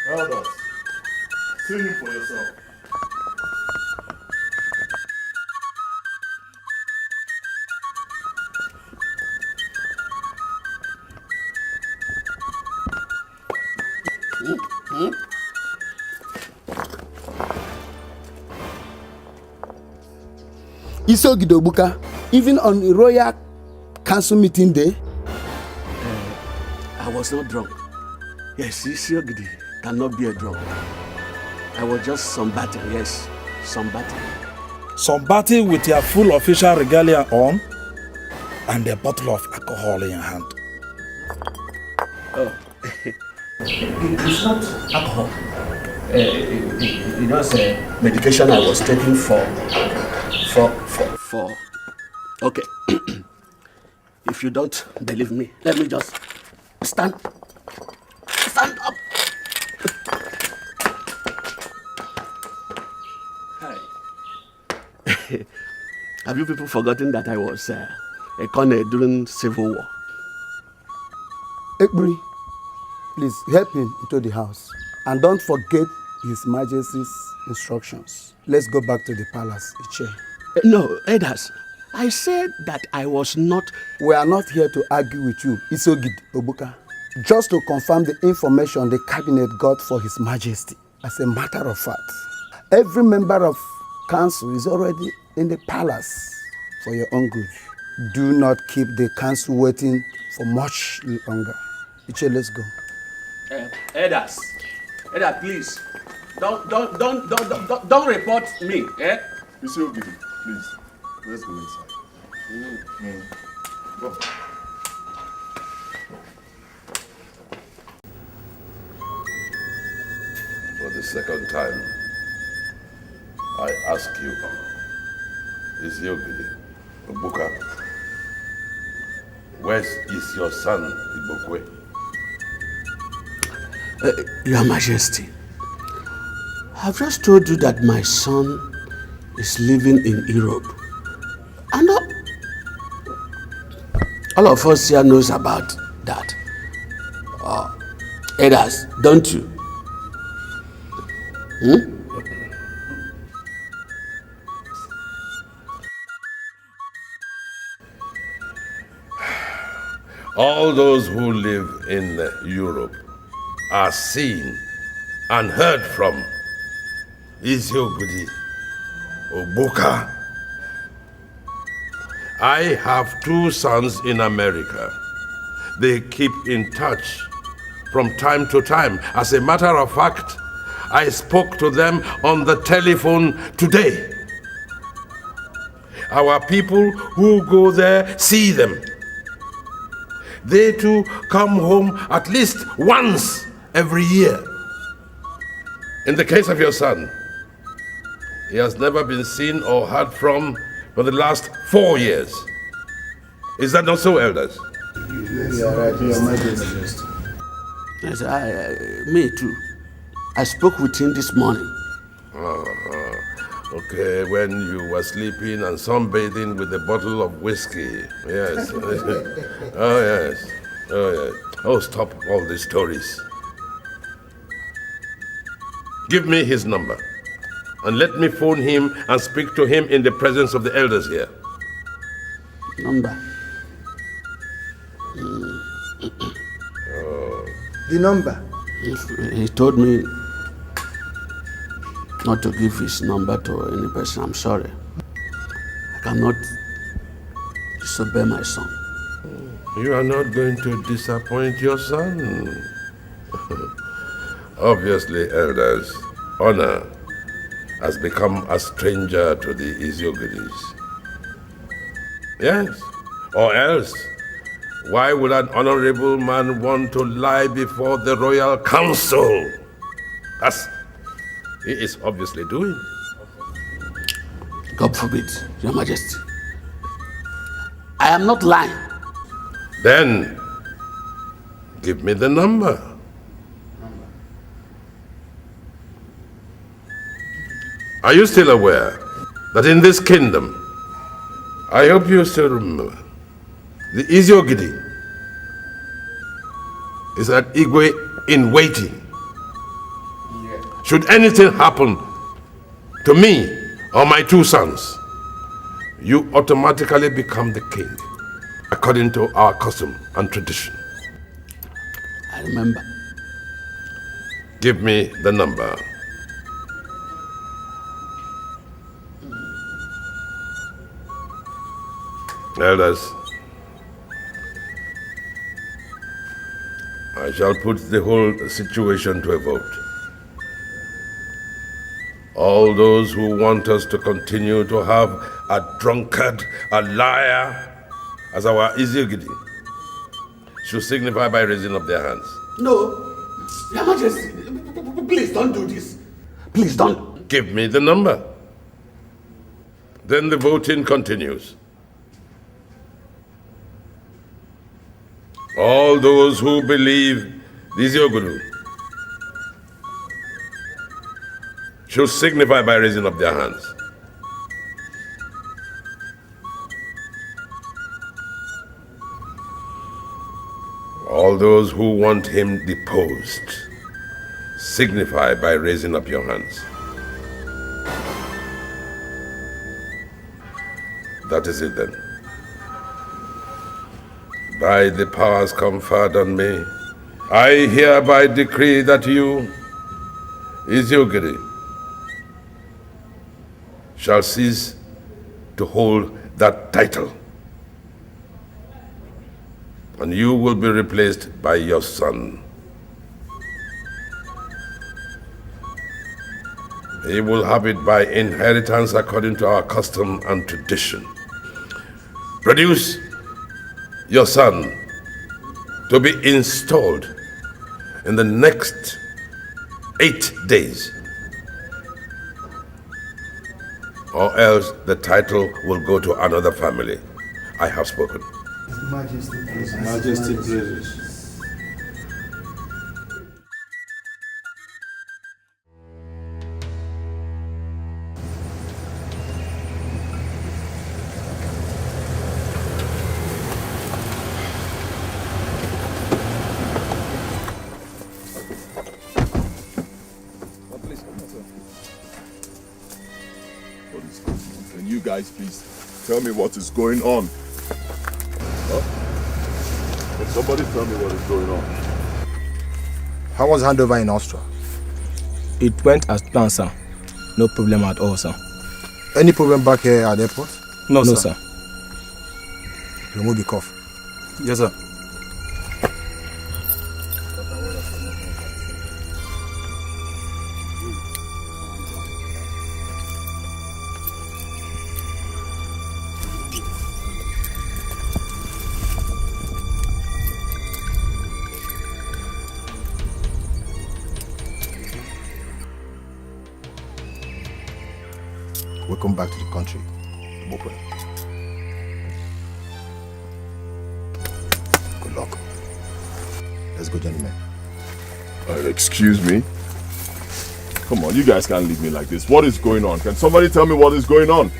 Elders, see him for yourself. Isogidobuka, even on the Royal Council meeting day? I was not drunk. Yes, Isiogidi cannot be a drunk. I was just sunbathing, yes, sunbathing. Sunbathing with your full official regalia on and a bottle of alcohol in your hand. Oh, it's not alcohol. It was a medication I was taking for. Okay. If you don't believe me, let me just stand up. Hi. Have you people forgotten that I was a colonel during Civil War? Ekbri, please help him into the house. And don't forget His Majesty's instructions. Let's go back to the palace, Iche. No, Elders, I said that I was not... We are not here to argue with you, Isogid Obuka. Just to confirm the information the cabinet got for His Majesty. As a matter of fact, every member of council is already in the palace for your own good. Do not keep the council waiting for much longer. Iche, let's go. Elders, please, don't report me, eh? Isiogidi, please, let's go inside. Go. For the second time, I ask you, Isiogidi, Obuka, where is your son, Ibokwe? Your Majesty, I've just told you that my son is living in Europe. And all of us here knows about that. Elders, don't you? All those who live in Europe are seen and heard from. Isiogidi Obuka. I have 2 sons in America. They keep in touch from time to time. As a matter of fact, I spoke to them on the telephone today. Our people who go there see them. They too come home at least once every year. In the case of your son, he has never been seen or heard from for the last 4 years. Is that not so, Elders? Yes, right, Your Majesty. Yes, me too. I spoke with him this morning. Okay, when you were sleeping and sunbathing with a bottle of whiskey. Yes. Oh, yes. Oh, yes. Oh, stop all these stories. Give me his number. And let me phone him and speak to him in the presence of the elders here. Number? The number? He told me not to give his number to any person. I'm sorry. I cannot disobey my son. You are not going to disappoint your son. Obviously, elders, honor has become a stranger to the Isiogidis. Yes, or else, why would an honorable man want to lie before the royal council? As he is obviously doing. God forbid, Your Majesty. I am not lying. Then, give me the number. Are you still aware that in this kingdom, I hope you still remember, the Isiogidi is an Igwe in waiting. Should anything happen to me or my two sons, you automatically become the king, according to our custom and tradition. I remember. Give me the number. Elders, I shall put the whole situation to a vote. All those who want us to continue to have a drunkard, a liar, as our Iziogidi, should signify by raising up their hands. No, Your Majesty, please don't do this. Please don't. Give me the number. Then the voting continues. All those who believe this Yoguru should signify by raising up their hands. All those who want him deposed, signify by raising up your hands. That is it then. By the powers conferred on me, I hereby decree that you, Iziogiri, shall cease to hold that title, and you will be replaced by your son. He will have it by inheritance according to our custom and tradition. Produce your son to be installed in the next 8 days, or else the title will go to another family. I have spoken. Majesty, please. Can you guys please tell me what is going on? Huh? Can somebody tell me what is going on? How was handover in Austria? It went as planned, sir. No problem at all, sir. Any problem back here at the airport? No, sir. Remove the cuff. Yes, sir. Welcome back to the country. Open. Good luck. Let's go, gentlemen. Excuse me? Come on, you guys can't leave me like this. What is going on? Can somebody tell me what is going on?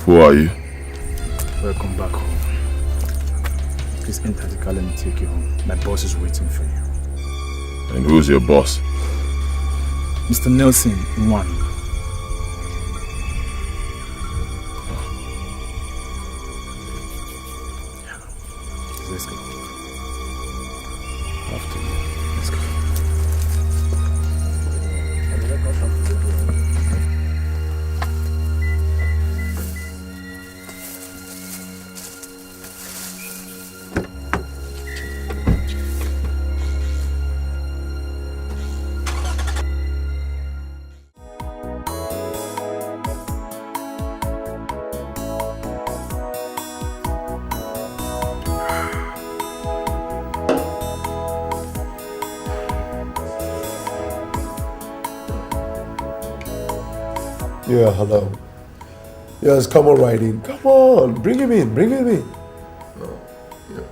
Who are you? Welcome back home. Please enter the car, let me take you home. My boss is waiting for you. And who's your boss? Mr. Nelson, Knwin. Let's go. After you. Let's go. Yeah, hello. Yes, come on right in. Come on, bring him in, bring him in. Yeah.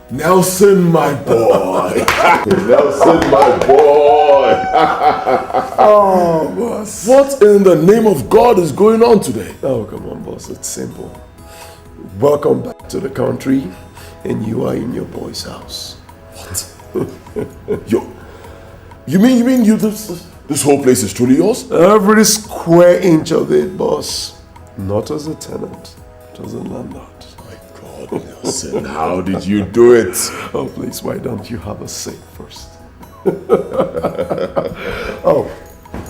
Nelson, my boy. Nelson, my boy. Oh, boss. What in the name of God is going on today? Oh, come on, boss. It's simple. Welcome back to the country, and you are in your boy's house. What? You mean this whole place is truly yours? Every square inch of it, boss. Not as a tenant, but as a landlord. My God, Nelson, how did you do it? Oh, please, why don't you have a seat first? Oh,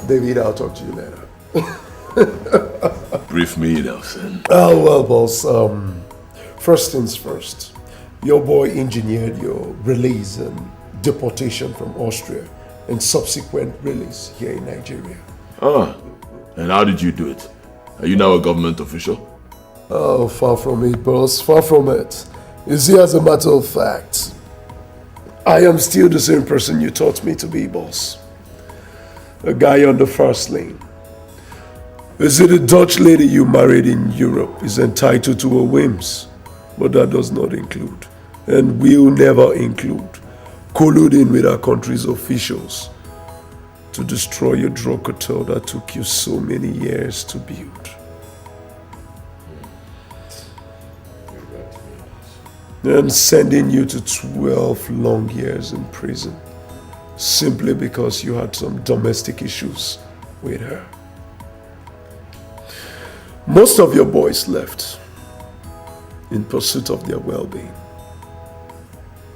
David, I'll talk to you later. Brief me, Nelson. Oh, well, boss, first things first. Your boy engineered your release and deportation from Austria and subsequent release here in Nigeria. And how did you do it? Are you now a government official? Oh, far from it, boss, far from it. You see, as a matter of fact, I am still the same person you taught me to be, boss. A guy on the first lane. You see, the Dutch lady you married in Europe is entitled to her whims, but that does not include, and will never include, colluding with our country's officials to destroy your drug cartel that took you so many years to build. And sending you to 12 long years in prison simply because you had some domestic issues with her. Most of your boys left in pursuit of their well-being,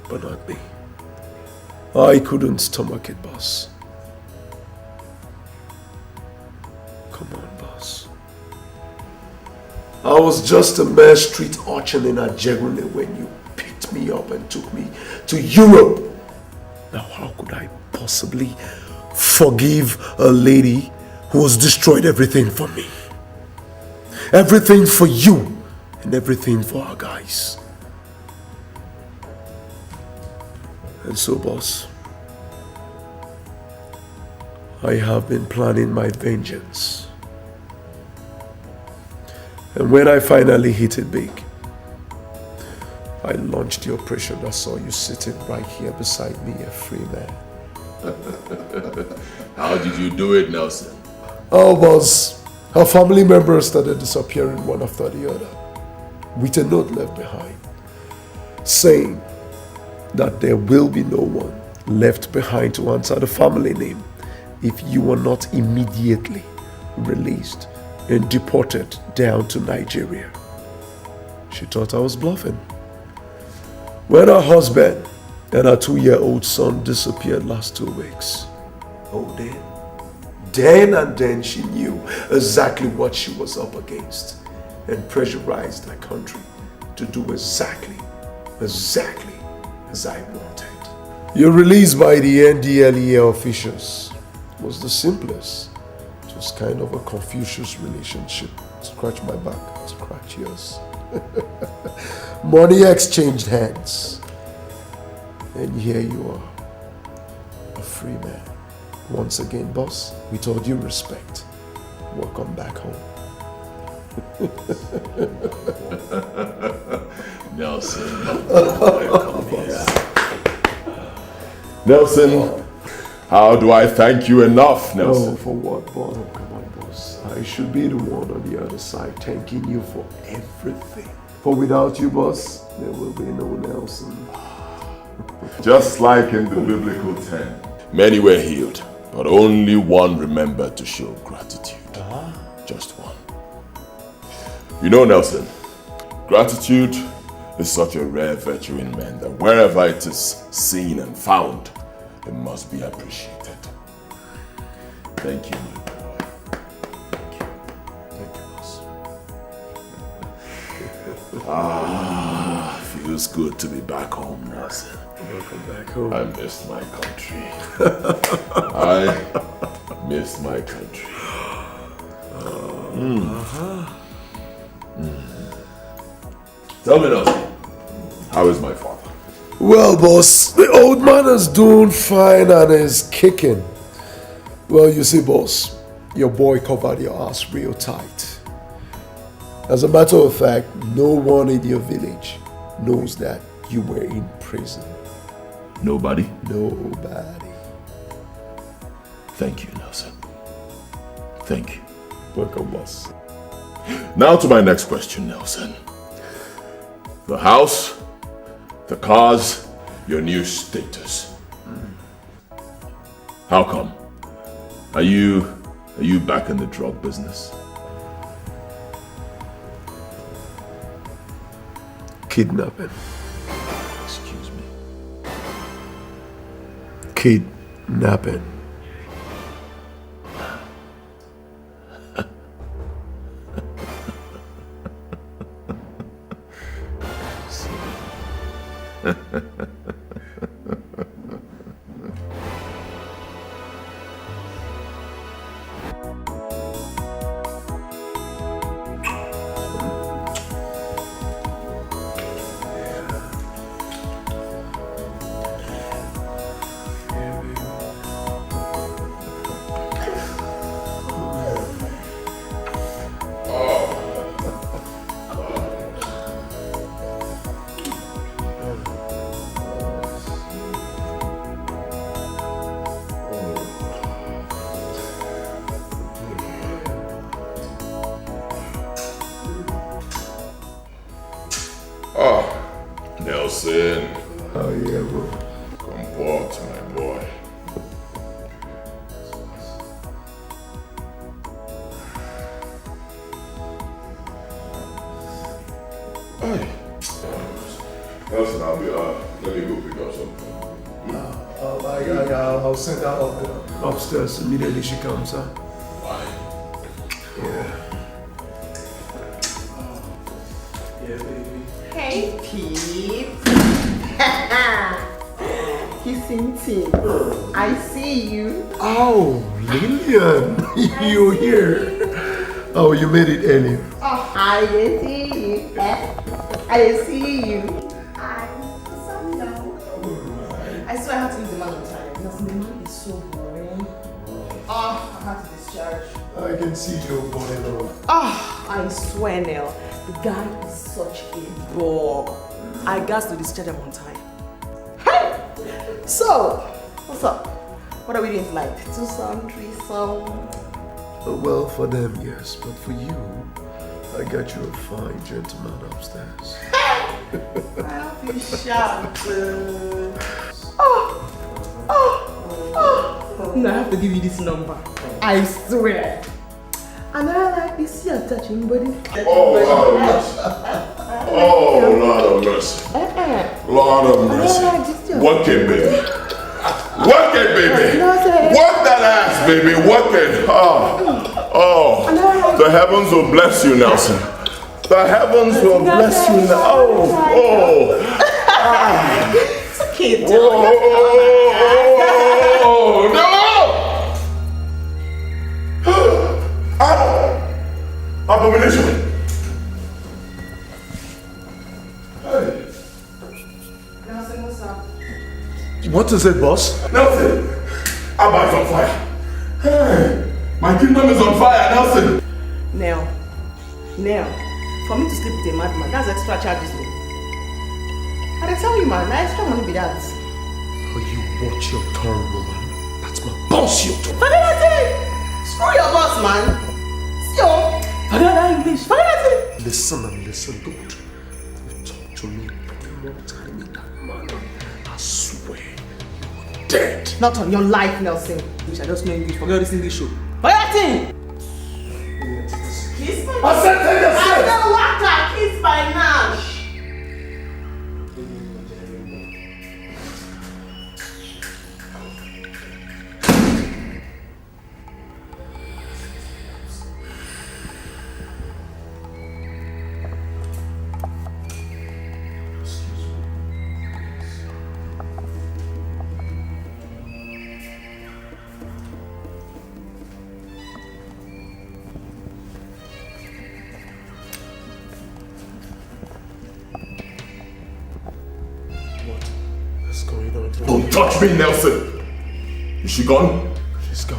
but not me. I couldn't stomach it, boss. Come on, boss. I was just a mere street urchin in Ajegune when you picked me up and took me to Europe. Now, how could I possibly forgive a lady who has destroyed everything for me? Everything for you and everything for our guys. And so, boss, I have been planning my vengeance. And when I finally hit it big, I launched the operation that saw you sitting right here beside me, a free man. How did you do it, Nelson? Oh, boss, her family members started disappearing one after the other, with a note left behind, saying that there will be no one left behind to answer the family name if you are not immediately released and deported down to Nigeria. She thought I was bluffing. When her husband and her 2-year-old son disappeared last 2 weeks, oh, then she knew exactly what she was up against and pressurized her country to do exactly as I wanted. Your release by the NDLEA officials was the simplest. It was kind of a Confucius relationship. Scratch my back, scratch yours. Money exchanged hands. And here you are, a free man. Once again, boss, with all due respect, welcome back home. Nelson, come here. Nelson, how do I thank you enough, Nelson? Oh, for what, boss? Oh, come on, boss. I should be the one on the other side thanking you for everything. For without you, boss, there will be no Nelson. Just like in the biblical 10, many were healed, but only one remembered to show gratitude. Just one. You know, Nelson, gratitude is such a rare virtue in men that wherever it is seen and found, it must be appreciated. Thank you, my boy. Thank you. Thank you, boss. Feels good to be back home, Nelson. Welcome back home. I miss my country. I miss my country. Tell me, Nelson, how is my father? Well, boss, the old man is doing fine and is kicking. Well, you see, boss, your boy covered your ass real tight. As a matter of fact, no one in your village knows that you were in prison? Nobody? Nobody. Thank you, Nelson. Thank you. Welcome, boss. Now to my next question, Nelson. The house, the cars, your new status. How come? Are you back in the drug business? Kidnapping. Excuse me. Kidnapping. Nelson. Oh yeah, bro. Comport, my boy. Hey. Nelson, I'll be let me go pick up something. I'll send her up upstairs immediately she comes, huh? Why? Yeah. Yeah, baby. Hey, Pete. Kissing team. I see you. Oh, Lillian, you're here. Oh, you made it early. Oh, I see you. I see you. I swear I had to leave the man on time. Because the man is so boring. Oh, I had to discharge. I can see your body now. Oh, I swear, Nell. The guy is such a bore. I got to discharge him on time. Hey! So, what's up? What are we doing tonight? Two-song, three-song? Well, for them, yes. But for you, I got you a fine gentleman upstairs. I'll be shocked. No, I have to give you this number. I swear. And I like this your touching body. Oh, Lord of mercy. Oh, Lord of mercy. Lord of mercy. Work it, baby. Work it, baby. Work that ass, baby. Work it. Oh. The heavens will bless you, Nelson. The heavens will bless you now. Oh. It's okay, Oh, no! Abomination! Hey. Nelson, what's up? What is it, boss? Nelson! Abba is on fire! Hey! My kingdom is on fire, Nelson! Nell, for me to sleep with a madman, that's extra charges, me. I tell you, man, that extra money be that. Oh, you watch your tongue, woman. That's my boss, you do. Forget that thing! Screw your boss, man! Yo! Forget that English! Forget that thing! Listen and listen, don't you talk to me one more time in that manner. I swear you are dead. Not on your life, Nelson. Wish I just know English. Forget this English show. Forget that thing! Kiss my I said take a I don't want to kiss my Nash! Don't touch me, Nelson! Is she gone? She's gone.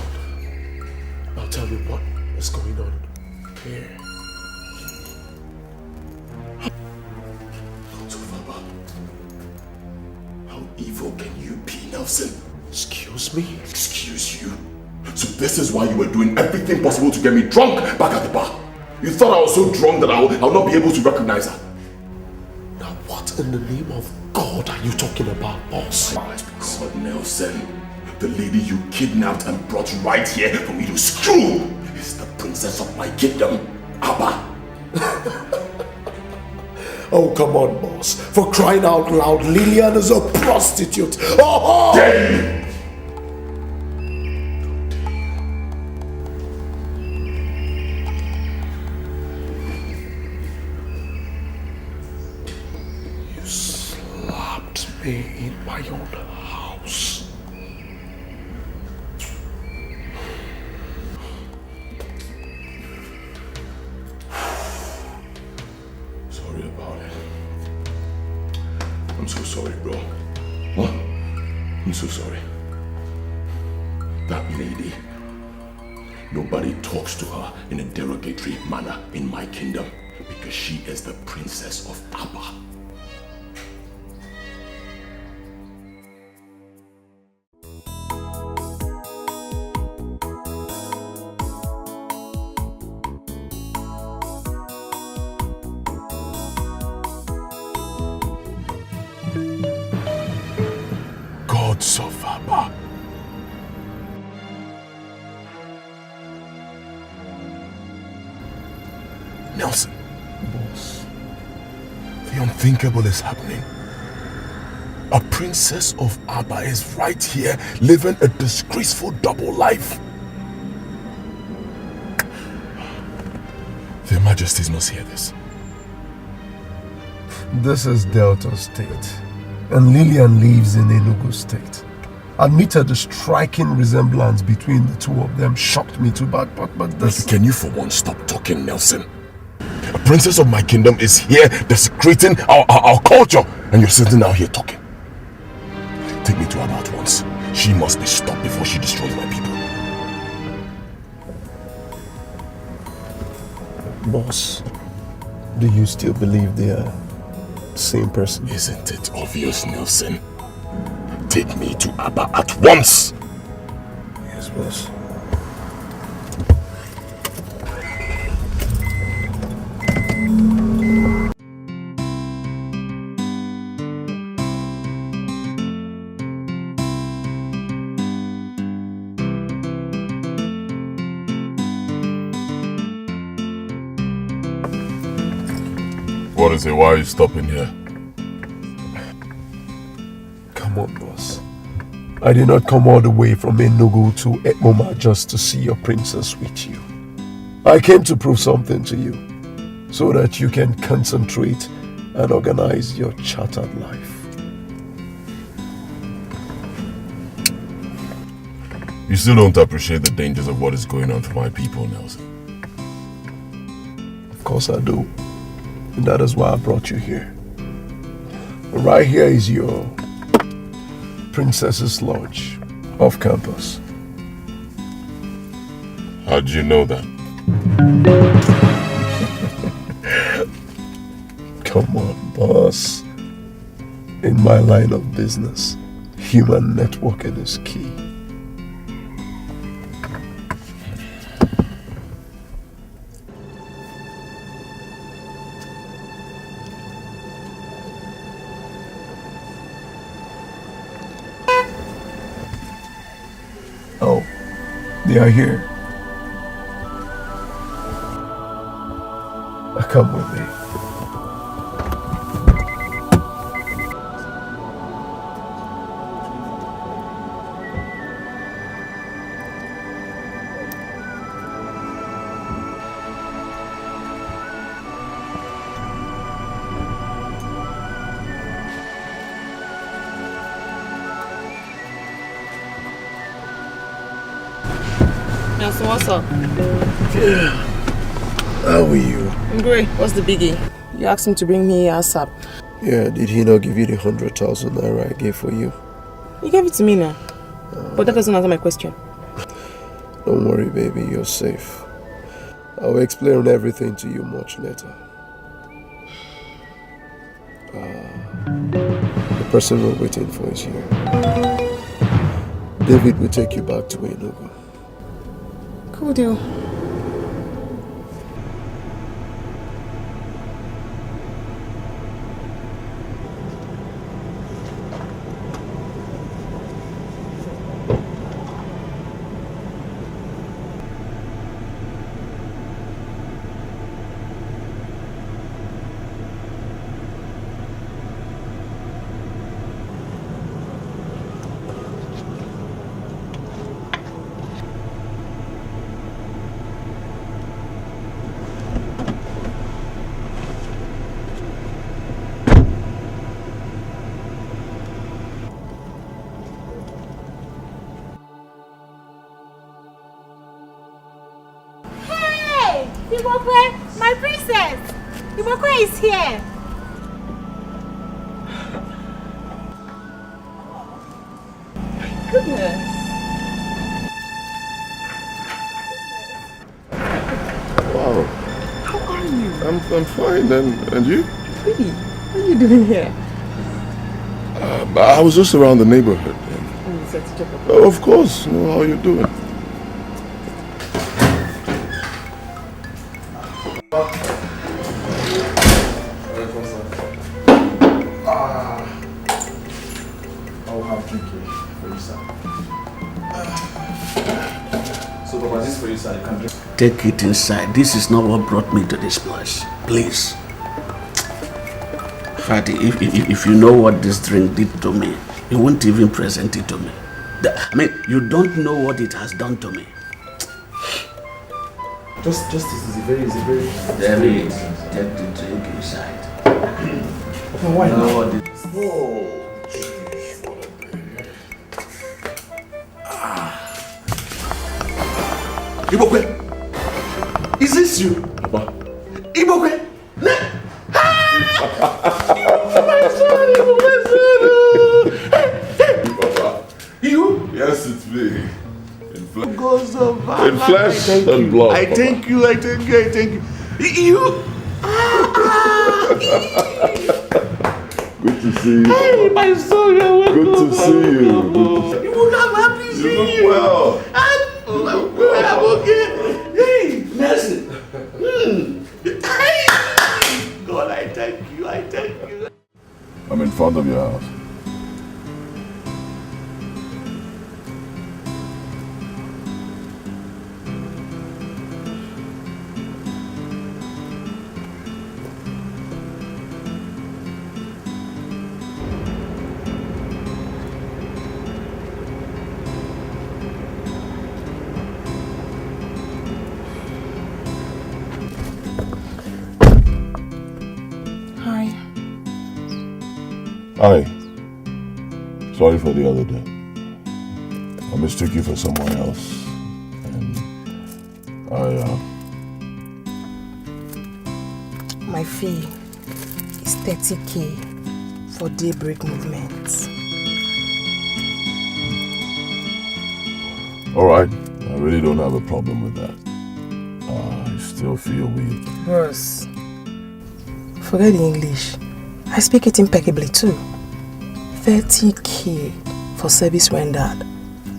I'll tell you what is going on here. Not too far Nelson. Excuse me? Excuse you? So this is why you were doing everything possible to get me drunk back at the bar. You thought I was so drunk that I'll not be able to recognize her. Now what in the name of God are you talking about, boss? My God, Nelson. The lady you kidnapped and brought right here for me to screw is the princess of my kingdom, Abba. Oh, come on, boss. For crying out loud, Lillian is a prostitute. Oh! Damn! You slapped me in my own house. Sorry about it. I'm so sorry, bro. What? I'm so sorry. That lady, nobody talks to her in a derogatory manner in my kingdom because she is the princess of Abba. Gods of Abba. Nelson. Boss. The unthinkable is happening. A princess of Abba is right here living a disgraceful double life. Their Majesties must hear this. This is Delta State, and Lillian lives in Enugu State. Admitted the striking resemblance between the two of them shocked me too bad, but this... Can you for once stop talking, Nelson? A princess of my kingdom is here desecrating our culture, and you're sitting out here talking. Take me to her at once. She must be stopped before she destroys my people. Boss, do you still believe they are the same person? Isn't it obvious, Nelson? Take me to Abba at once! Yes, boss. What is it? Why are you stopping here? Come on, boss. I did not come all the way from Enugu to Ekmoma just to see your princess with you. I came to prove something to you so that you can concentrate and organize your chartered life. You still don't appreciate the dangers of what is going on to my people, Nelson. Of course I do. And that is why I brought you here. Right here is your Princess's Lodge off campus. How'd you know that? Come on, boss. In my line of business, human networking is key. Oh, they are here. Come with me. Nelson, what's up? Yeah. How are you? I'm great. What's the biggie? You asked him to bring me ASAP. Yeah, did he not give you the 100,000 naira I gave for you? He gave it to me now. But that doesn't answer my question. Don't worry, baby, you're safe. I'll explain everything to you much later. The person we're waiting for is here. David will take you back to Enugu. Cool deal. My princess! Ibokwe is here! Goodness. Wow. How are you? I'm fine, and you? Really? What are you doing here? I was just around the neighborhood. Oh, you said to check up. Oh, of course. How are you doing? I'll have drink here for you, sir. So, Papa, this is for you, sir. You can drink. Take it inside. This is not what brought me to this place. Please. Fatty, if you know what this drink did to me, you won't even present it to me. I mean, you don't know what it has done to me. Just this is very easy. David, take the drink inside. Papa, why You know not? what it Ibokwe, is this you? Papa. Ibokwe, my Papa. You? Yes, it's me. In Goes over. In flesh and blood. I Papa. thank you. You? Good to see you. Hey, my soul, you're welcome. Good to see you. Good to You would have happy see see you. you. Look well. I'm okay. Hey, Nelson. Hey. God, I thank you. I'm in front of your house. Hi. Hi. Sorry for the other day. I mistook you for someone else. And My fee is 30K for daybreak movements. Alright. I really don't have a problem with that. I still feel weak. Bros, forget the English. I speak it impeccably too. 30K for service rendered.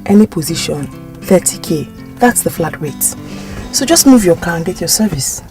Any position, 30K. That's the flat rate. So just move your car and get your service.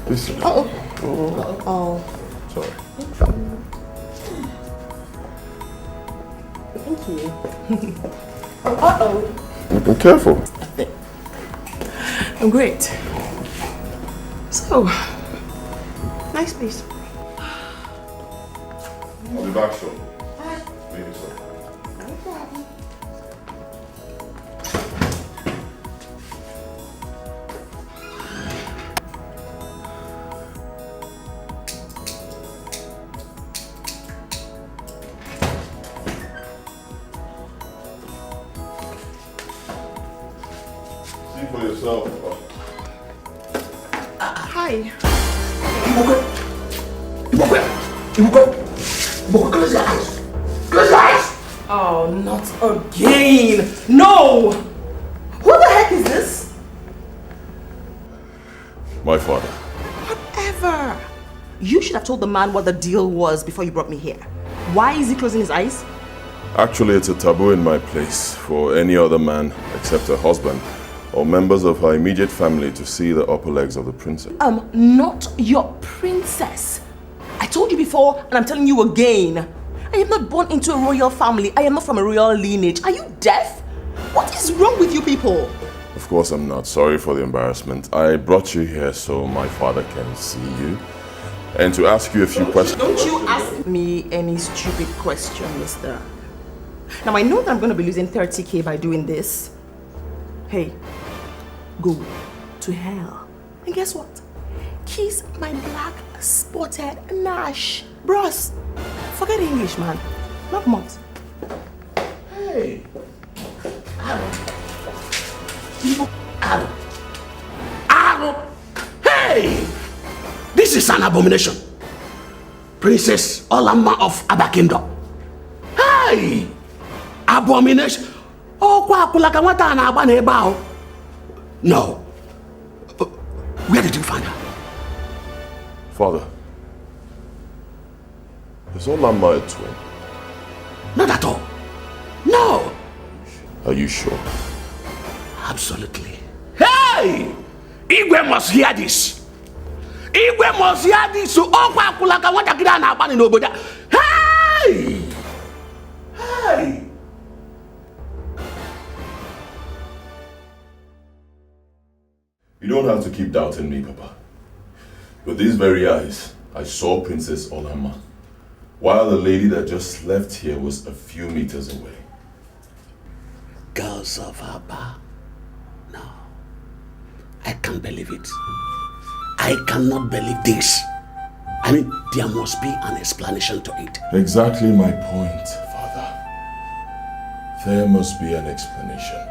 Listen. Oh. Sorry. Thank you. Uh-oh. Be careful. I'm great. So, nice place. I'll be back soon. Maybe so. See for yourself. Hi. Close your eyes. Close your eyes. Oh, not again. No. Who the heck is this? My father. Whatever. You should have told the man what the deal was before you brought me here. Why is he closing his eyes? Actually, it's a taboo in my place for any other man except her husband or members of her immediate family to see the upper legs of the princess. Not your princess. I told you before, and I'm telling you again. I am not born into a royal family. I am not from a royal lineage. Are you deaf? What is wrong with you people? Of course I'm not. Sorry for the embarrassment. I brought you here so my father can see you and to ask you a few questions. Don't you ask me any stupid question, mister. Now I know that I'm going to be losing 30k by doing this. Hey, go to hell. And guess what? Kiss my black spotted Nash. Bros, forget English, man. Not much. Hey. Aaron. Hey! This is an abomination. Princess Olama of Abba Kingdom. Hey! Abomination. Oh, no. Where did you find her? Father, is Olama a twin? Not at all. No. Are you sure? Absolutely. Hey! Igwe must hear this. Igwe must hear this. So, hey! Hey! You don't have to keep doubting me, Papa. With these very eyes, I saw Princess Olama, while the lady that just left here was a few meters away. Girls of Abba. No. I can't believe it. I cannot believe this. I mean, there must be an explanation to it. Exactly my point, Father. There must be an explanation.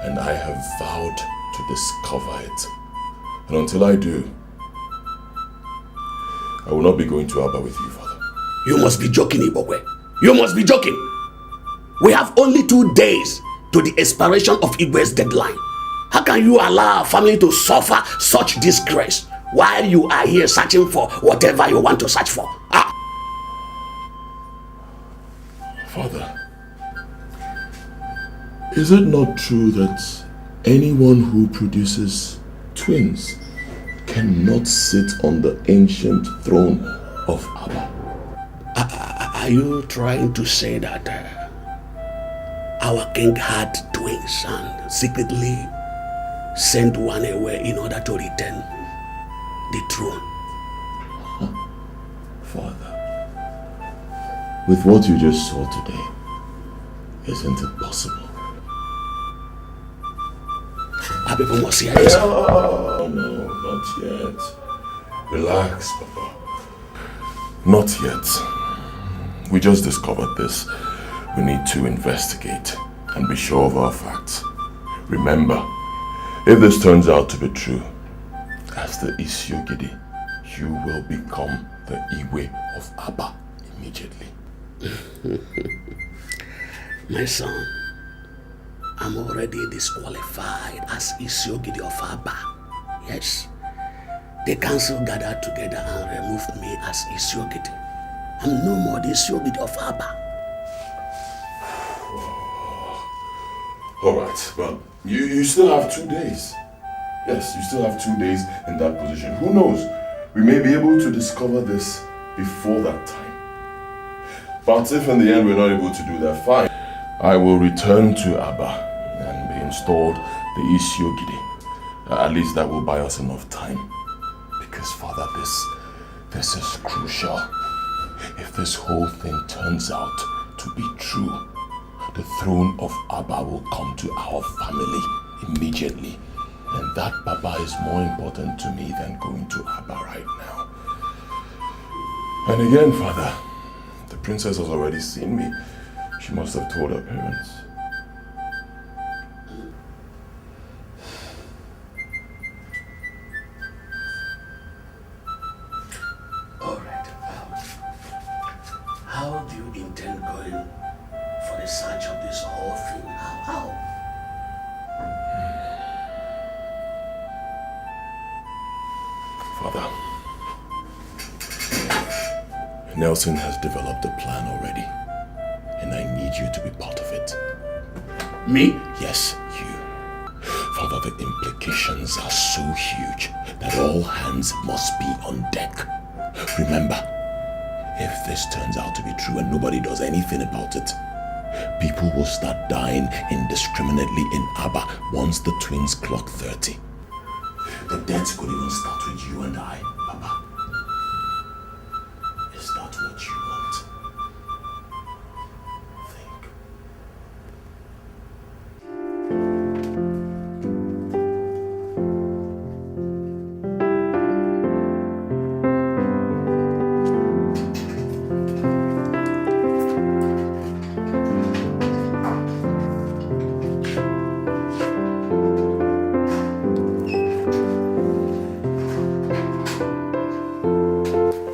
And I have vowed to discover it. And until I do, I will not be going to Abba with you, Father. You must be joking, Ibokwe. You must be joking. We have only 2 days to the expiration of Igwe's deadline. How can you allow our family to suffer such disgrace while you are here searching for whatever you want to search for? Father, is it not true that anyone who produces twins cannot sit on the ancient throne of Abba? Are you trying to say that our king had twins and secretly sent one away in order to return the throne? Father, with what you just saw today, isn't it possible? Our people must hear this. No, not yet. Relax, Papa. Not yet. We just discovered this. We need to investigate and be sure of our facts. Remember, if this turns out to be true, as the Isiogidi, you will become the Iwe of Abba immediately. My son, I'm already disqualified as Isiogidi of Abba. Yes. The council gathered together and removed me as Isiogidi. I'm no more the Isiogidi of Abba. Alright, but you still have 2 days. Yes, you still have 2 days in that position. Who knows? We may be able to discover this before that time. But if in the end we're not able to do that, fine. I will return to Abba and be installed the Isiogidi. At least that will buy us enough time. Because, Father, this is crucial. If this whole thing turns out to be true, the throne of Abba will come to our family immediately. And that, Papa, is more important to me than going to Abba right now. And again, Father, the princess has already seen me. She must have told her parents. How do you intend going for the search of this whole thing? How? Father, Nelson has developed a plan already, and I need you to be part of it. Me? Yes, you. Father, the implications are so huge that all hands must be on deck. Remember, if this turns out to be true and nobody does anything about it, people will start dying indiscriminately in Abba once the twins clock 30. The deaths could even start with you and I, Papa. Is that what you want? Think.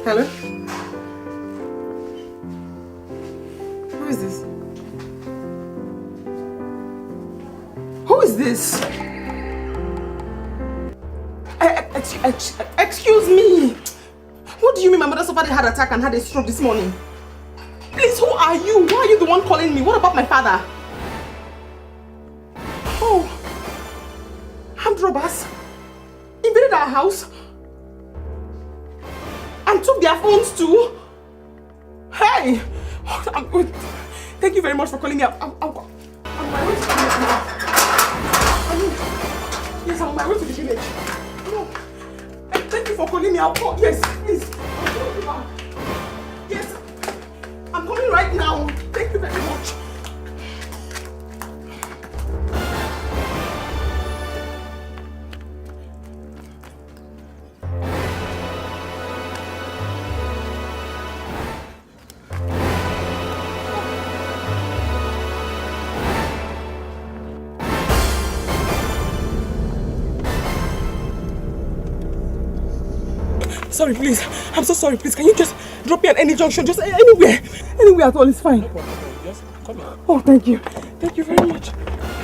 Hello? Who is this? Who is this? Excuse me. What do you mean my mother suffered a heart attack and had a stroke this morning? Please, who are you? Why are you the one calling me? What about my father? Oh, armed robbers invaded our house and took their phones too. Hey! Thank you very much for calling me up. I'm on my way to the village now. Yes, I'm on my way to the village. No. Thank you for calling me. I'll call. Yes, please. I'll call you back. Yes. I'm coming right now. Thank you very much. Sorry, please. I'm so sorry, please. Can you just drop me at any junction? Just anywhere. Anywhere at all is fine. No problem. Just come here. Oh, thank you. Thank you very much.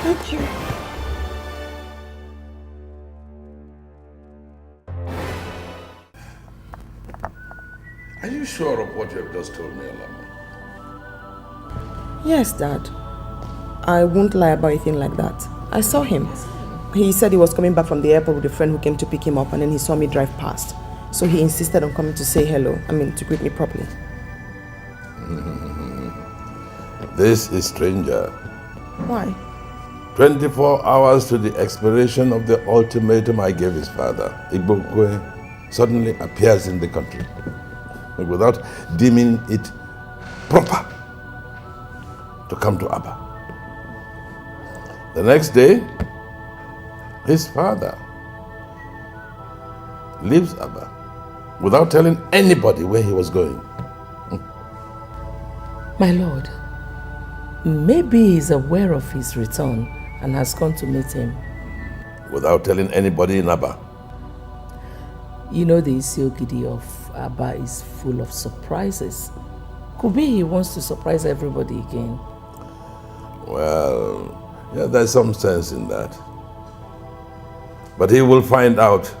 Thank you. Are you sure of what you have just told me, Alama? Yes, Dad. I won't lie about anything like that. I saw him. He said he was coming back from the airport with a friend who came to pick him up, and then he saw me drive past. So he insisted on coming to say hello. To greet me properly. This is stranger. Why? 24 hours to the expiration of the ultimatum I gave his father, Igbokwe suddenly appears in the country without deeming it proper to come to Abba. The next day, his father leaves Abba without telling anybody where he was going. My lord, maybe he's aware of his return and has gone to meet him. Without telling anybody in Abba. You know the Isiogidi of Abba is full of surprises. Could be he wants to surprise everybody again. Well, yeah, there's some sense in that. But he will find out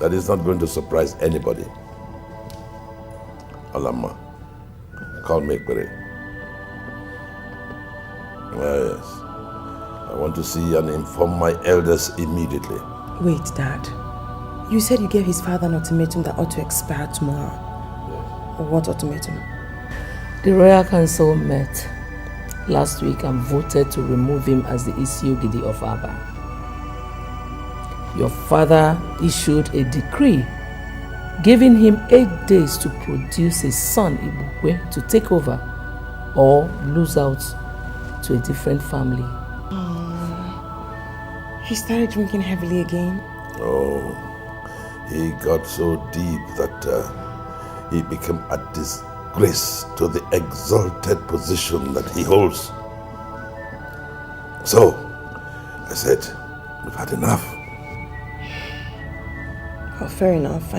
that he's not going to surprise anybody. Alama, call me Ekpere. Yes. I want to see and inform my elders immediately. Wait, Dad. You said you gave his father an ultimatum that ought to expire tomorrow. Yes. What ultimatum? The Royal Council met last week and voted to remove him as the Isiogidi of Abba. Your father issued a decree giving him 8 days to produce his son Ibukwe to take over or lose out to a different family. He started drinking heavily again? Oh, he got so deep that he became a disgrace to the exalted position that he holds. So, I said, we've had enough. Well, fair enough.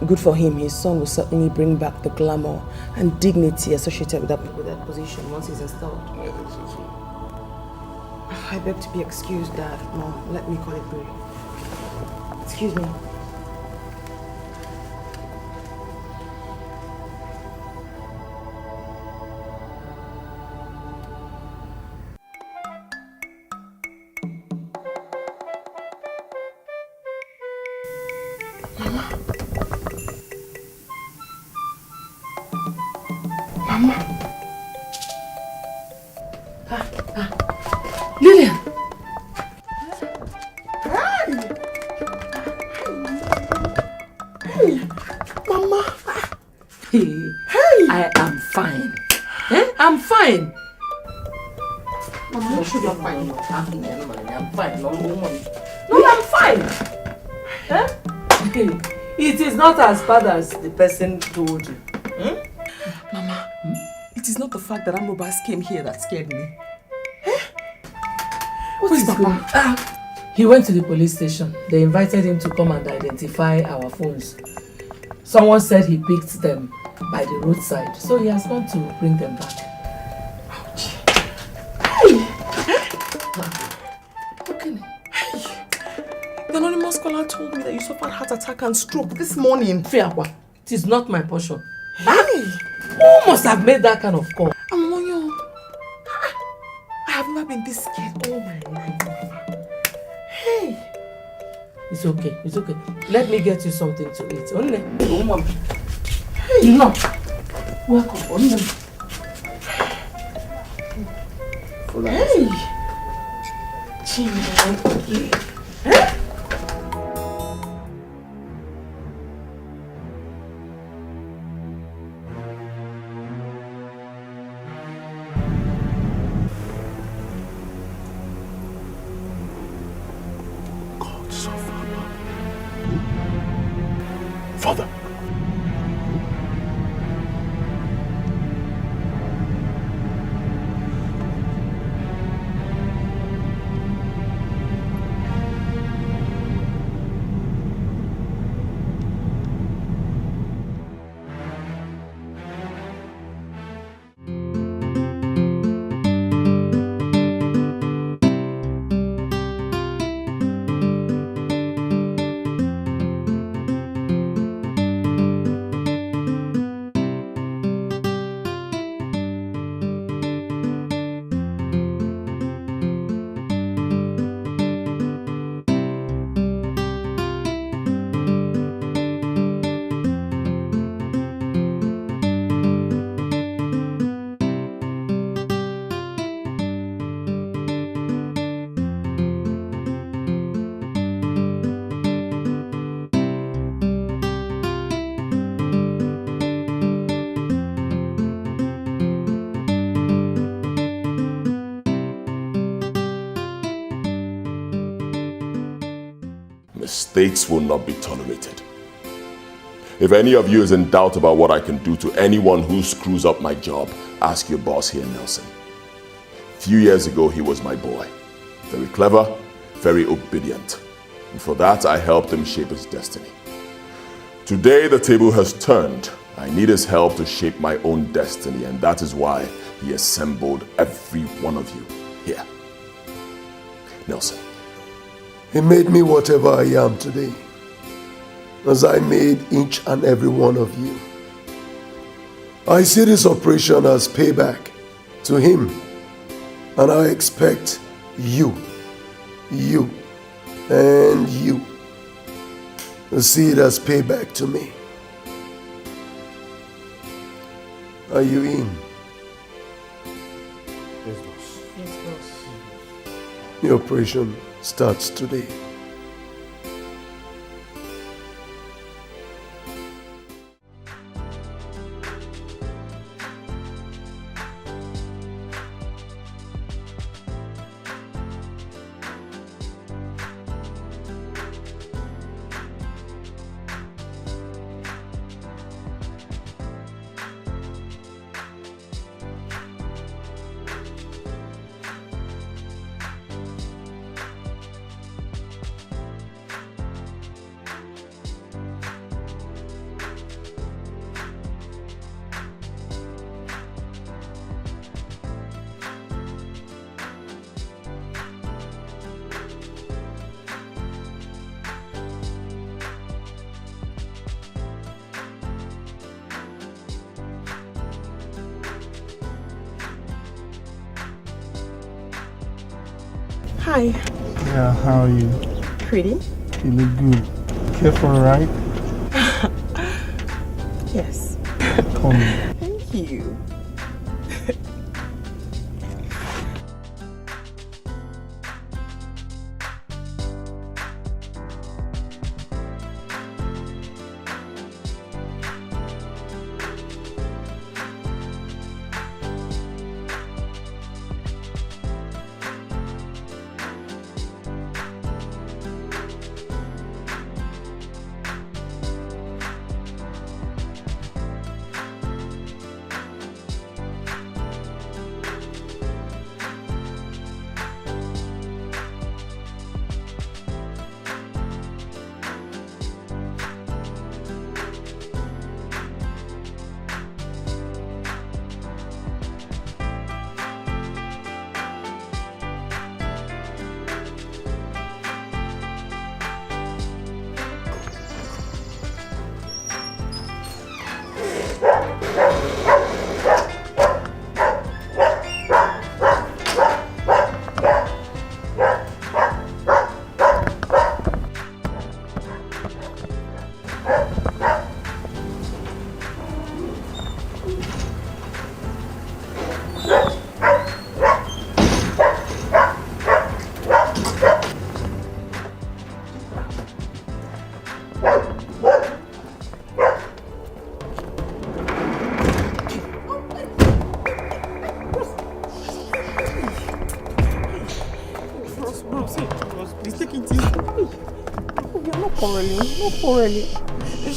good for him. His son will certainly bring back the glamour and dignity associated with that position once he's installed. I think so too. I beg to be excused, Dad. Mom, let me call it brief. Excuse me. Lillian! Mama! Hey! I am fine. I'm fine. Mama, you should be fine. I'm fine. No, I'm fine. It is not as bad as the person told you. Mama, it is not the fact that armed robbers came here that scared me. What is Papa? He went to the police station. They invited him to come and identify our phones. Someone said he picked them by the roadside, so he has gone to bring them back. Ouch. Hey! Okay. The anonymous caller told me that you suffered heart attack and stroke this morning. Fiakwa, it is not my portion. Hey! Who must have made that kind of call? Amonyo, I have never been this scared all my life. Hey! It's okay, it's okay. Let me get you something to eat. Only. Hey! No. Welcome. Only. Hey! Chimney. Hey! Father. Mistakes will not be tolerated. If any of you is in doubt about what I can do to anyone who screws up my job, ask your boss here, Nelson. A few years ago, he was my boy. Very clever, very obedient. And for that, I helped him shape his destiny. Today, the table has turned. I need his help to shape my own destiny, and that is why he assembled every one of you here. Nelson. He made me whatever I am today, as I made each and every one of you. I see this operation as payback to him, and I expect you, and you to see it as payback to me. Are you in? Yes, boss. Yes, boss. The operation starts today. Hi. Yeah, how are you? Pretty? You look good. Care for a ride? Yes. Come. Thank you.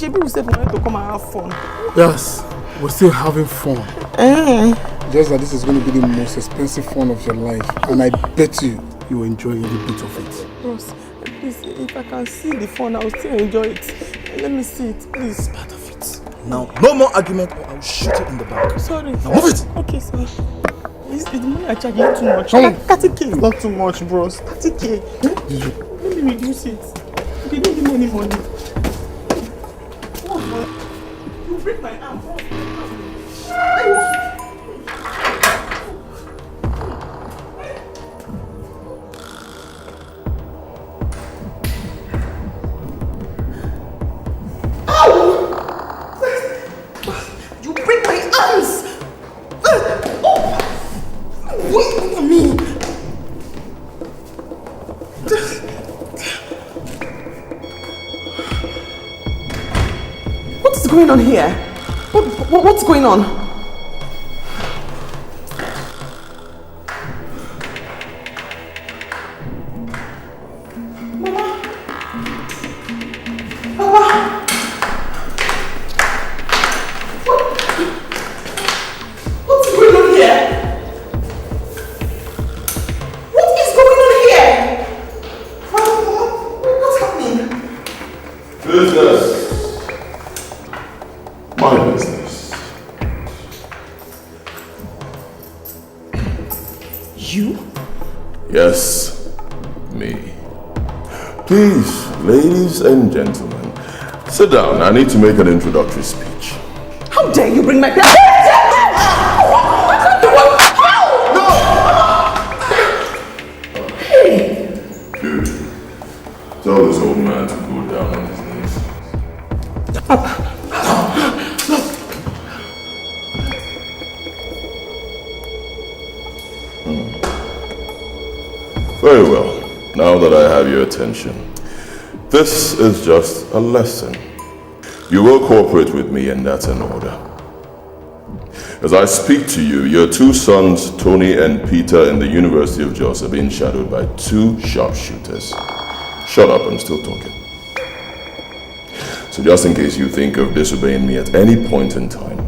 People said we wanted to come and have fun. Yes, we're still having fun. Just that this is going to be the most expensive fun of your life. And I bet you will enjoy every bit of it. Ross, please, if I can see the fun, I'll still enjoy it. Let me see it, please. It's part of it. Now, no more argument or I'll shoot you in the back. Sorry. Now move it! Okay, sorry. Is the money I charge you too much? 30k is not too much, bros. 30k. Let me reduce it. You didn't give me any money. You break my arm. You break my arms. Wait for me. What's going on here? What's going on? Yes, me. Please, ladies and gentlemen, sit down. I need to make an introductory speech. How dare you bring my pen? Dude, tell this old man to go down on his knees. Very well. Now that I have your attention, this is just a lesson. You will cooperate with me, and that's an order. As I speak to you, your two sons, Tony and Peter, in the University of Jos are being shadowed by two sharpshooters. Shut up, I'm still talking. So just in case you think of disobeying me at any point in time,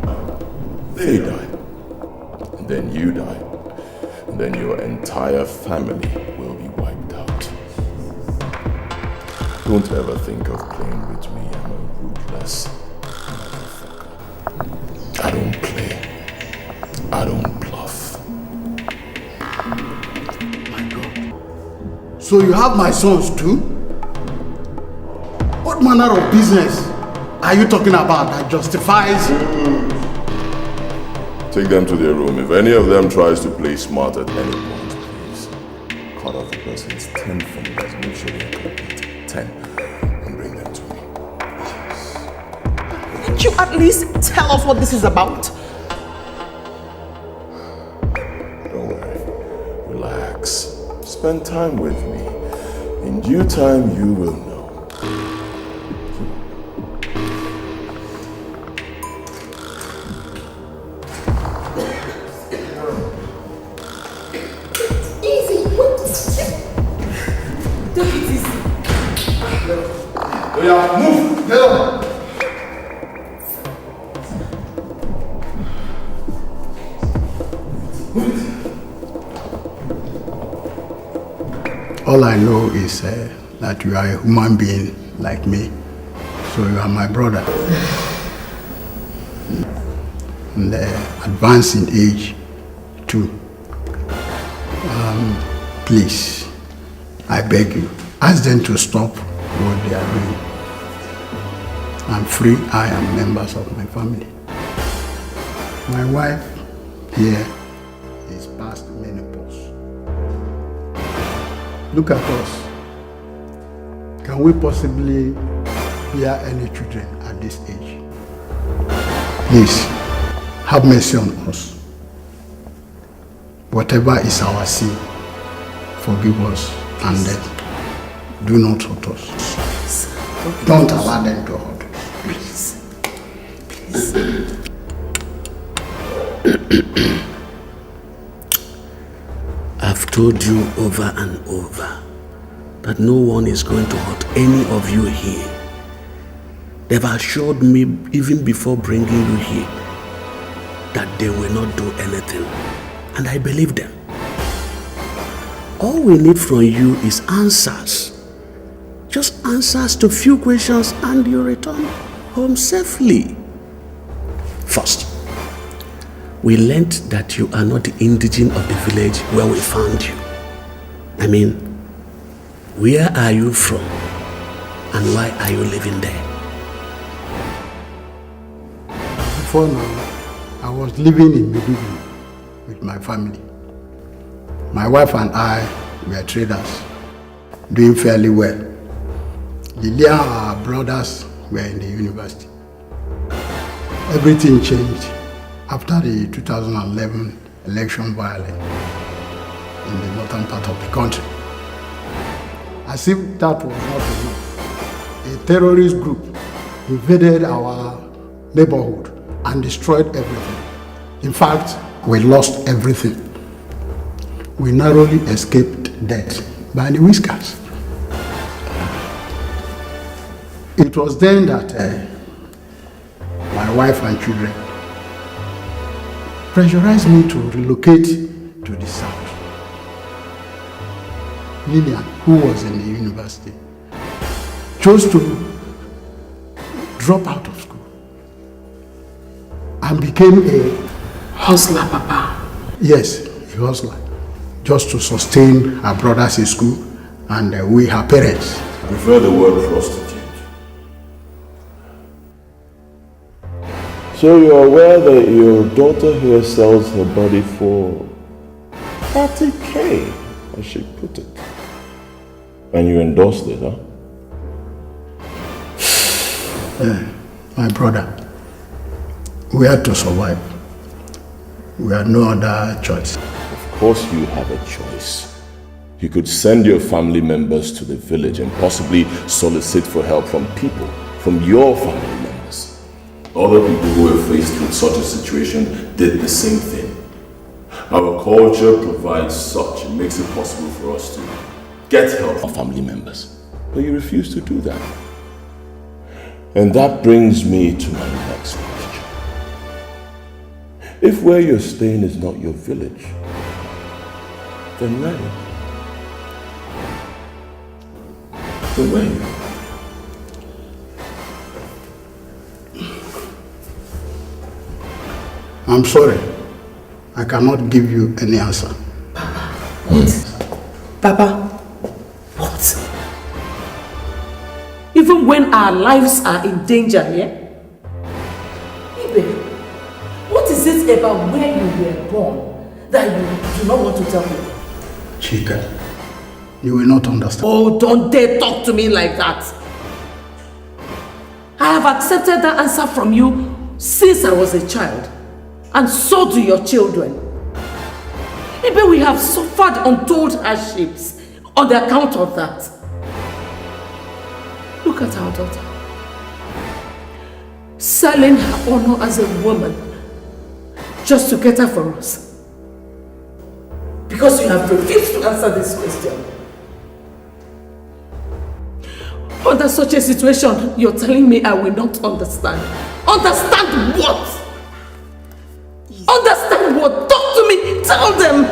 they die, and then you die, and then your entire family will be wiped out. Don't ever think of playing with me, I'm a ruthless motherfucker. I don't play. I don't bluff. My God. So you have my sons too? What manner of business are you talking about that justifies? Take them to their room. If any of them tries to play smart at any point, please cut of the person's 10 fingers. Make sure they're complete. 10. And bring them to me. Can't you at least tell us what this is about? Don't worry. Relax. Spend time with me. In due time, you will know. Move! Get on! All I know is that you are a human being like me. So you are my brother. And advanced in age too. Please, I beg you, ask them to stop what they are doing. I'm free, I am members of my family. My wife here is past menopause. Look at us. Can we possibly bear any children at this age? Please, have mercy on us. Whatever is our sin, forgive us and do not hurt us. Don't allow them to hurt us. Please. I've told you over and over that no one is going to hurt any of you here. They've assured me even before bringing you here that they will not do anything, and I believe them. All we need from you is answers. Just answers to few questions and you return home safely. First, we learned that you are not the indigene of the village where we found you. I mean, where are you from and why are you living there? Before now, I was living in Maiduguri with my family. My wife and I were traders, doing fairly well. Lilia, our brothers, were in the university. Everything changed after the 2011 election violence in the northern part of the country. As if that was not enough, a terrorist group invaded our neighborhood and destroyed everything. In fact, we lost everything. We narrowly escaped death by the whiskers. It was then that my wife and children pressurized me to relocate to the south. Lillian, who was in the university, chose to drop out of school and became a hustler, Papa. Yes, a hustler, just to sustain her brothers in school and we, her parents. I prefer the word prostitute. So you're aware that your daughter here sells her body for 30K, as she put it. And you endorsed it, huh? My brother, we had to survive. We had no other choice. Of course you have a choice. You could send your family members to the village and possibly solicit for help from people, from your family members. Other people who were faced with such a situation did the same thing. Our culture provides such, it makes it possible for us to get help from family members. But you refuse to do that. And that brings me to my next question. If where you're staying is not your village, then where? Then where? I'm sorry. I cannot give you any answer. Papa, what? Even when our lives are in danger, yeah? Ibe, what is it about where you were born that you do not want to tell me? Chika, You will not understand. Oh, don't dare talk to me like that. I have accepted that answer from you since I was a child. And so do your children. Maybe we have suffered untold hardships on the account of that. Look at our daughter. Selling her honor as a woman just to cater for us. Because you have refused to answer this question. Under such a situation, you're telling me I will not understand. Understand what? Understand what? Talk to me. Tell them.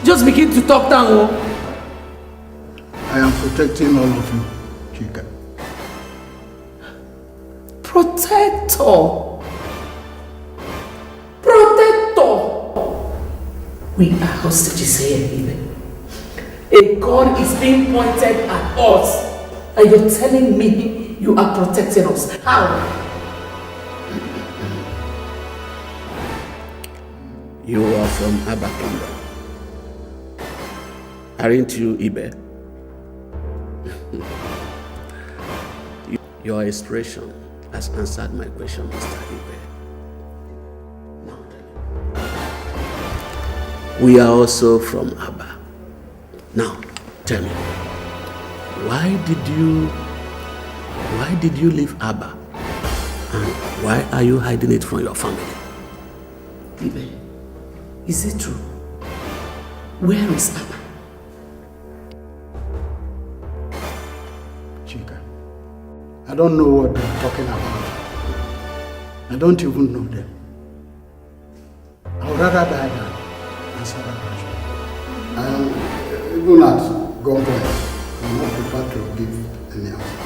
Just begin to talk down. Oh. I am protecting all of you, Chika. Protector. Protector. We are hostages here, even. A gun is being pointed at us. And you're telling me you are protecting us. How? You are from Abba Kingdom. Aren't you, Ibe? Your expression has answered my question, Mr. Ibe. Now tell me. We are also from Abba. Now, tell me, why did you leave Abba? And why are you hiding it from your family? Ibe, is it true? Where is Abba? Chika, I don't know what they're talking about. I don't even know them. I would rather die than answer that question. Even at gunpoint, I'm not prepared to give any answer.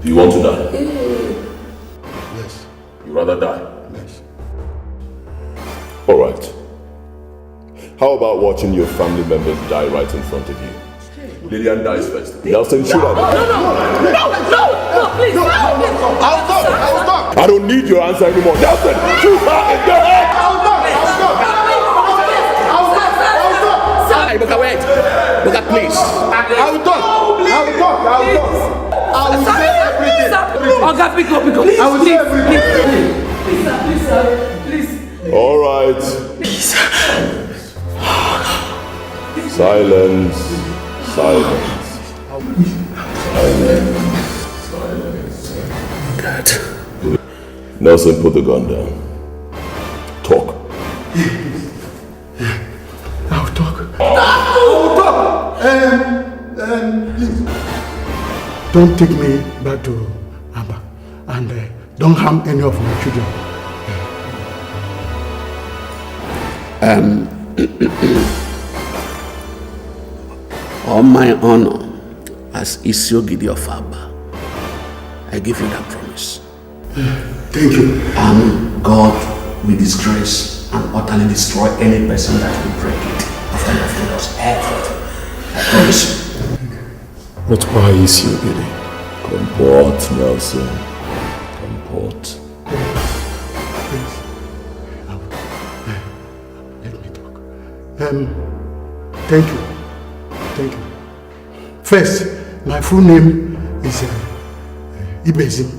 Do you want to die? Yes. You rather die? Yes. All right. How about watching your family members die right in front of you? Lillian dies first. Nelson, shoot her. No, please. I'll talk. I don't need your answer anymore. Nelson, shoot her in the head. Hey, Boka, wait. Boka, please. I will talk. I will say everything. Oga, pick up. Please, I will say everything. Please. All right. Silence. God. Nelson, put the gun down. Talk. I'll talk. Please. Don't take me back to Abba. And don't harm any of my children. On my honor as Isiogidi of Abba, I give you that promise. Thank you. And God will disgrace and utterly destroy any person that will break it after you have told us everything. I promise you. But why is you getting? Comport, Nelson. Comport. Let me talk. Thank you. First, my full name is Ibezim.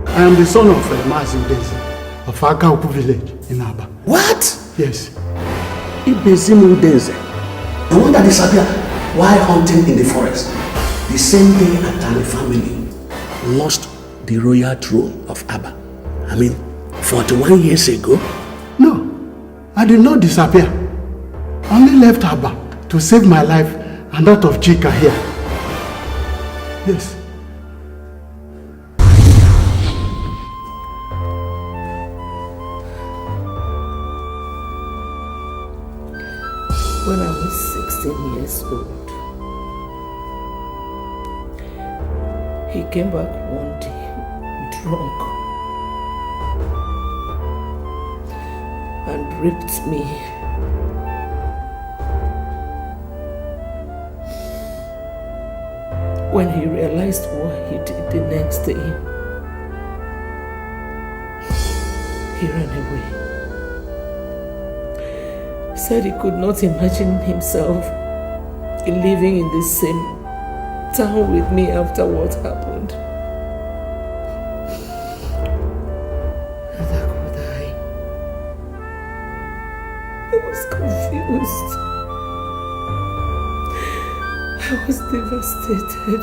I am the son of Mazim Dezi of Akauku village in Abba. What? Yes. Ibezim Udeze, the one that disappeared while hunting in the forest. The same day Atani family lost the royal throne of Abba. 41 years ago. No, I did not disappear. I only left Abba to save my life and that of Chika here. Yes. When I was 16 years old, he came back one day drunk and raped me. When he realized what he did the next day, he ran away. said he could not imagine himself living in the same town with me after what happened. Neither could I. I was confused. I was devastated.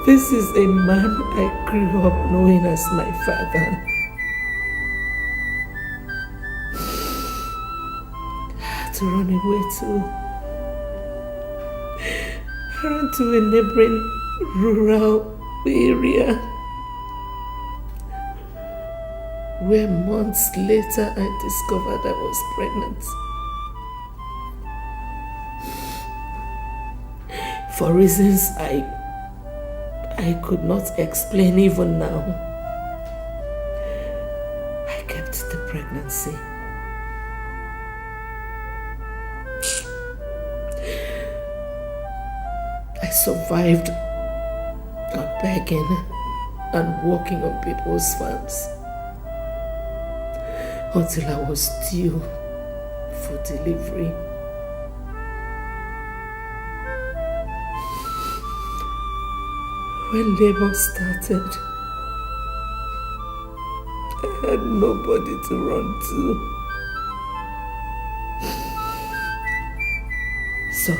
This is a man I grew up knowing as my father. I had to run away too. I ran to a neighboring rural area where months later I discovered I was pregnant. For reasons I could not explain even now, I kept the pregnancy. I survived on begging and working on people's farms until I was due for delivery. When labor started, I had nobody to run to. So,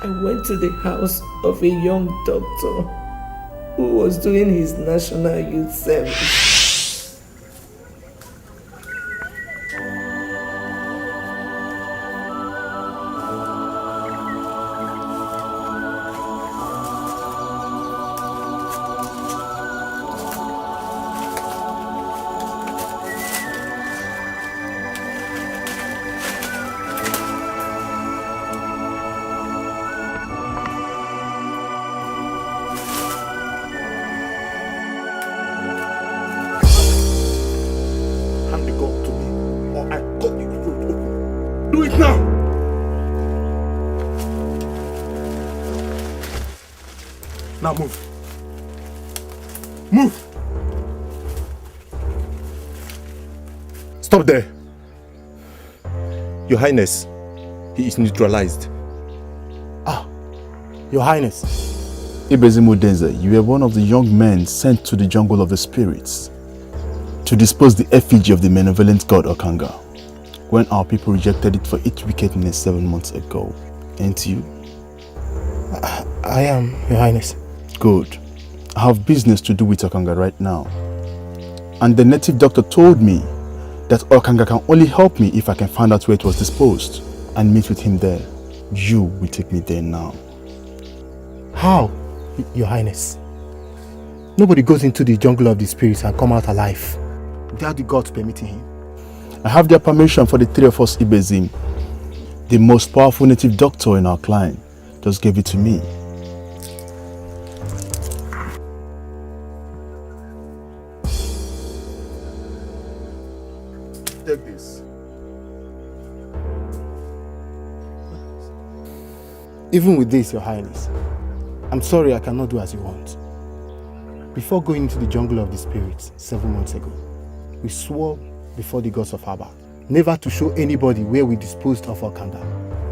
I went to the house of a young doctor who was doing his national youth service. Now move. Move! Stop there. Your Highness, he is neutralized. Ah, Your Highness. Ibezimu Denze, you were one of the young men sent to the jungle of the spirits to dispose the effigy of the malevolent god Okanga when our people rejected it for its wickedness 7 months ago. Ain't you? I am, Your Highness. Good. I have business to do with Okanga right now. And the native doctor told me that Okanga can only help me if I can find out where it was disposed and meet with him there. You will take me there now. How, Your Highness? Nobody goes into the jungle of the spirits and come out alive without the gods permitting him. I have their permission for the three of us Ibezim. The most powerful native doctor in our clan just gave it to me. Take this. Even with this, Your Highness, I'm sorry I cannot do as you want. Before going into the jungle of the spirits 7 months ago, we swore before the gods of Abba never to show anybody where we disposed of Okanga,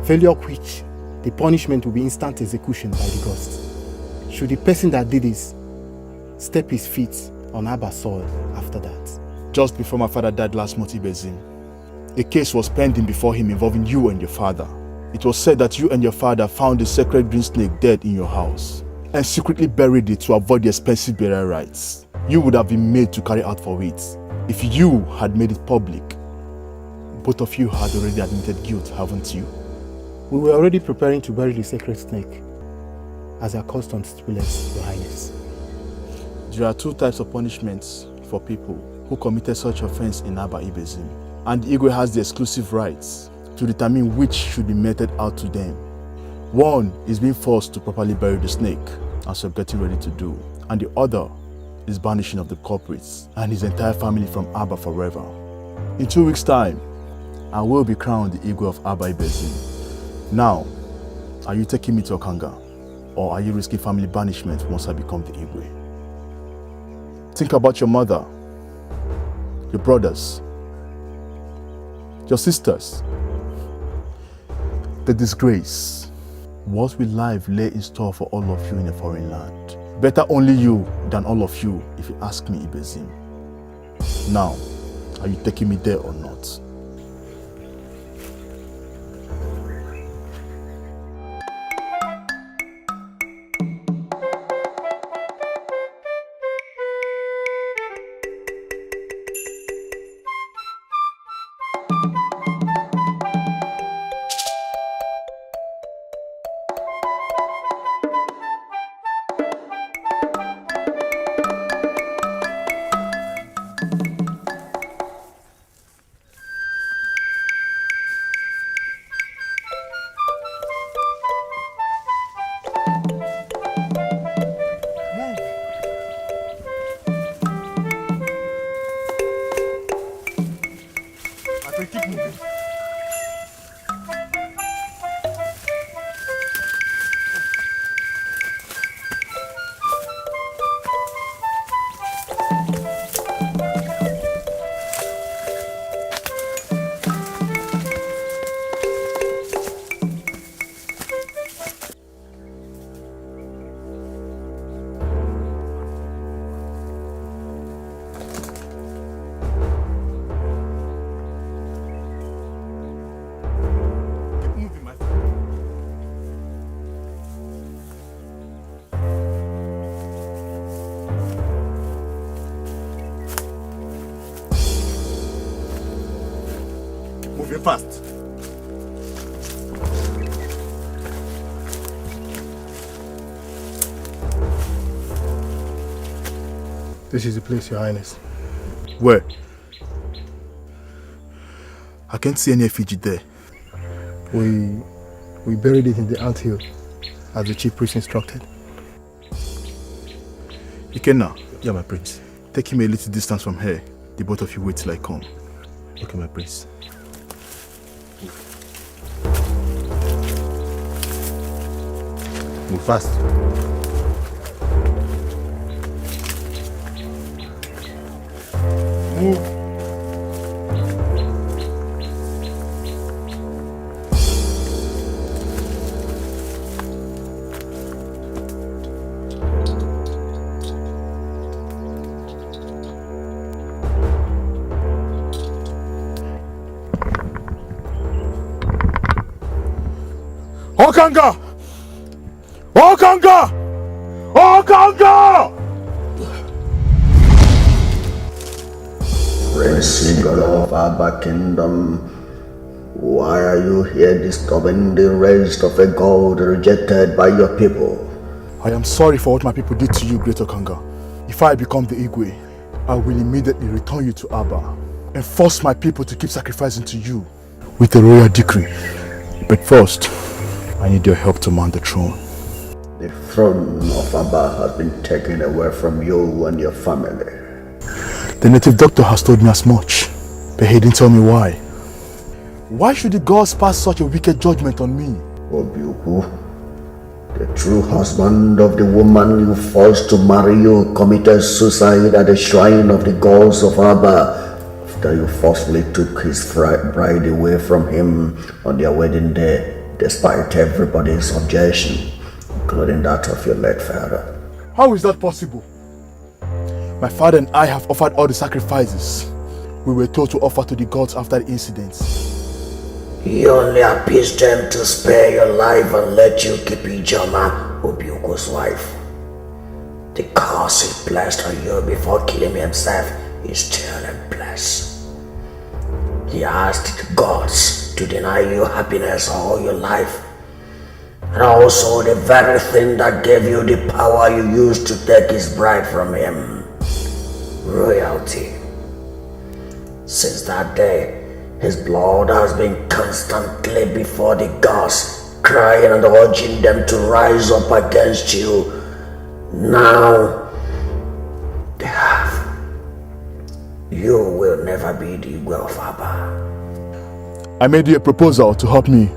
failure of which the punishment will be instant execution by the gods. Should the person that did this step his feet on Abba soil after that. Just before my father died last month, Ibezim, a case was pending before him involving you and your father. It was said that you and your father found the sacred green snake dead in your house and secretly buried it to avoid the expensive burial rites you would have been made to carry out for it. If you had made it public, both of you had already admitted guilt, haven't you? We were already preparing to bury the sacred snake, as our custom stipulates, Your Highness. There are two types of punishments for people who committed such offense in Abba Ibezim, and the Igwe has the exclusive rights to determine which should be meted out to them. One is being forced to properly bury the snake, as you're getting ready to do, and the other is banishing of the culprits and his entire family from Abba forever. In 2 weeks' time, I will be crowned the Igwe of Abba Ibezim. Now, are you taking me to Okanga, or are you risking family banishment once I become the Igwe? Think about your mother. your brothers, your sisters. The disgrace. What will life lay in store for all of you in a foreign land? Better only you than all of you, if you ask me, Ibezim. Now, are you taking me there or not? Moving fast. This is the place, Your Highness. Where? I can't see any effigy there. We buried it in the anthill, as the chief priest instructed. Ikenna. Yeah, my prince. Take him a little distance from here. The both of you wait till I come. Okay, my prince. Move fast. Move. Okanga! Okanga! Okanga! Prince of Abba Kingdom, why are you here disturbing the rest of a God rejected by your people? I am sorry for what my people did to you, Great Okanga. If I become the Igwe, I will immediately return you to Abba and force my people to keep sacrificing to you with a royal decree. But first, I need your help to mount the throne. The throne of Abba has been taken away from you and your family. The native doctor has told me as much, but he didn't tell me why. Why should the gods pass such a wicked judgment on me? Obiuku, the true husband of the woman you forced to marry you committed suicide at the shrine of the gods of Abba after you forcefully took his bride away from him on their wedding day, despite everybody's objection, including that of your late father. How is that possible? My father and I have offered all the sacrifices we were told to offer to the gods after the incident. He only appeased them to spare your life and let you keep Ijoma, Obiuku's wife. The curse he placed on you before killing himself is still in place. He asked the gods to deny you happiness all your life, and also the very thing that gave you the power you used to take his bride from him. Royalty. Since that day, his blood has been constantly before the gods, crying and urging them to rise up against you. Now, they have. You will never be the Igwe of Abba. I made you a proposal to help me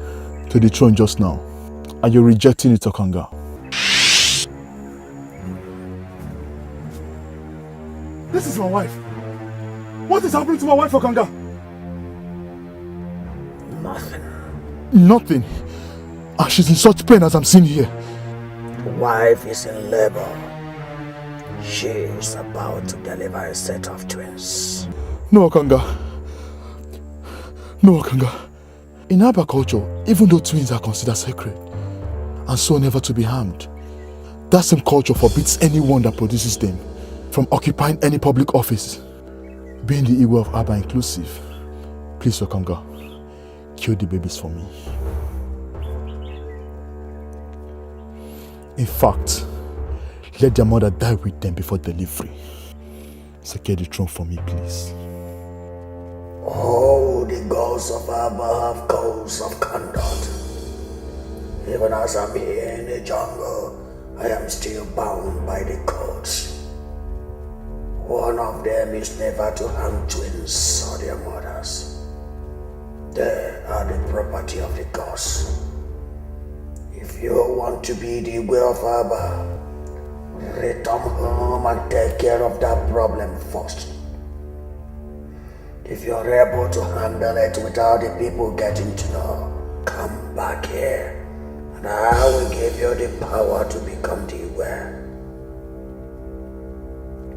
to the throne just now, and you're rejecting it, Okanga. This is my wife. What is happening to my wife, Okanga? Nothing. Nothing. And she's in such pain as I'm seeing here. The wife is in labor. She is about to deliver a set of twins. No, Okanga. No, Okanga. In Aba culture, even though twins are considered sacred and so never to be harmed, that same culture forbids anyone that produces them from occupying any public office, being the Igwe of Aba inclusive. Please, Okanga, kill the babies for me. In fact, let their mother die with them before delivery. Secure the throne for me, please. Oh, the gods of Abba have codes of conduct. Even as I'm here in the jungle, I am still bound by the codes. One of them is never to harm twins or their mothers. They are the property of the gods. If you want to be the way of Abba, return home and take care of that problem first. If you're able to handle it without the people getting to know, come back here and I will give you the power to become the way.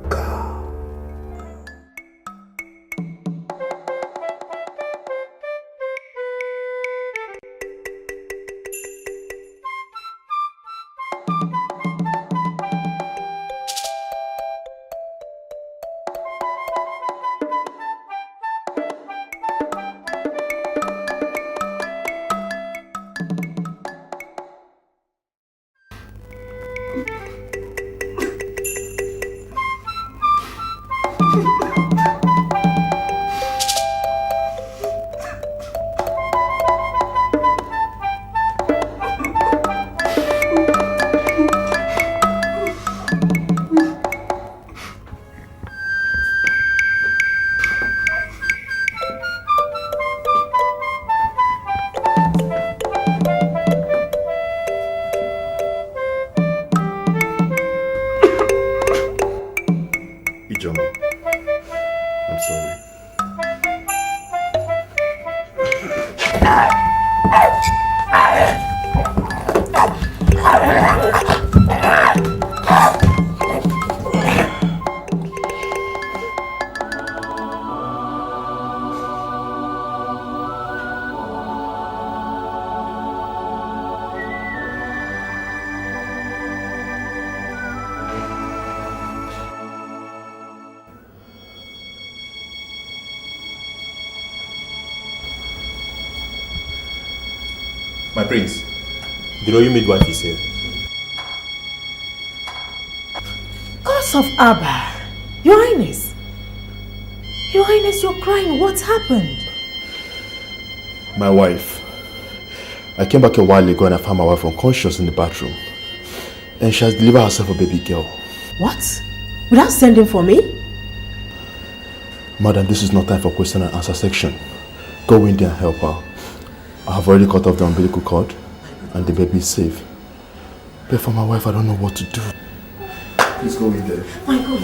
Go. My prince, the royal midwife is here. Gods of Abba, Your Highness. Your Highness, you're crying. What happened? My wife. I came back a while ago and I found my wife unconscious in the bathroom. And she has delivered herself a baby girl. What? Without sending for me? Madam, this is not time for question and answer section. Go in there and help her. I have already cut off the umbilical cord and the baby is safe. But for my wife, I don't know what to do. Please go in there. My God.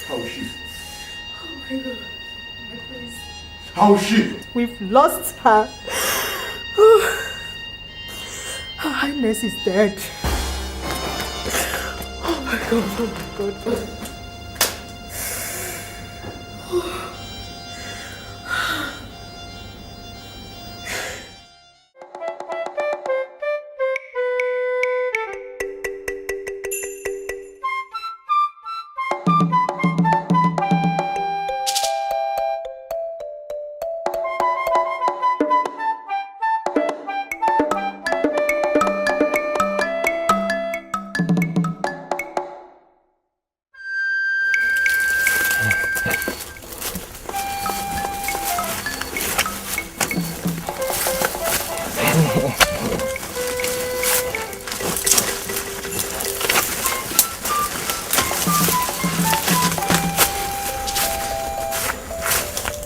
How is she? Oh my God. My prince. How is she? We've lost her. Her Highness is dead. Oh my God, oh my God.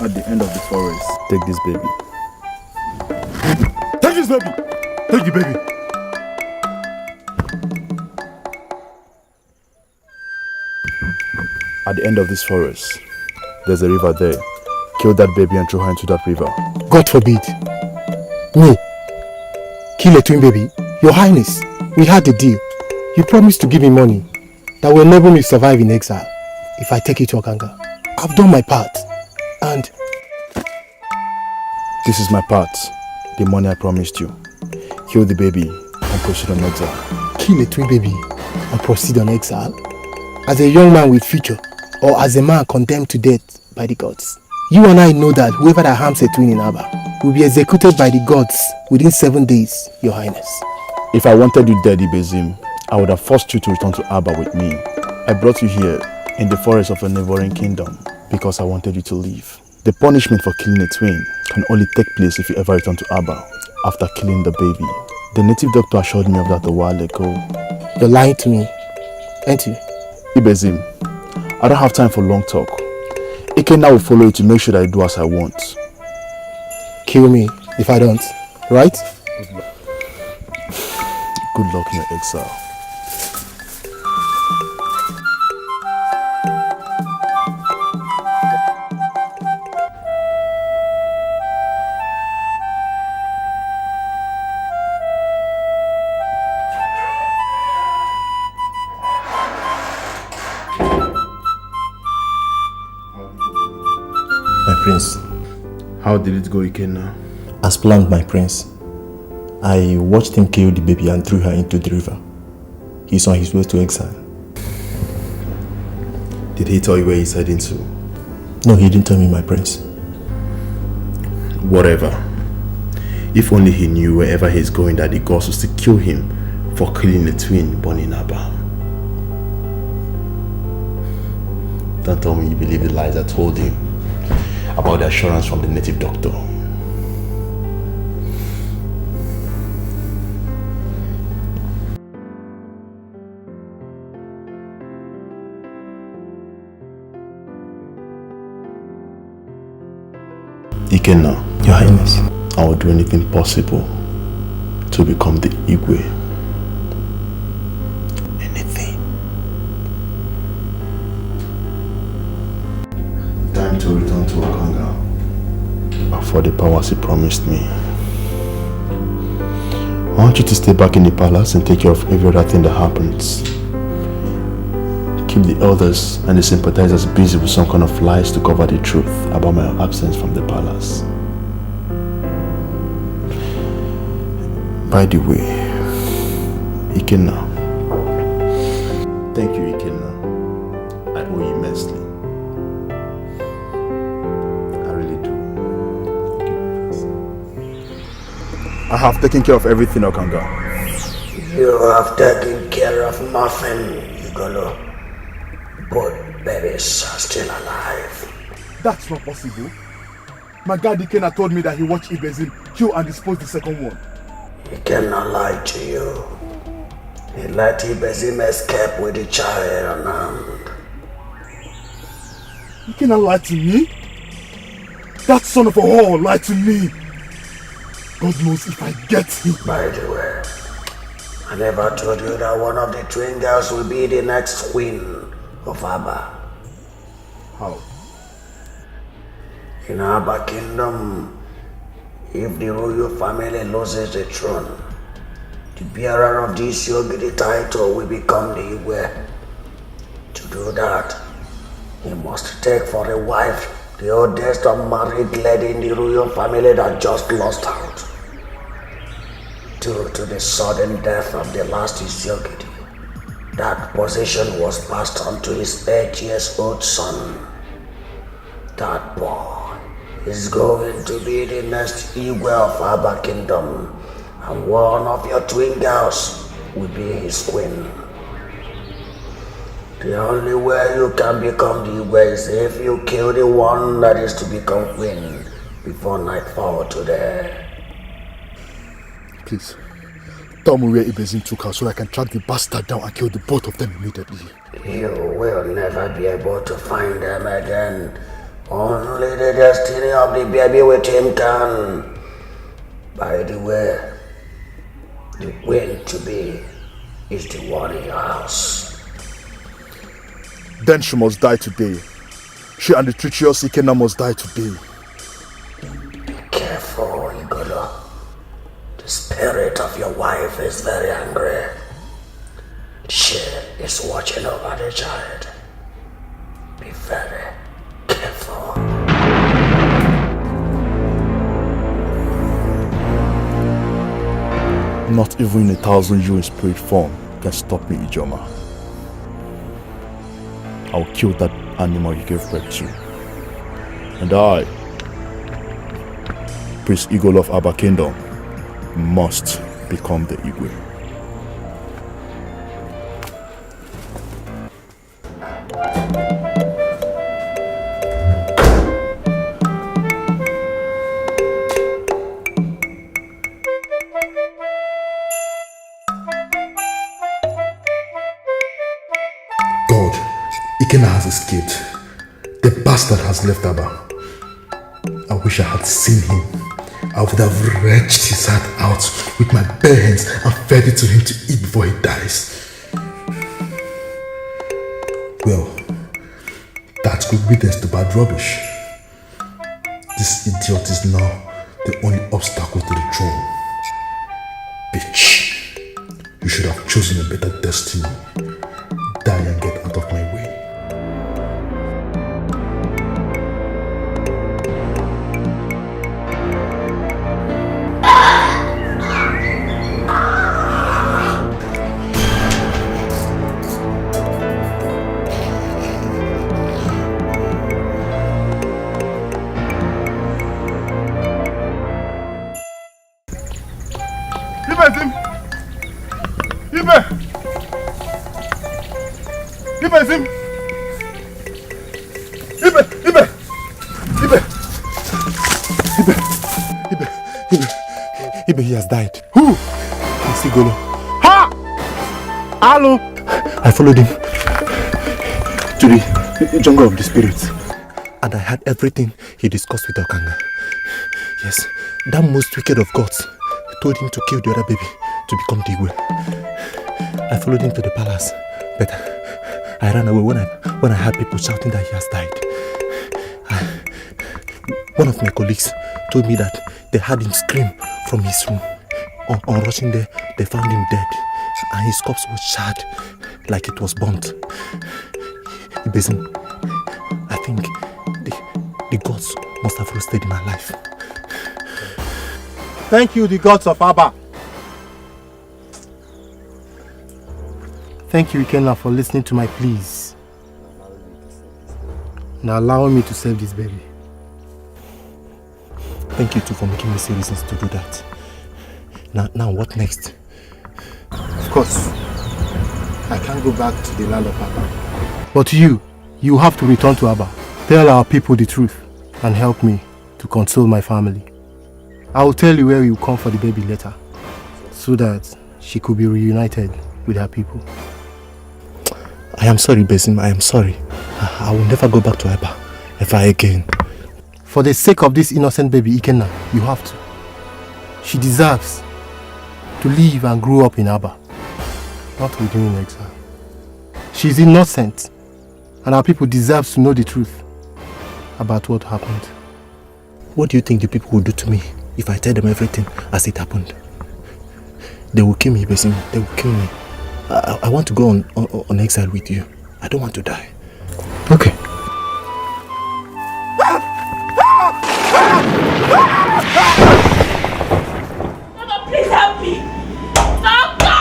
At the end of the forest, Take this baby. this baby. Take the baby. At the end of this forest, there's a river there. Kill that baby and throw her into that river. God forbid. Me? Kill a twin baby? Your Highness, we had a deal. You promised to give me money that will enable me to survive in exile if I take you to Okanga. I've done my part. And this is my part. The money I promised you. Kill the baby and proceed on exile. Kill a twin baby and proceed on exile? As a young man with future, or as a man condemned to death by the gods? You and I know that whoever that harms a twin in Aba will be executed by the gods within 7 days, Your Highness. If I wanted you dead, Ibezim, I would have forced you to return to Aba with me. I brought you here in the forest of a neighboring kingdom because I wanted you to leave. The punishment for killing a twin can only take place if you ever return to Aba after killing the baby. The native doctor assured me of that a while ago. You're lying to me, aren't you? Ibezim, I don't have time for long talk. Ikenna will follow you to make sure that I do as I want. Kill me if I don't, right? Good luck in your exile. Prince. How did it go, Ikenna? As planned, my prince. I watched him kill the baby and threw her into the river. He's on his way to exile. Did he tell you where he's heading to? No, he didn't tell me, my prince. Whatever. If only he knew wherever he's going that the gods will still kill him for killing the twin born in Aba. Don't tell me you believe the lies I told him about the assurance from the native doctor. Ikenna, Your Highness, I will do anything possible to become the Igwe. Anything. Time to return to Okanga for the powers he promised me. I want you to stay back in the palace and take care of every other thing that happens. Keep the elders and the sympathizers busy with some kind of lies to cover the truth about my absence from the palace. By the way, Ikenna. Thank you, Ikenna. I owe you immensely. I really do. I have taken care of everything, Okanga. You have taken care of nothing, Igolo. Both babies are still alive. That's not possible. My guy Dikeh told me that he watched Ibezim kill and dispose the second one. He cannot lie to you. He let Ibezim escape with the child unharmed. You cannot lie to me? That son of a whore lied to me. God knows if I get him. By the way, I never told you that one of the twin girls will be the next queen of Aba. How? In Aba Kingdom, if the royal family loses the throne, the bearer of this Yogiri title will become the Igwe. To do that, he must take for a wife the oldest unmarried lady in the royal family that just lost out. Due to the sudden death of the last Yogiri, that position was passed on to his 8-year-old son. That boy is going to be the next Igwe of Aba Kingdom, and one of your twin girls will be his queen. The only way you can become the Igwe is if you kill the one that is to become queen before nightfall today. Please, tell me where Ibezim took her so I can track the bastard down and kill the both of them immediately. You will never be able to find them again. Only the destiny of the baby with him can. By the way, The will-to-be is the one in your house. Then she must die today. She and the treacherous Ikenna must die today. Be careful, Igolo. The spirit of your wife is very angry. She is watching over the child. Be very careful. Not even 1,000 you in spirit form can stop me, Ijoma. I'll kill that animal you gave birth to. And I, Prince Igolo of Aba Kingdom, must become the Igwe. God, Ikenna has escaped. The bastard has left Aba. I wish I had seen him. I would have wrenched his heart out with my bare hands and fed it to him to eat before he dies. Well, that's good witness to bad rubbish. This idiot is now the only obstacle to the throne. Bitch. You should have chosen a better destiny. Die and get out of my way. Ibe, he has died. Who? It's Igolo. Ha! Hello! I followed him to the jungle of the spirits, and I heard everything he discussed with Okanga. Yes, that most wicked of gods told him to kill the other baby to become the Igwe. I followed him to the palace, but I ran away when I heard people shouting that he has died. One of my colleagues told me that they heard him scream from his room. On rushing there, they found him dead, and his corpse was charred like it was burnt. Ibezim, I think the gods must have roasted him alive. Thank you, the gods of Aba. Thank you, Ikenna, for listening to my pleas and allowing me to save this baby. Thank you too for making me see reasons to do that. Now what next? Of course, I can't go back to the land of Aba. But you have to return to Aba. Tell our people the truth and help me to console my family. I will tell you where you come for the baby later, so that she could be reunited with her people. I am sorry, Besim, I am sorry. I will never go back to Aba ever again. For the sake of this innocent baby, Ikenna, you have to. She deserves to live and grow up in Aba, not with you in exile. She is innocent, and our people deserve to know the truth about what happened. What do you think the people will do to me if I tell them everything as it happened? They will kill me, Besim. They will kill me. I want to go on exile with you. I don't want to die. Okay. Mama, please help me! Doctor!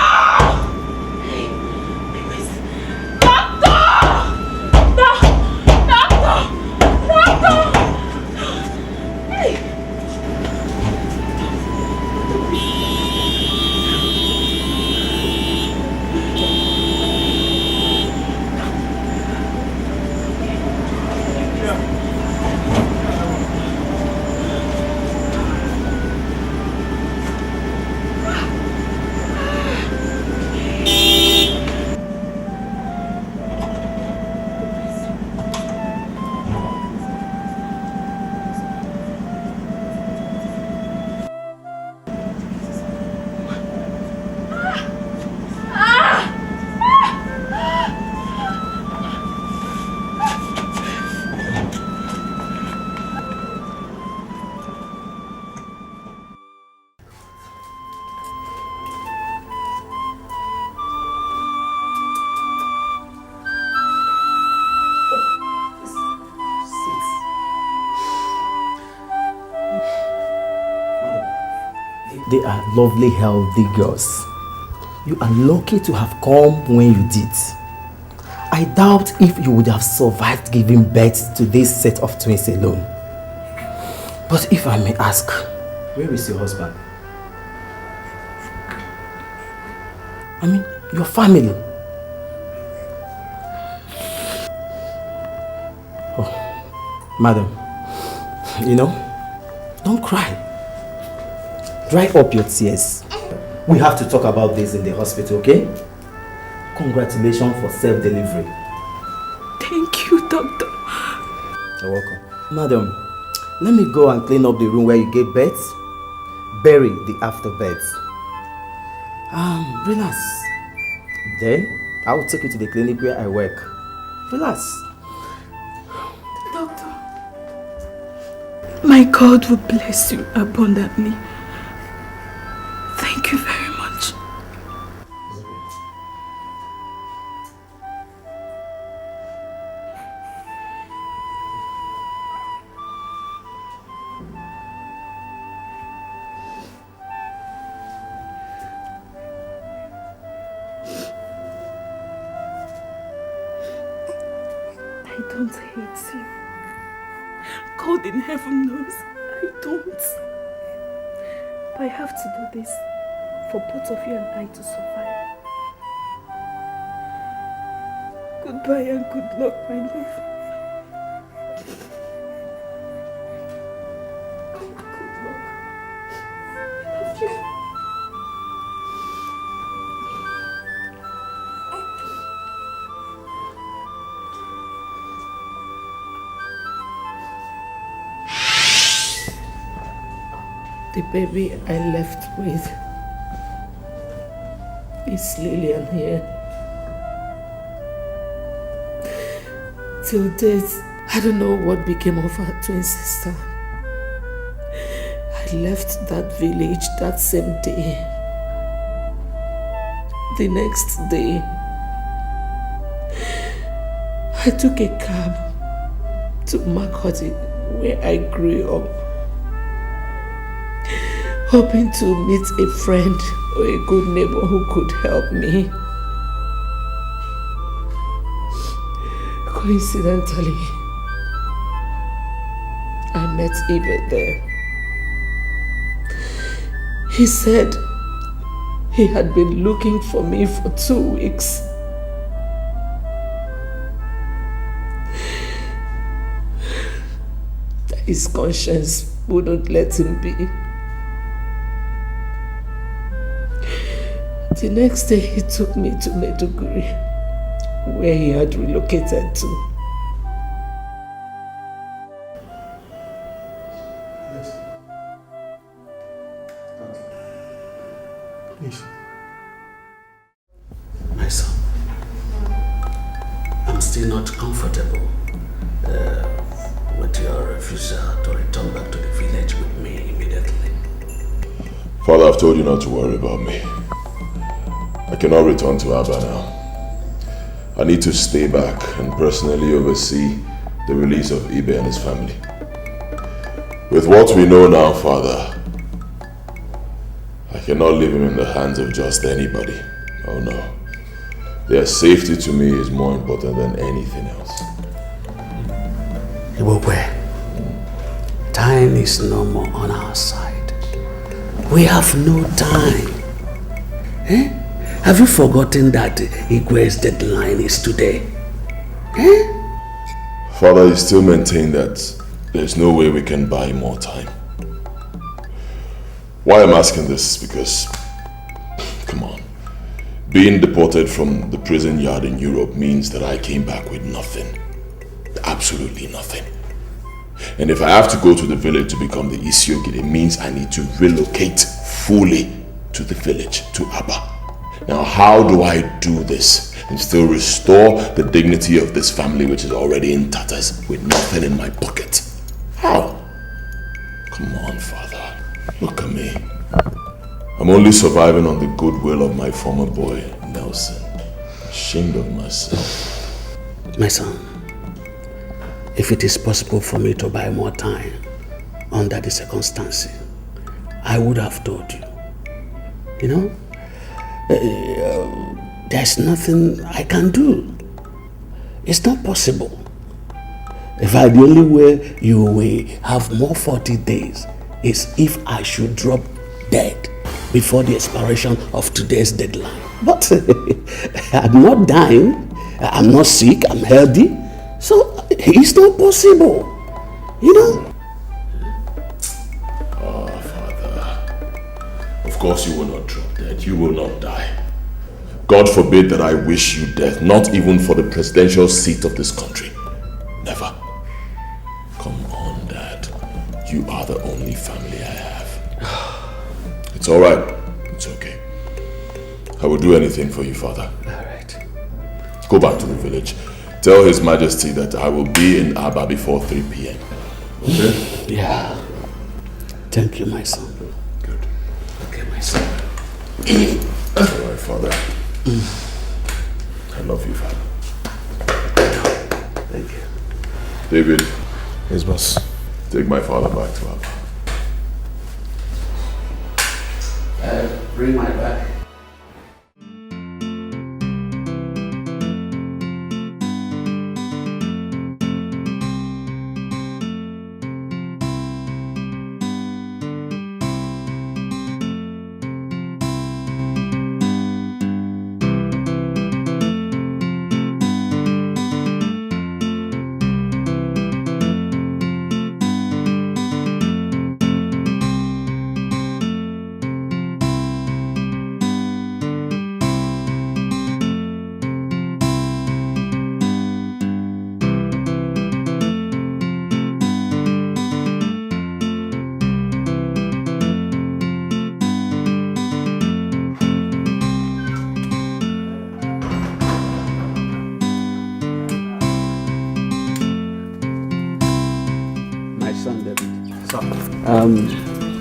They are lovely, healthy girls. You are lucky to have come when you did. I doubt if you would have survived giving birth to this set of twins alone. But if I may ask, where is your husband? I mean, your family. Oh, madam, you know, don't cry. Dry up your tears. We have to talk about this in the hospital, okay? Congratulations for self-delivery. Thank you, doctor. You're welcome. Madam, let me go and clean up the room where you gave birth. Bury the afterbirth. Relax. Then, I will take you to the clinic where I work. Relax. Doctor, my God will bless you abundantly. Thank you very much. I don't hate you. God in heaven knows I don't. But I have to do this for both of you and I to survive. Goodbye and good luck, my love. Good luck. I love you. The baby I left with is Lillian here. Till death, I don't know what became of her twin sister. I left that village that same day. The next day, I took a cab to Makoti, where I grew up, hoping to meet a friend or a good neighbor who could help me. Coincidentally, I met Ibe there. He said he had been looking for me for 2 weeks. That his conscience wouldn't let him be. The next day he took me to Maiduguri, where he had relocated to. Please. My son, I'm still not comfortable with your refusal to return back to the village with me immediately. Father, I've told you not to worry about me. I cannot return to Abba now. I need to stay back and personally oversee the release of Ibe and his family. With what we know now, Father, I cannot leave him in the hands of just anybody. Oh no. Their safety to me is more important than anything else. Ibokwe, time is no more on our side. We have no time. Eh? Have you forgotten that Igwe's deadline is today? Eh? Father, you still maintain that there's no way we can buy more time. Why I'm asking this is because, come on, being deported from the prison yard in Europe means that I came back with nothing. Absolutely nothing. And if I have to go to the village to become the Isiogid, it means I need to relocate fully to the village, to Abba. Now, how do I do this and still restore the dignity of this family which is already in tatters with nothing in my pocket? How? Come on, Father. Look at me. I'm only surviving on the goodwill of my former boy, Nelson. Ashamed of myself. My son, if it is possible for me to buy more time under the circumstances, I would have told you. You know, there's nothing I can do. It's not possible. In fact, the only way you will have more 40 days is if I should drop dead before the expiration of today's deadline. But I'm not dying, I'm not sick, I'm healthy, so it's not possible, you know. Oh, Father, of course you will not drop dead, you will not die. God forbid that I wish you death, not even for the presidential seat of this country. Never. Come on, Dad. You are the only family I have. It's all right. It's okay. I will do anything for you, Father. All right. Go back to the village. Tell His Majesty that I will be in Aba before 3 p.m. Okay? Yeah. Thank you, my son. Good. Okay, my son. All right, Father. I love you, Father. Thank you. David. Yes, boss. Take my father back to Aba. Bring my bag.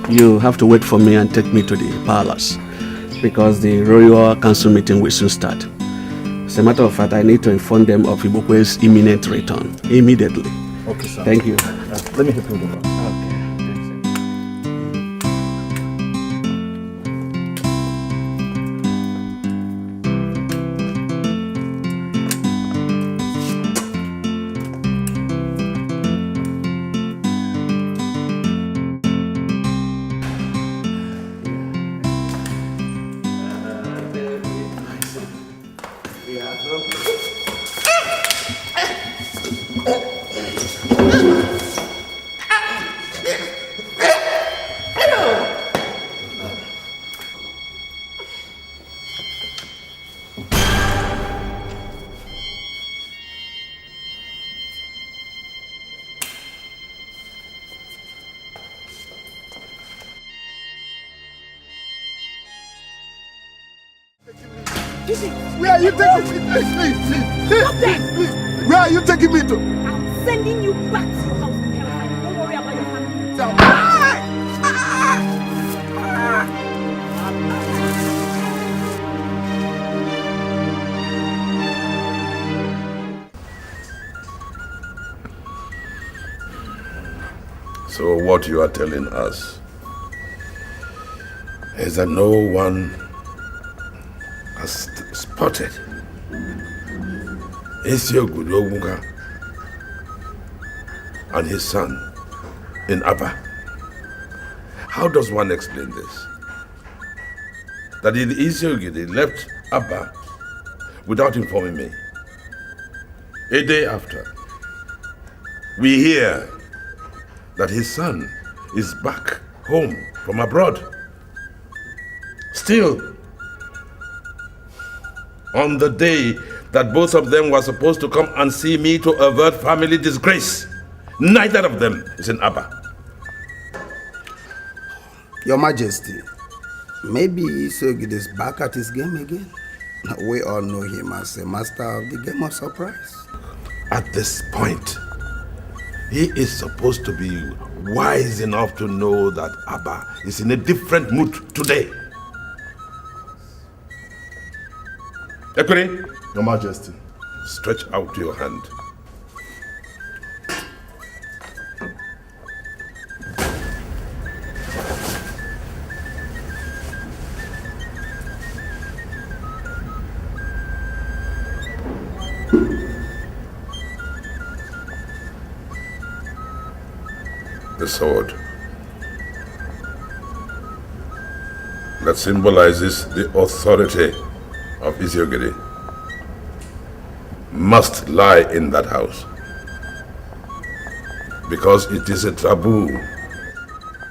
You have to wait for me and take me to the palace because the royal council meeting will soon start. As a matter of fact, I need to inform them of Ibukwe's imminent return immediately. Okay, sir. Thank you. Let me help you with that. Where are you taking me? Please. Where are you taking me to? I'm sending you back to your house in Hellfire. Don't worry about your family. So what you are telling us is that no one has spotted Isiogudowunga and his son in Aba. How does one explain this? That the Isiogide left Aba without informing me. A day after, we hear that his son is back home from abroad. Still, on the day that both of them were supposed to come and see me to avert family disgrace, neither of them is in Aba. Your Majesty, maybe Isogid is back at his game again. We all know him as a master of the game of surprise. At this point, he is supposed to be wise enough to know that Aba is in a different mood today. Equity, Your Majesty. Stretch out your hand. the sword that symbolizes the authority of Isiogiri must lie in that house, because it is a taboo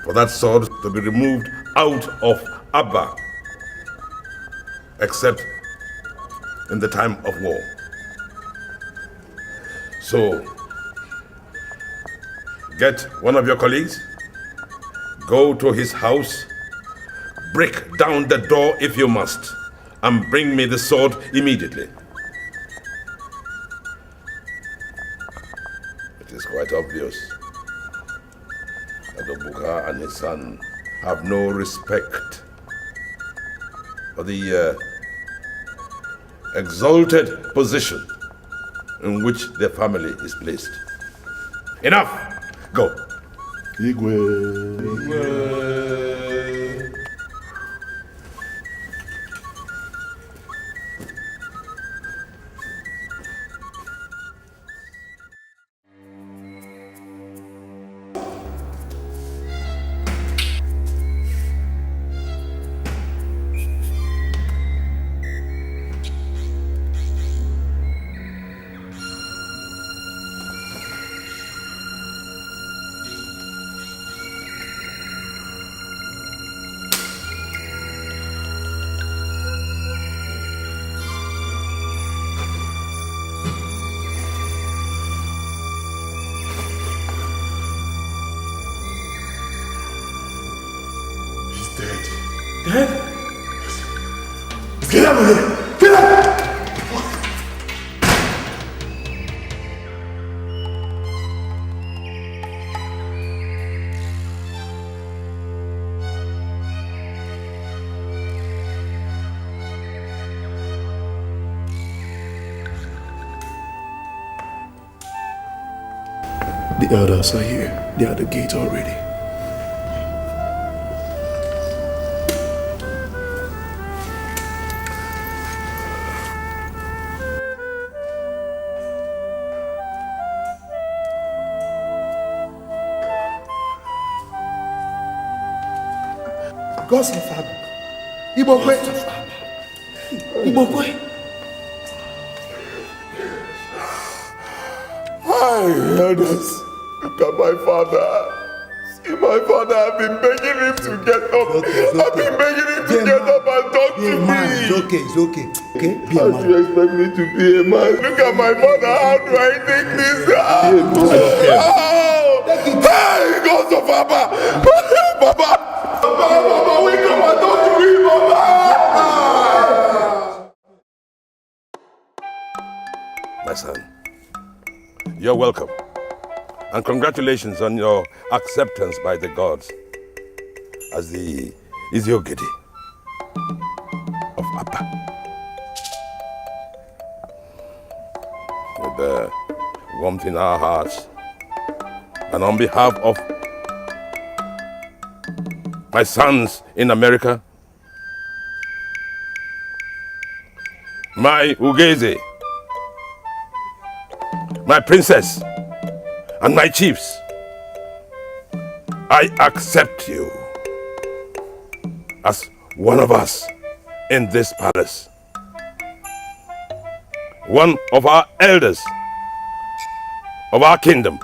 for that sword to be removed out of Abba, except in the time of war. So, get one of your colleagues, go to his house, break down the door if you must, and bring me the sword immediately. It is quite obvious that Obuka and his son have no respect for the exalted position in which their family is placed. Enough! Go! Igwe. Get out of here! Get out! The elders are here. They are at the gate already. God's of Abba. Ibokwe. Ibokwe. Hi, elders. Look at my father. See my father. I've been begging him to get up. I've been begging him to get up and talk to me. It's okay, it's okay. Okay? Be a How man. do you expect me to be a man? Look at my father. How do I take this? Hey, God's of Abba. Baba. Baba, we come and talk to me, Baba. My son, you're welcome. And congratulations on your acceptance by the gods as the Isiogiri of Abba. With the warmth in our hearts, and on behalf of my sons in America, my Ugeze, my princess, and my chiefs, I accept you as one of us in this palace, one of our elders of our kingdom.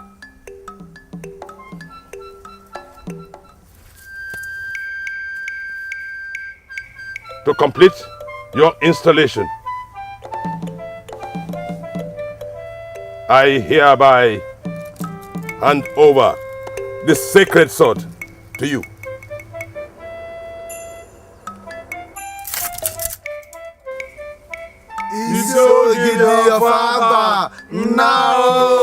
To complete your installation, I hereby hand over the sacred sword to you. Isiogiri of Abba, now.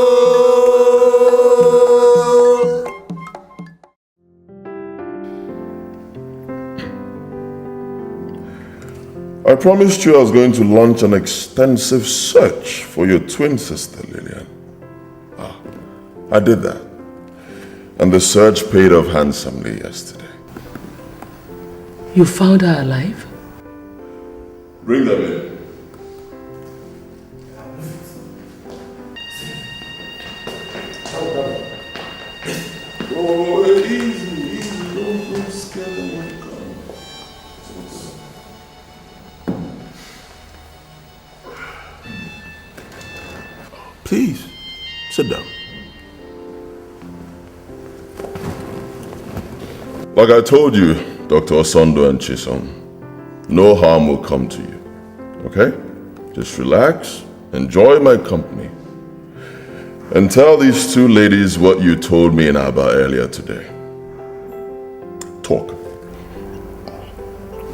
I promised you I was going to launch an extensive search for your twin sister, Lillian. I did that. And the search paid off handsomely yesterday. You found her alive? Bring them in. Oh, easy. Don't scare them when you come. Please, sit down. Like I told you, Dr. Osondo and Chisom, no harm will come to you. Okay? Just relax, enjoy my company, and tell these two ladies what you told me in Aba earlier today. Talk.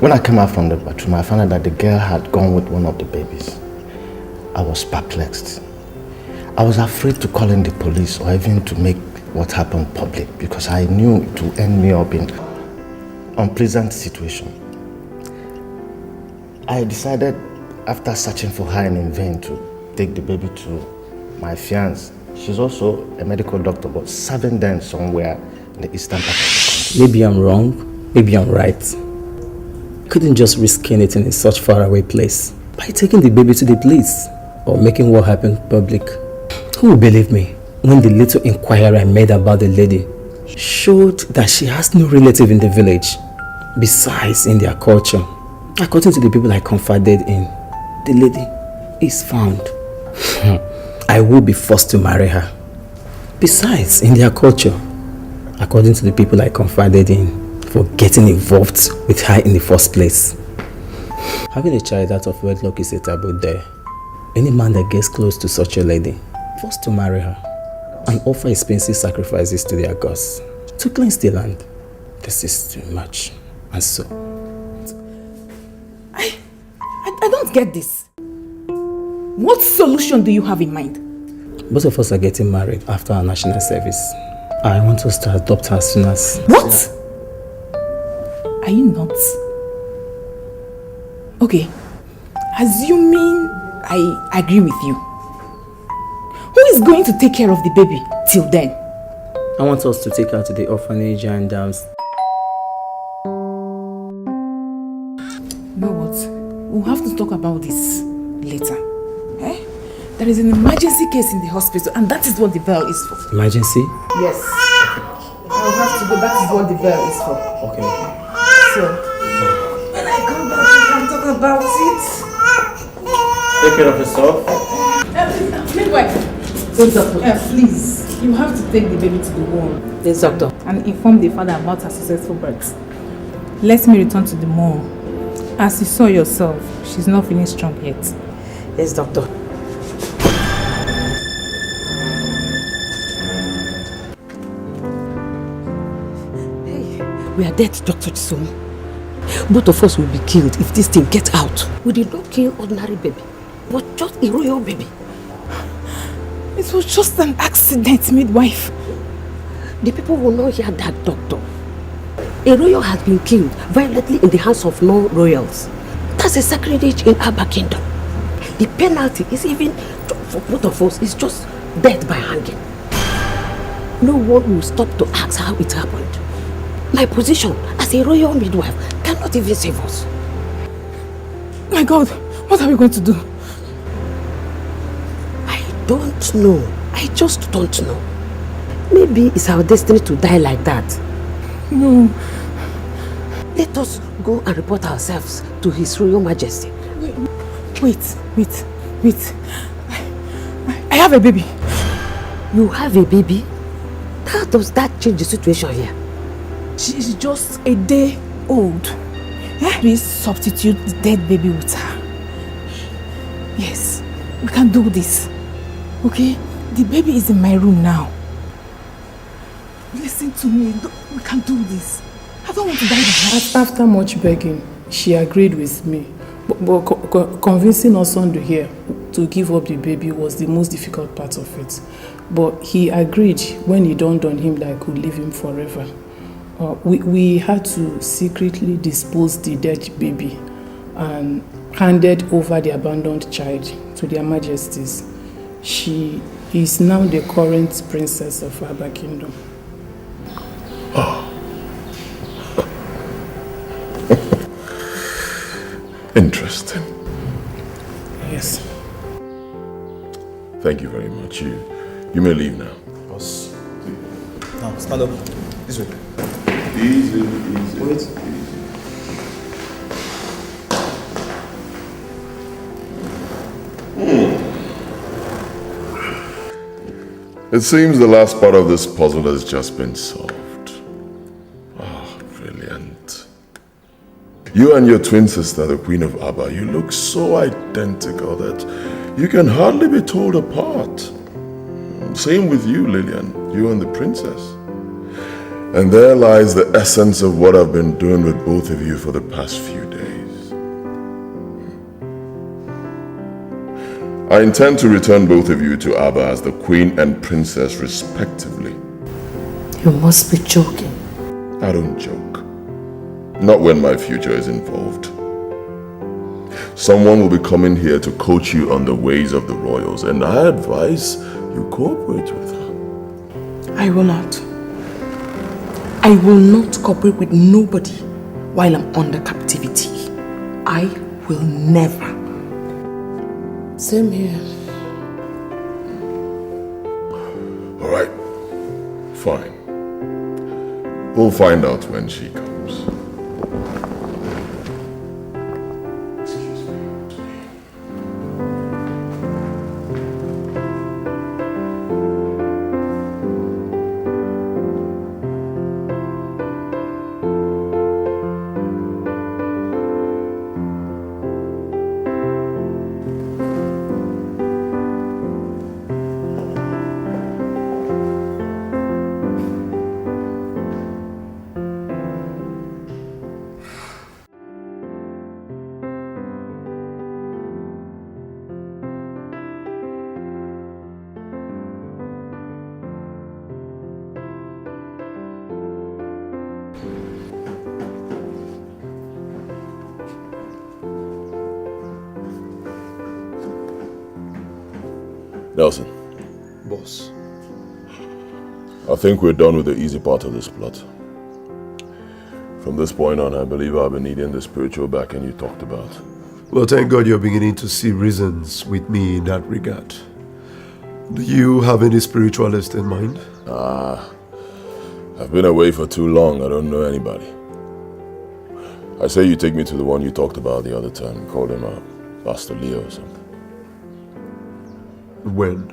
When I came out from the bathroom, I found out that the girl had gone with one of the babies. I was perplexed. I was afraid to call in the police or even to make what happened public because I knew it would end me up in an unpleasant situation. I decided, after searching for her in vain, to take the baby to my fiancée. She's also a medical doctor, but serving them somewhere in the eastern part of the country. Maybe I'm wrong, maybe I'm right. Couldn't just risk anything in such faraway place by taking the baby to the police or making what happened public. Who will believe me when the little inquiry I made about the lady showed that she has no relative in the village? Besides, in their culture, according to the people I confided in, the lady is found. I will be forced to marry her. Besides, in their culture, according to the people I confided in, for getting involved with her in the first place. Having a child out of wedlock is a taboo there. Any man that gets close to such a lady, forced to marry her and offer expensive sacrifices to their gods to cleanse the land. This is too much. And so... I don't get this. What solution do you have in mind? Both of us are getting married after our national service. I want us to adopt her as soon as... What? Are you nuts? Okay, assuming I agree with you, who is going to take care of the baby till then? I want us to take her to the orphanage and You know what? We'll have to talk about this later. Eh? There is an emergency case in the hospital and that is what the bell is for. Emergency? Yes. I'll have to go. That is what the bell is for. Okay. So, when I come back, we can talk about it. Take care of yourself. Midwife. Yes, doctor. Please, you have to take the baby to the ward. Yes, doctor. And inform the father about her successful birth. Let me return to the mall. As you saw yourself, she's not feeling strong yet. Yes, doctor. We are dead, Dr. Chisom. Both of us will be killed if this thing gets out. We did not kill ordinary baby, but just a royal baby. It was just an accident, midwife. The people will not hear that, doctor. A royal has been killed violently in the hands of non-royals. That's a sacrilege in our kingdom. The penalty is even, for both of us, is just death by hanging. No one will stop to ask how it happened. My position as a royal midwife cannot even save us. My God, what are we going to do? I don't know. I just don't know. Maybe it's our destiny to die like that. No. Let us go and report ourselves to His Royal Majesty. Wait. I have a baby. You have a baby? How does that change the situation here? She is just a day old. Please substitute the dead baby with her. Yes, we can do this. Okay? The baby is in my room now. Listen to me. We can do this. I don't want to die by her. After much begging, she agreed with me. But convincing Osondo here to give up the baby was the most difficult part of it. But he agreed when it dawned on him that I could leave him forever. We had to secretly dispose the dead baby and handed over the abandoned child to their majesties. She is now the current princess of our kingdom. Oh. Interesting. Yes. Thank you very much. You may leave now. Boss. Now, stand up. This way. Easy. Wait. It seems the last part of this puzzle has just been solved. Oh, brilliant. You and your twin sister, the Queen of Abba, you look so identical that you can hardly be told apart. Same with you, Lillian, you and the princess. And there lies the essence of what I've been doing with both of you for the past few days. I intend to return both of you to Abba as the Queen and Princess respectively. You must be joking. I don't joke. Not when my future is involved. Someone will be coming here to coach you on the ways of the royals, and I advise you cooperate with her. I will not. I will not cooperate with nobody while I'm under captivity. I will never. Same here. All right. Fine. We'll find out when she comes. Nelson. Boss. I think we're done with the easy part of this plot. From this point on, I believe I'll be needing the spiritual backing you talked about. Well, thank God you're beginning to see reasons with me in that regard. Do you have any spiritualist in mind? I've been away for too long. I don't know anybody. I say you take me to the one you talked about the other time. You called him Pastor Leo or something. When?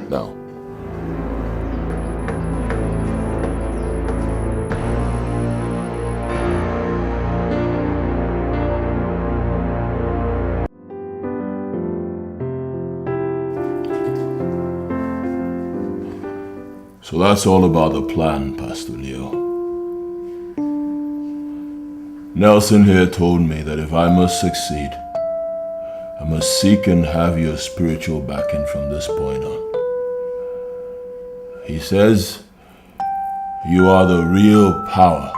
Now. So that's all about the plan, Pastor Leo. Nelson here told me that if I must succeed, I must seek and have your spiritual backing from this point on. He says you are the real power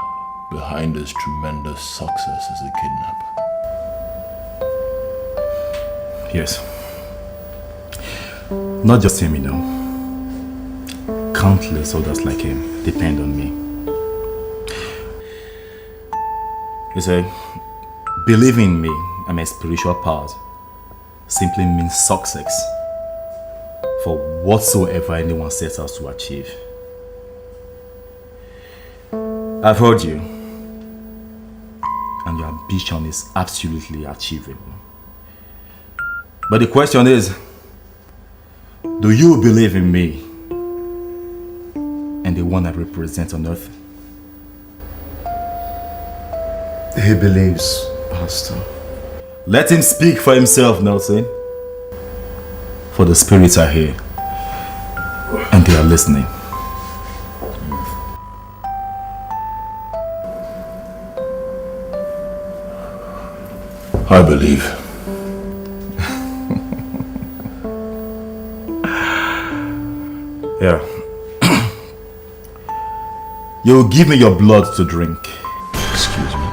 behind this tremendous success as a kidnapper. Yes. Not just him, you know. Countless others like him depend on me. You say, believing in me and my spiritual powers simply means success for whatsoever anyone sets out to achieve. I've heard you, and your ambition is absolutely achievable. But the question is, do you believe in me and the one I represent on earth? He believes, Pastor. Let him speak for himself, Nelson. For the spirits are here, and they are listening. I believe. Yeah. You'll give me your blood to drink. Excuse me?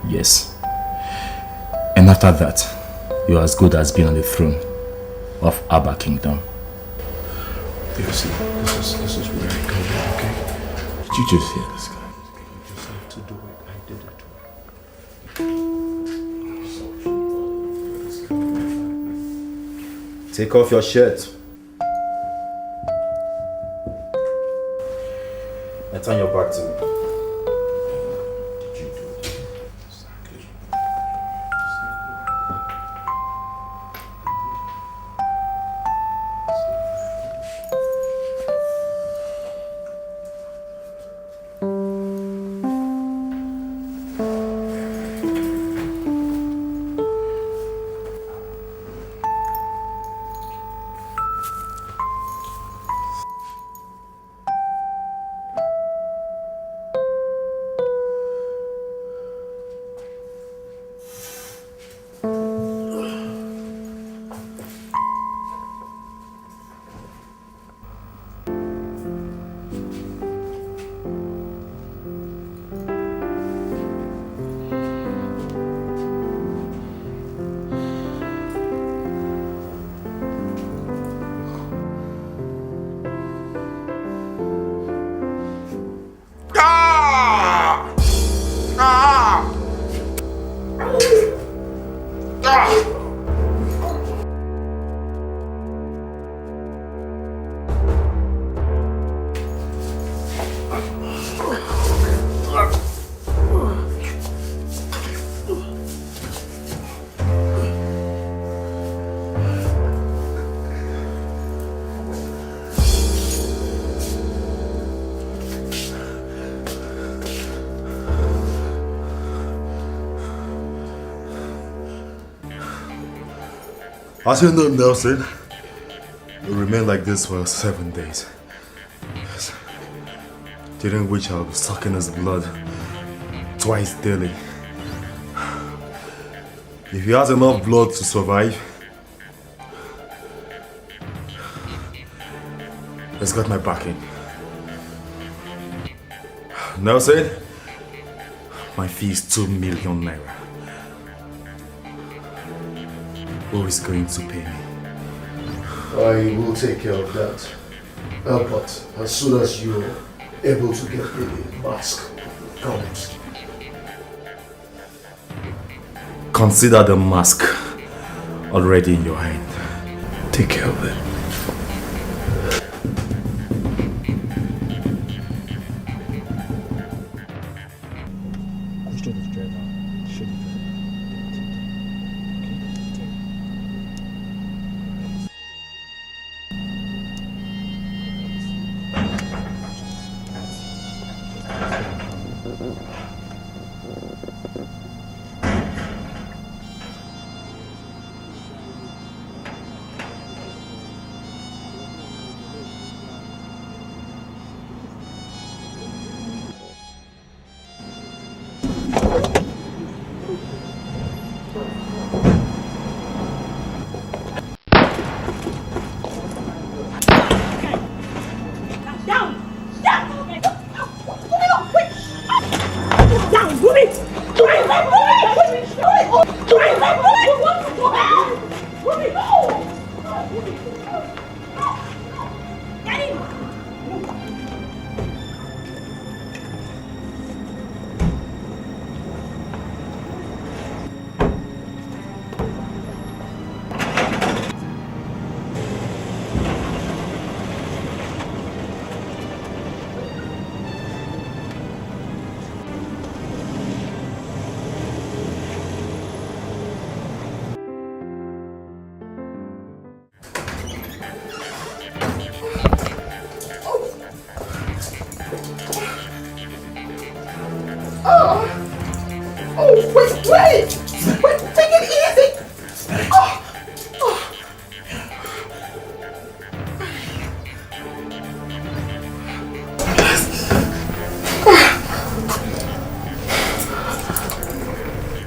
Yes. And after that, you're as good as being on the throne of Abba Kingdom. This is where I come in, okay? Did you just hear this guy? You just have to do it. I did it. Take off your shirt. and turn your back to me. As you know, Nelson, it will remain like this for 7 days. Yes. During which I'll be sucking his blood twice daily. If he has enough blood to survive, he's got my backing. Nelson, my fee is 2 million naira. Who is going to pay me? I will take care of that. But as soon as you're able to get the mask comes. Consider the mask already in your hand. Take care of it.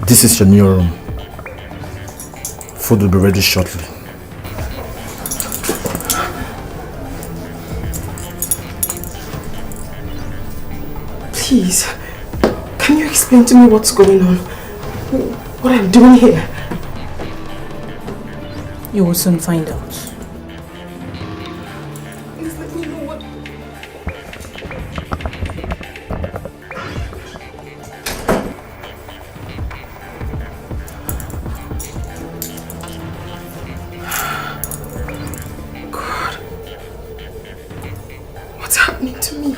This is your new room. Food will be ready shortly. Please, can you explain to me what's going on? What I'm doing here? You will soon find out. Please let me know what... God. What's happening to me?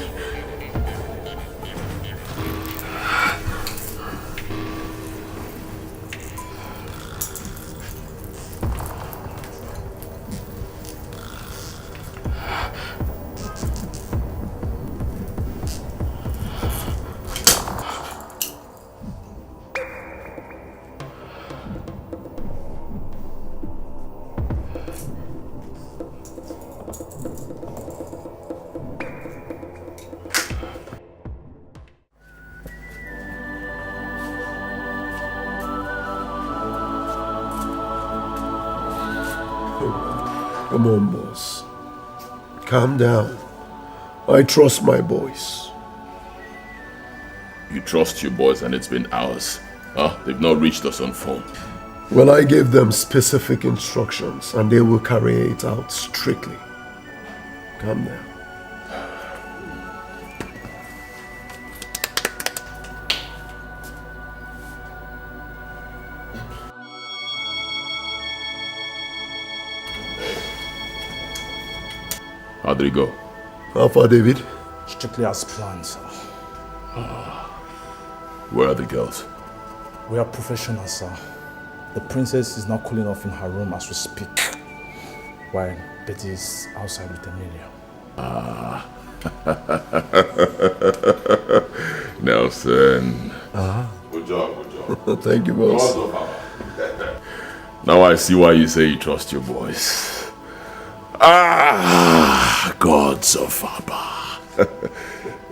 Come on, boss. Calm down. I trust my boys. You trust your boys and it's been hours. Huh? They've not reached us on phone. Well, I gave them specific instructions and they will carry it out strictly. Calm down. How did it go? How far, David? Strictly as planned, sir. Where are the girls? We are professionals, sir. The princess is now cooling off in her room as we speak, while Betty is outside with Emilia. Nelson. Good job. Thank you, boss. Now I see why you say you trust your boys. Gods of Abba.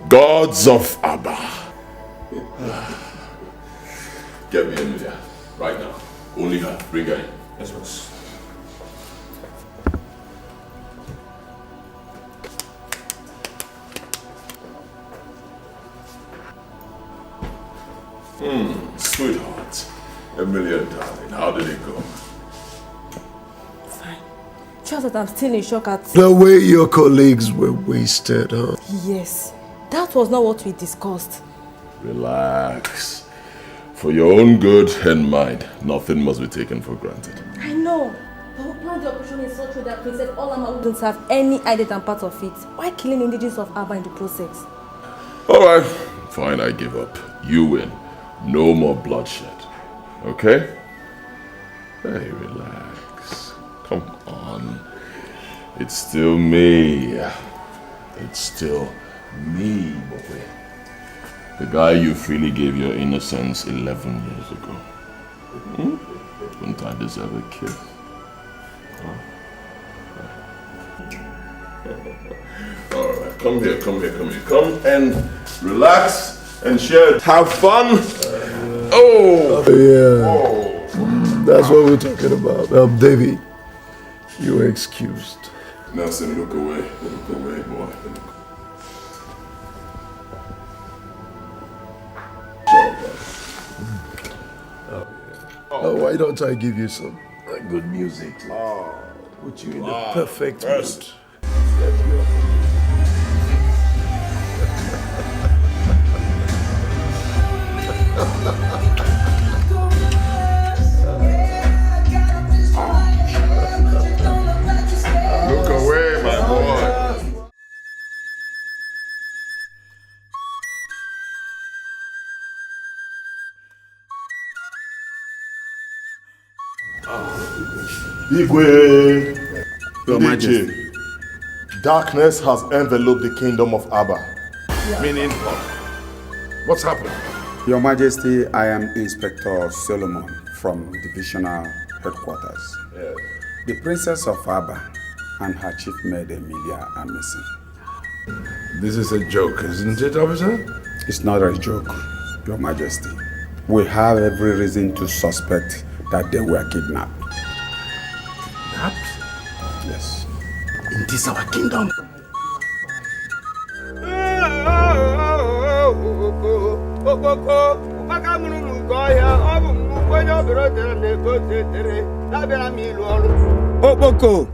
Gods of Abba. Get me Emilia, right now. Only her. Bring her in. Yes, boss. Sweetheart. Emilia, darling, how did it go? Just that I'm still in shock at... The way your colleagues were wasted, huh? Yes. That was not what we discussed. Relax. For your own good and mine, nothing must be taken for granted. I know. But we planned the operation in such a way that Princess Olama wouldn't have any idea and part of it. Why killing indigenous of Abba in the process? Alright, fine, I give up. You win. No more bloodshed. Okay? Hey, relax. Come on. It's still me. It's still me, boy. The guy you freely gave your innocence 11 years ago. Wouldn't I deserve a kiss? Alright, come here. Come and relax and share it. Have fun. That's what we're talking about. David, you're excused. Nelson, look away. Look away, boy. Why don't I give you some good music to put you in the perfect mood? Let's go. Look away, my boy. Igwe, Your Majesty, darkness has enveloped the kingdom of Abba. Meaning what? What's happened? Your Majesty, I am Inspector Solomon from Divisional Headquarters. Yes. The Princess of Abba and her chief maid Emilia are missing. This is a joke, isn't it, officer? It's not a joke, Your Majesty. We have every reason to suspect that they were kidnapped. Yes. In this our kingdom. Oboko,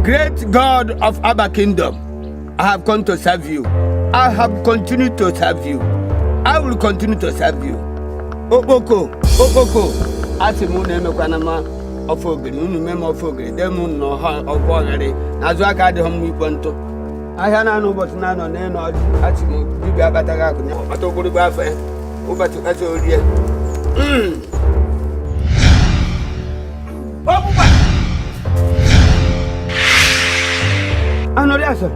great God of Abba Kingdom, I have come to serve you. I have continued to serve you. I will continue to serve you. Oboko, Asimune Mekwanama. Ofogri, memo ofogri, demu no ha ofogri. Nazu aka de hom iponto. Ahia na no but na no na no atimu bibi abataga kunya. Atoguru ba fa. Ubatu ka so rie. Opupa. Anori aso.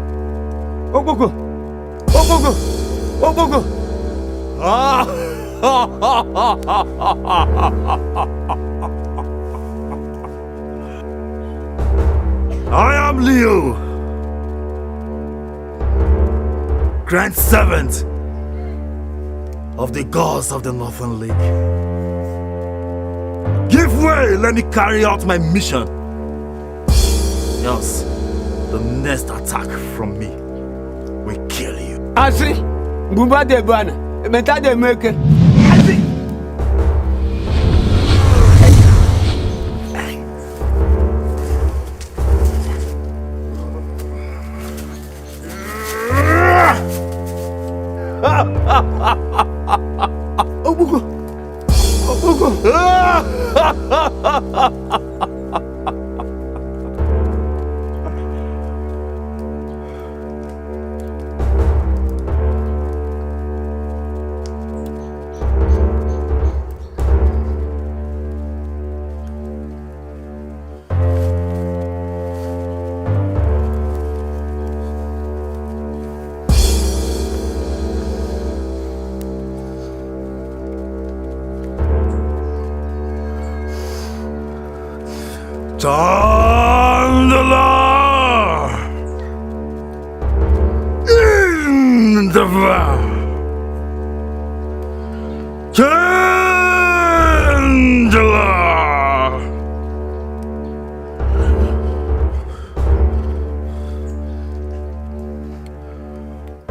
Ogogo. I am Leo, Grand Servant of the gods of the Northern League. Give way, let me carry out my mission. Yes, the next attack from me will kill you. Asi, Buba de Bana, Meta de Merkel. Obugo! Obugo! Chandler in the van. Chandler.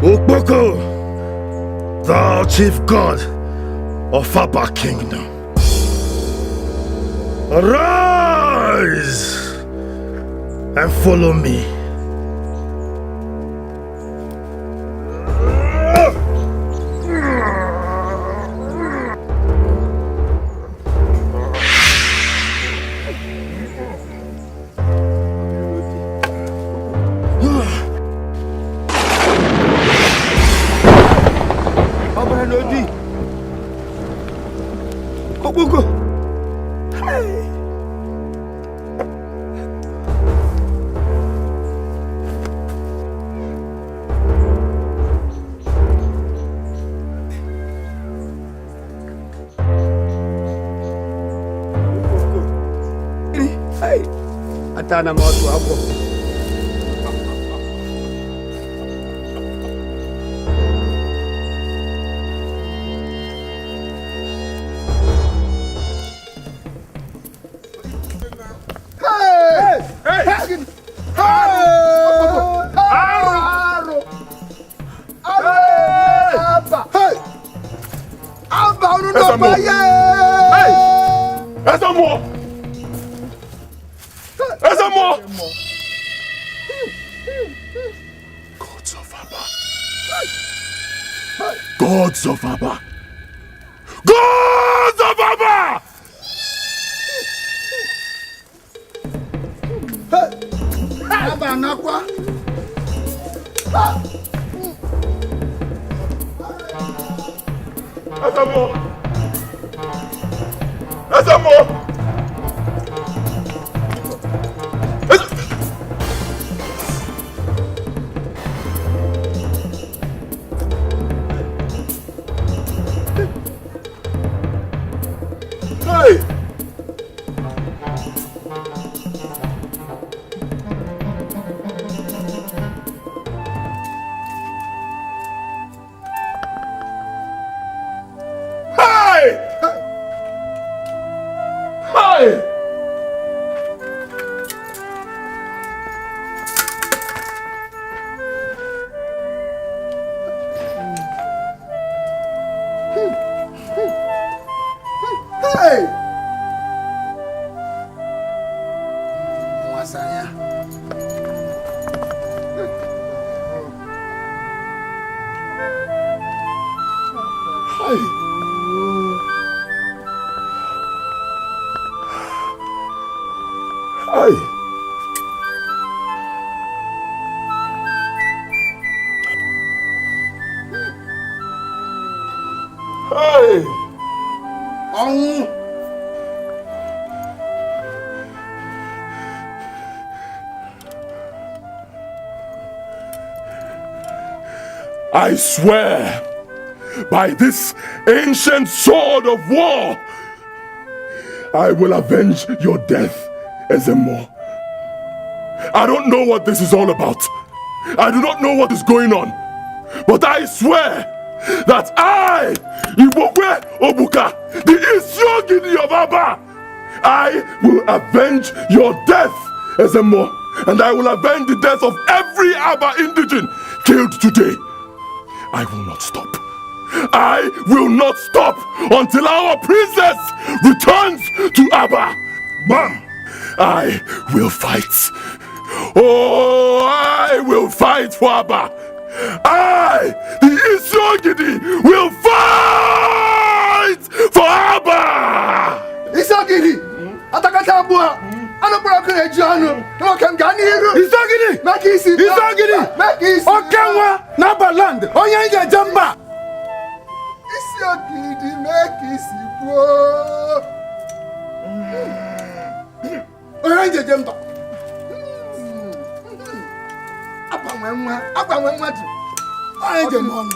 Ukboko, thou chief god of Abba Kingdom. Arise and follow me. Atana moto hapo. Gods of Abba! Gods of Abba! Abba nakwa. Asamo! Asamo! I swear by this ancient sword of war, I will avenge your death, Ezemo. I don't know what this is all about. I do not know what is going on. But I swear that I, Ibokwe Obuka, the Isiogini of Abba, I will avenge your death, Ezemo. and I will avenge the death of every Aba indigene killed today. I will not stop. I will not stop until our princess returns to Aba. Bam! I will fight. Oh, I will fight for Aba. I, the Isiogidi, will fight for Aba. Isiogidi, atakata bua. Ano bura ko ejiano. No kam gani hiru. Isiogidi, makisi. Isiogidi, makisi. Okanwa na baland. Onya ije jamba. Isiogidi, makisi bua. Onya ije jamba. Apa mwenwa tu. Onya ije monu.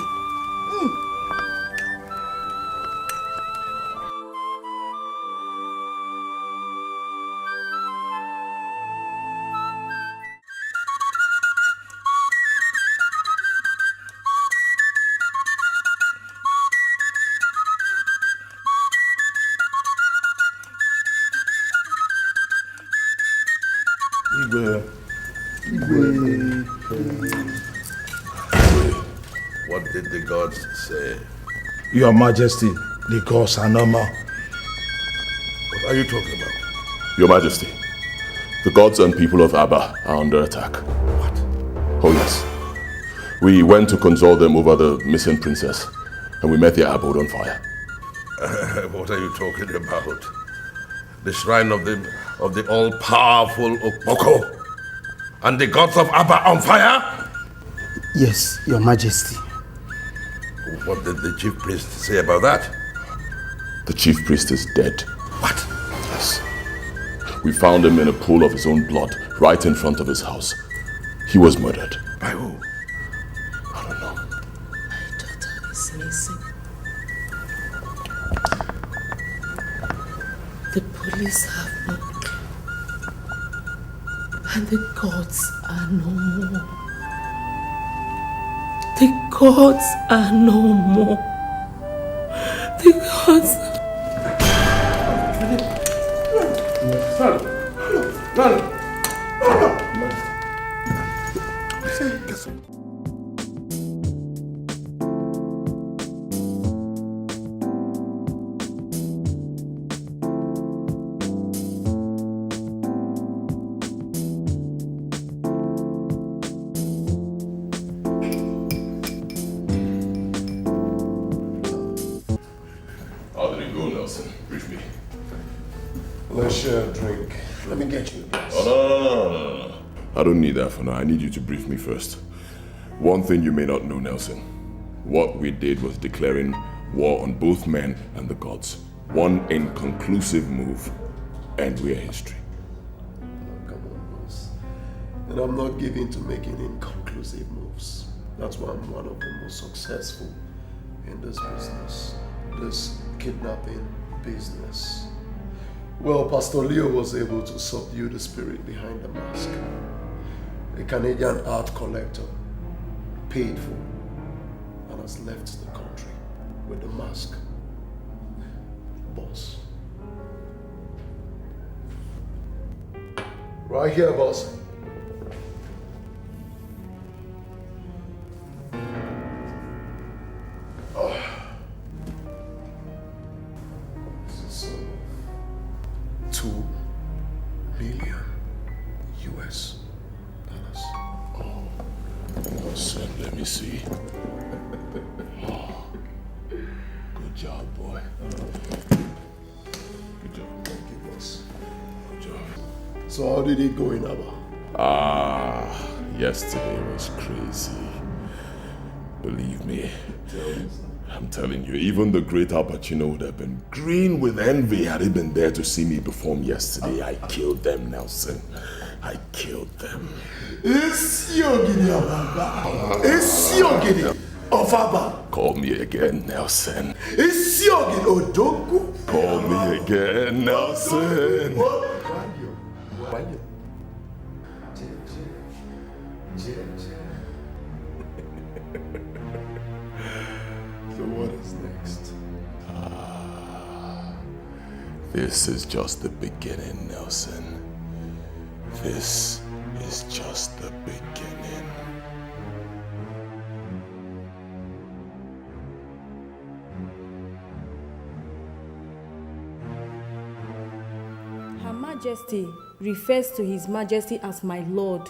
What did the gods say? Your Majesty, the gods are normal. What are you talking about? Your Majesty, the gods and people of Aba are under attack. What? Oh yes. We went to console them over the missing princess, and we met their abode on fire. What are you talking about? The shrine of the all-powerful Okpoko and the gods of Aba on fire? Yes, Your Majesty. What did the chief priest say about that? The chief priest is dead. What? Yes. We found him in a pool of his own blood, right in front of his house. He was murdered. By who? I don't know. My daughter is missing. The police have no clue. And the gods are no more. The gods are no more. The gods How did it go, Nelson? Brief me. Let's share a drink. Let me get you a glass. Oh, no. I don't need that for now. I need you to brief me first. One thing you may not know, Nelson. What we did was declaring war on both men and the gods. One inconclusive move, and we're history. Come on, boss. And I'm not given to making inconclusive moves. That's why I'm one of the most successful in this business. This kidnapping business. Well, Pastor Leo was able to subdue the spirit behind the mask. A Canadian art collector, paid for, and has left the country with the mask. Boss. Right here, boss. This is 2 billion US dollars. Oh, son, let me see. Oh, good job, boy. Good job. Thank you, boss. Good job. So how did it go in Aba? Yesterday was crazy. Believe me. I'm telling you, even the great Al Pacino would have been green with envy had he been there to see me perform yesterday. I killed them, Nelson. I killed them. Isiogidi of Aba. Isiogidi of Aba. Call me again, Nelson. Isiogidi Odogu. Call me again, Nelson. So what is next? This is just the beginning, Nelson. This is just the beginning. Her Majesty refers to His Majesty as my Lord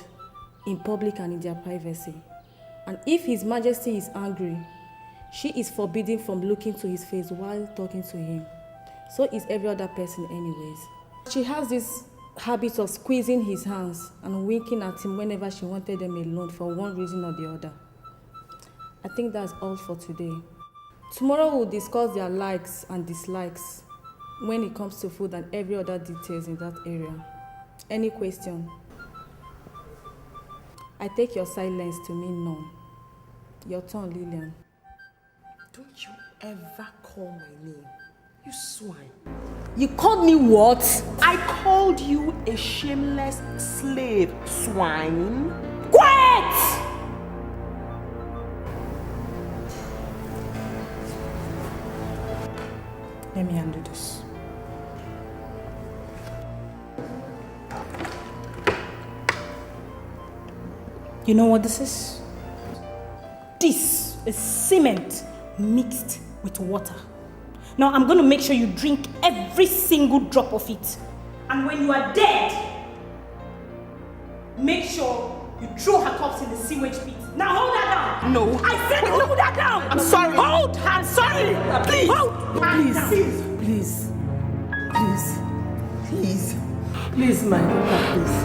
in public and in their privacy. And if His Majesty is angry, she is forbidden from looking to his face while talking to him. So is every other person anyways. She has this habit of squeezing his hands and winking at him whenever she wanted them alone for one reason or the other. I think that's all for today. Tomorrow we'll discuss their likes and dislikes when it comes to food and every other details in that area. Any question? I take your silence to mean none. Your turn, Lillian. Don't you ever call my name, you swine. You called me what? I called you a shameless slave, swine. Quiet! Let me undo this. You know what this is? This is cement mixed with water. Now I'm going to make sure you drink every single drop of it. And when you are dead, make sure you throw her corpse in the sewage pit. Now hold that down. No. I said hold that down. I'm sorry. Hold. I'm sorry. Please. Hold. Please. Please, my daughter, please.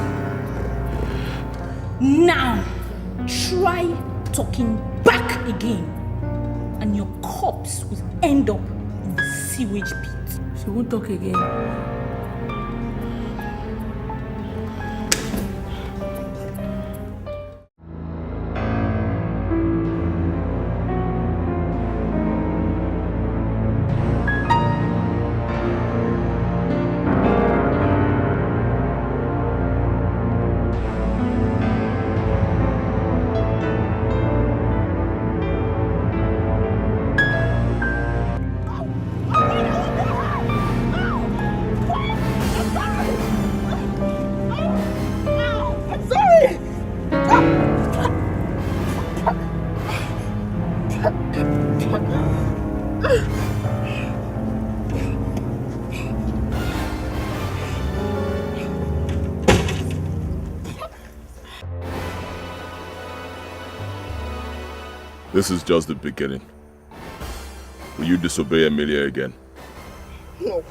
Now, try talking back again, and your corpse will end up in the sewage pit. She won't talk again. This is just the beginning. Will you disobey Emilia again? No.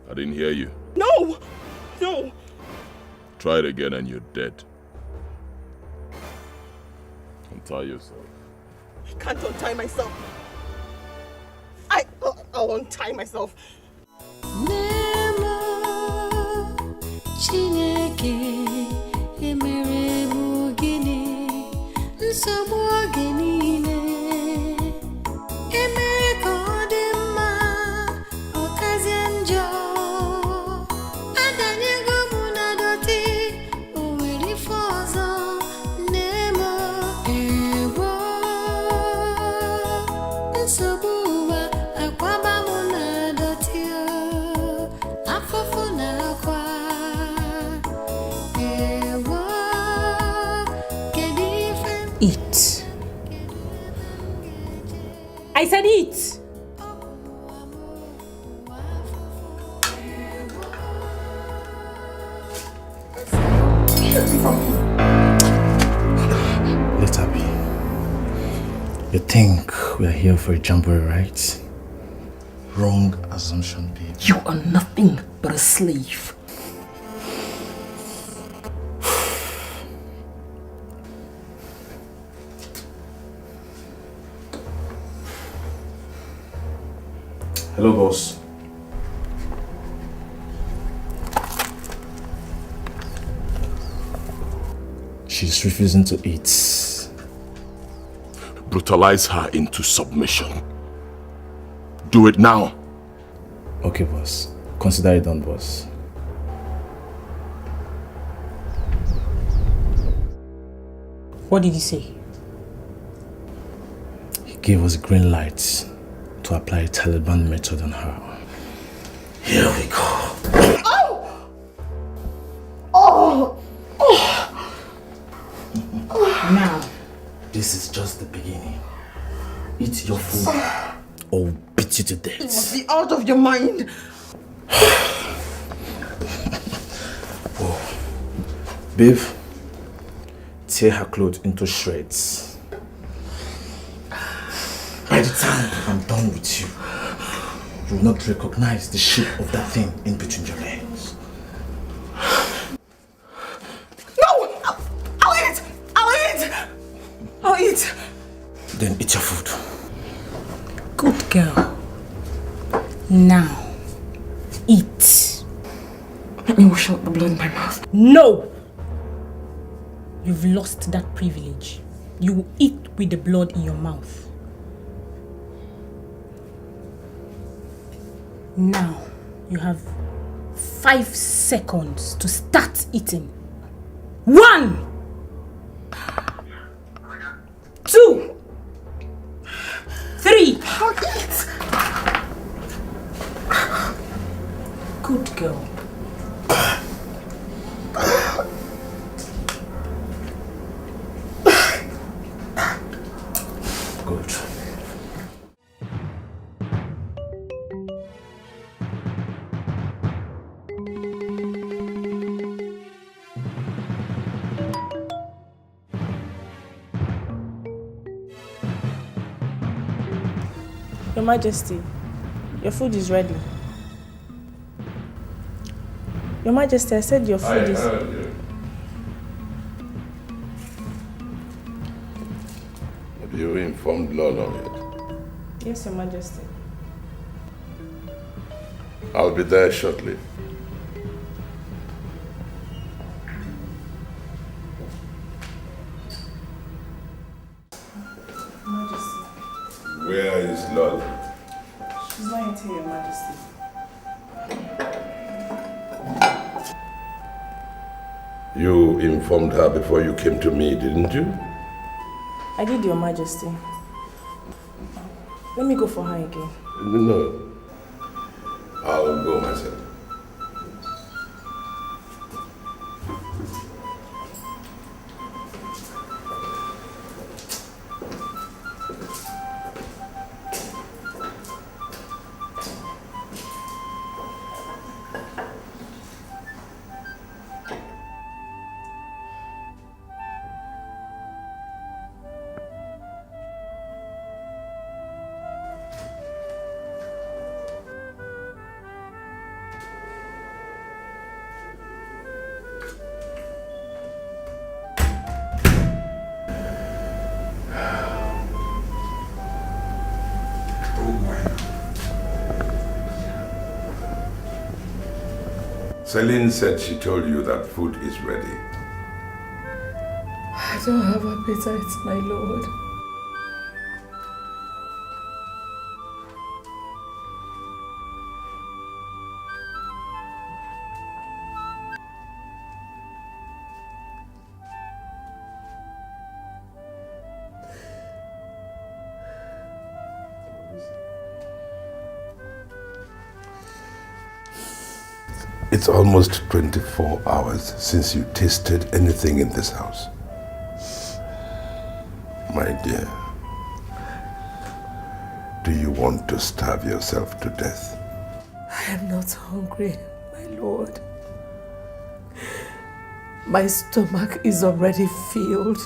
I didn't hear you. No. Try it again and you're dead. Untie yourself. I can't untie myself. I'll untie myself. Eat. I said eat. Let her be. You think we are here for a jamboree, right? Wrong assumption, babe. You are nothing but a slave. Hello, boss. She's refusing to eat. Brutalize her into submission. Do it now. Okay, boss. Consider it done, boss. What did he say? He gave us green light to apply a Taliban method on her. Here we go. Oh! This is just the beginning. Eat your food or we'll beat you to death. You must be out of your mind. Babe, tear her clothes into shreds. By the time I'm done with you, you will not recognize the shape of that thing in between your legs. No! I'll eat! I'll eat! I'll eat! Then eat your food. Good girl. Now, eat. Let me wash out the blood in my mouth. No! You've lost that privilege. You will eat with the blood in your mouth. Now, you have 5 seconds to start eating. 1, 2, 3. I'll eat. Good girl. Good. Your Majesty, your food is ready. Your Majesty, I said your food is... Have you informed Lolo yet? Yes, Your Majesty. I'll be there shortly. Majesty. Where is Lolo? She's not yet here, Your Majesty. You informed her before you came to me, didn't you? I did, Your Majesty. Let me go for her again. No. I'll go myself. Celine said she told you that food is ready. I don't have appetite, my lord. It's almost 24 hours since you tasted anything in this house. My dear, do you want to starve yourself to death? I am not hungry, my lord. My stomach is already filled.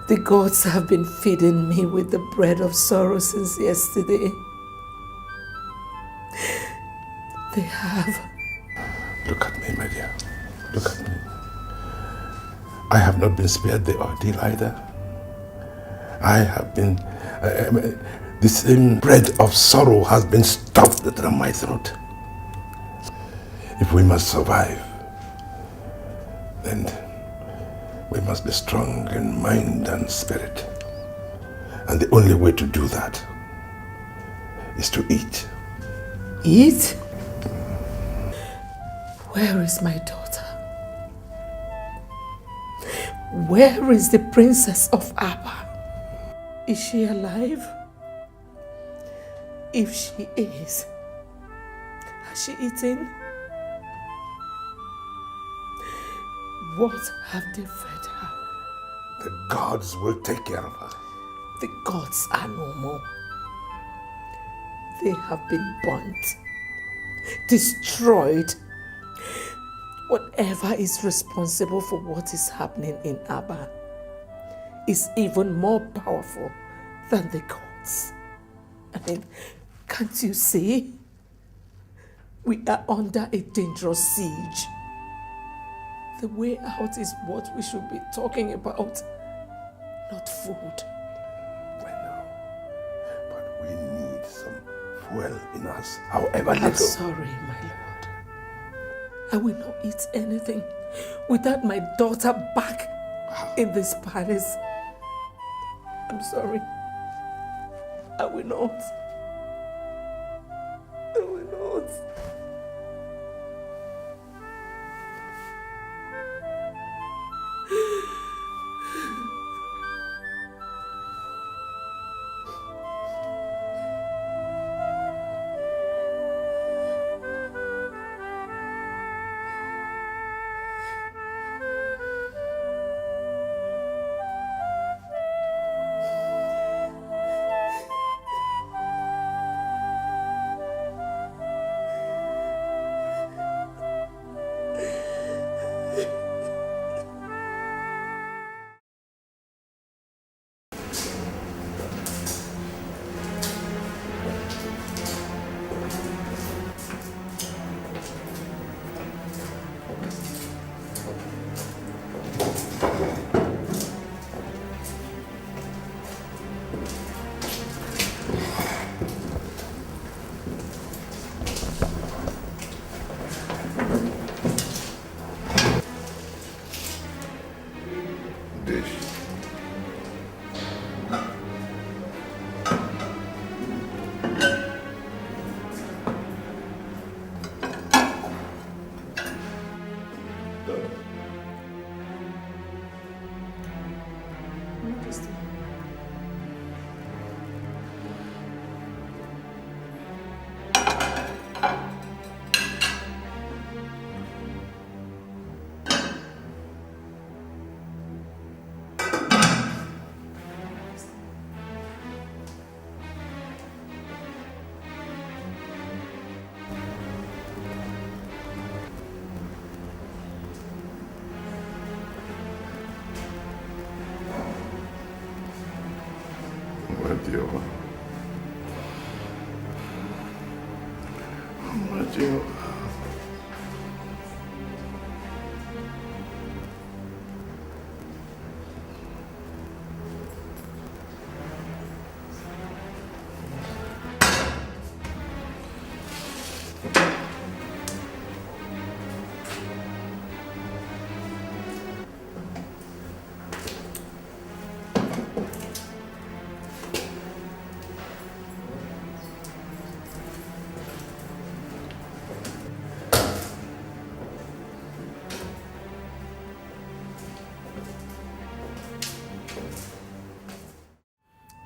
The gods have been feeding me with the bread of sorrow since yesterday. They have. Look at me, my dear. Look at me. I have not been spared the ordeal either. I have been... the same bread of sorrow has been stuffed down my throat. If we must survive, then we must be strong in mind and spirit. And the only way to do that is to eat. Eat? Where is my daughter? Where is the princess of Abba? Is she alive? If she is, has she eaten? What have they fed her? The gods will take care of her. The gods are no more. They have been burnt, destroyed. Whatever is responsible for what is happening in Abba is even more powerful than the gods. I mean, can't you see? We are under a dangerous siege. The way out is what we should be talking about, not food. But we need some fuel in us, however little. I'm sorry, my lord. I will not eat anything without my daughter back in this palace. I'm sorry. I will not. I will not.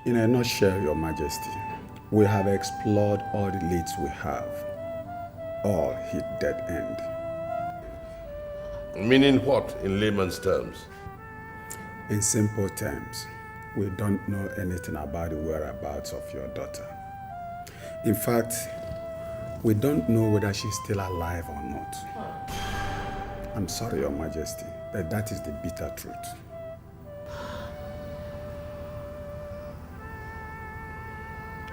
In a nutshell, Your Majesty, we have explored all the leads we have. All hit dead end. Meaning what, in layman's terms? In simple terms, we don't know anything about the whereabouts of your daughter. In fact, we don't know whether she's still alive or not. I'm sorry, Your Majesty, but that is the bitter truth.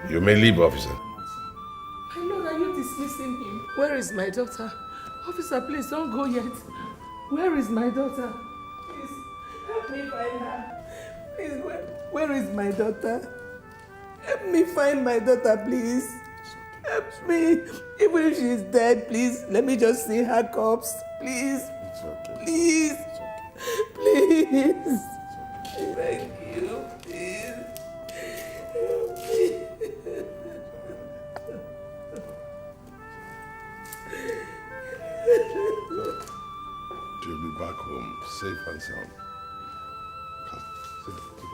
You may leave, officer. My lord, are you dismissing him? Where is my daughter? Officer, please don't go yet. Where is my daughter? Please, help me find her. Please, where is my daughter? Help me find my daughter, please. Help me. Even if she's dead, please, let me just see her corpse. Please. It's okay. Please. Please. Thank you. Please. Help me. You'll be back home, safe and sound. Come, sit down.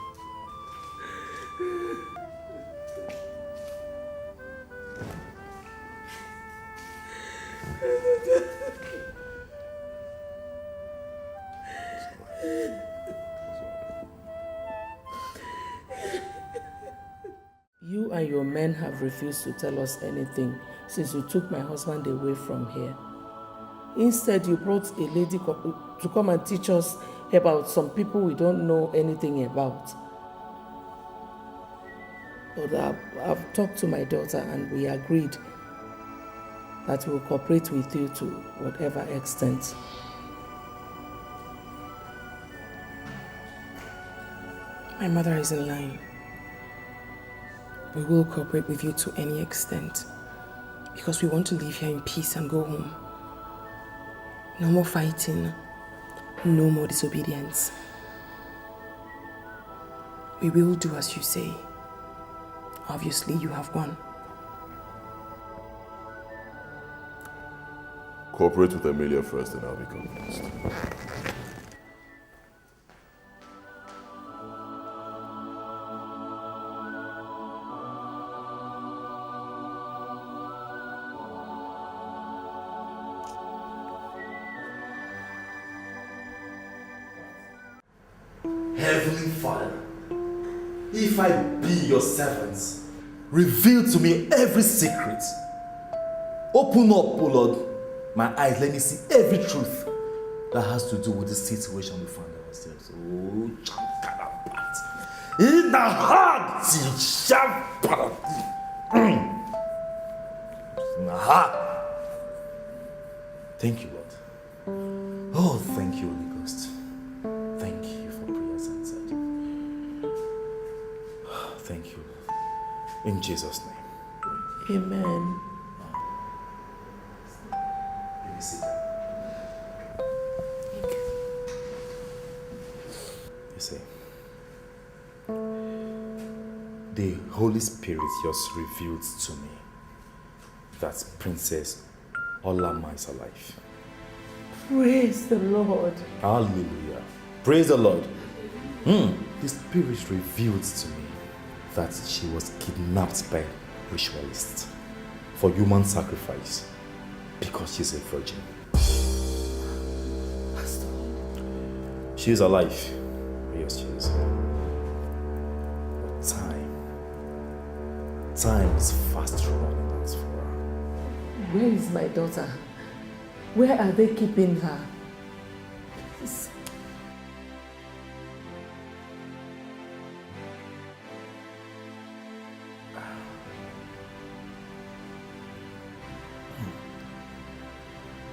You and your men have refused to tell us anything since you took my husband away from here. Instead, you brought a lady to come and teach us about some people we don't know anything about. But I've talked to my daughter and we agreed that we'll cooperate with you to whatever extent. My mother is in line. We will cooperate with you to any extent because we want to live here in peace and go home. No more fighting, no more disobedience. We will do as you say. Obviously, you have won. Cooperate with Emilia first and I'll be convinced. Heavenly Father, if I be your servant, reveal to me every secret. Open up, O Lord, my eyes, let me see every truth that has to do with the situation we find ourselves. Oh, Chankarabat. In the heart, in the heart. Thank you, Lord. Oh, thank you, Holy Ghost. Thank you for prayers answered. Thank you. In Jesus' name. Amen. Let me sit down. You see, the Holy Spirit just revealed to me that Princess Olama is alive. Praise the Lord. Hallelujah. Praise the Lord. The Spirit revealed to me that she was kidnapped by ritualists for human sacrifice because she's a virgin. Pastor. She is alive. Yes, she is. But time is fast running out for her. Where is my daughter? Where are they keeping her? Please.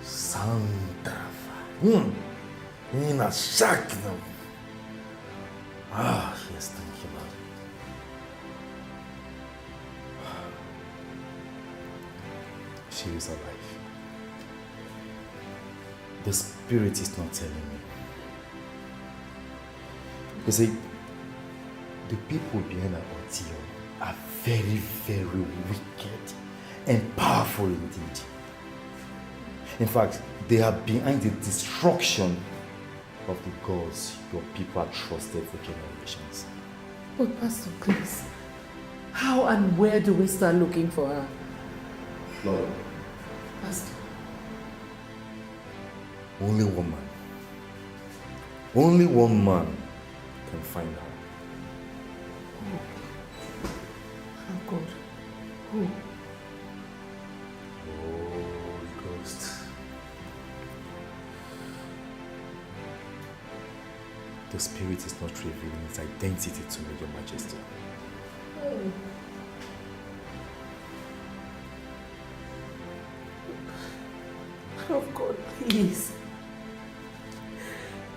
Sandrava. Nina Shaknam. Ah, yes, thank you, Lord. She is alive. The Spirit is not telling me. You see, the people behind our ordeal are very, very wicked and powerful indeed. In fact, they are behind the destruction of the gods your people have trusted for generations. But Pastor, please, how and where do we start looking for her? Lord, Pastor. only one man can find her. Oh God. Who? Holy Ghost. The Spirit is not revealing its identity to me, Your Majesty. Oh God, please.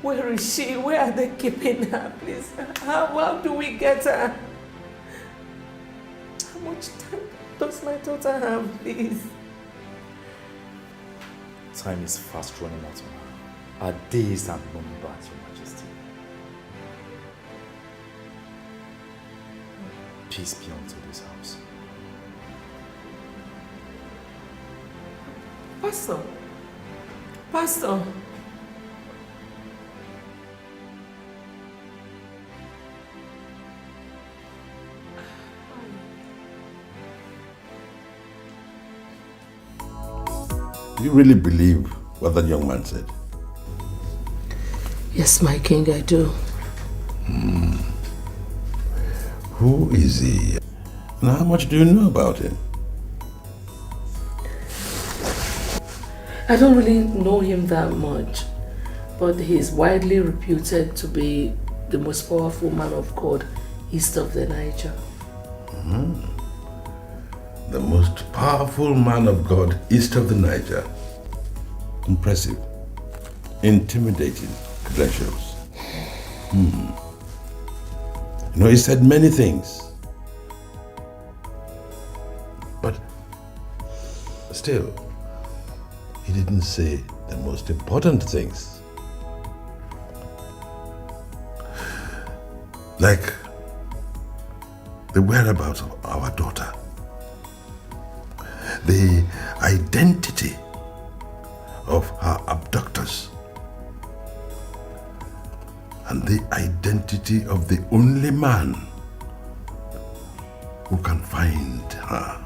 Where is she? Where are they keeping her, please? How do we get her? How much time does my daughter have, please? Time is fast running out on her. Our days are numbered, Your Majesty. Peace be unto this house. Pastor. Pastor. Do you really believe what that young man said? Yes, my king, I do. Who is he? And how much do you know about him? I don't really know him that much, but he's widely reputed to be the most powerful man of God east of the Niger. The most powerful man of God east of the Niger. Impressive. Intimidating credentials. You know, he said many things. But still, he didn't say the most important things. Like the whereabouts of our daughter. The identity of her abductors. And the identity of the only man who can find her.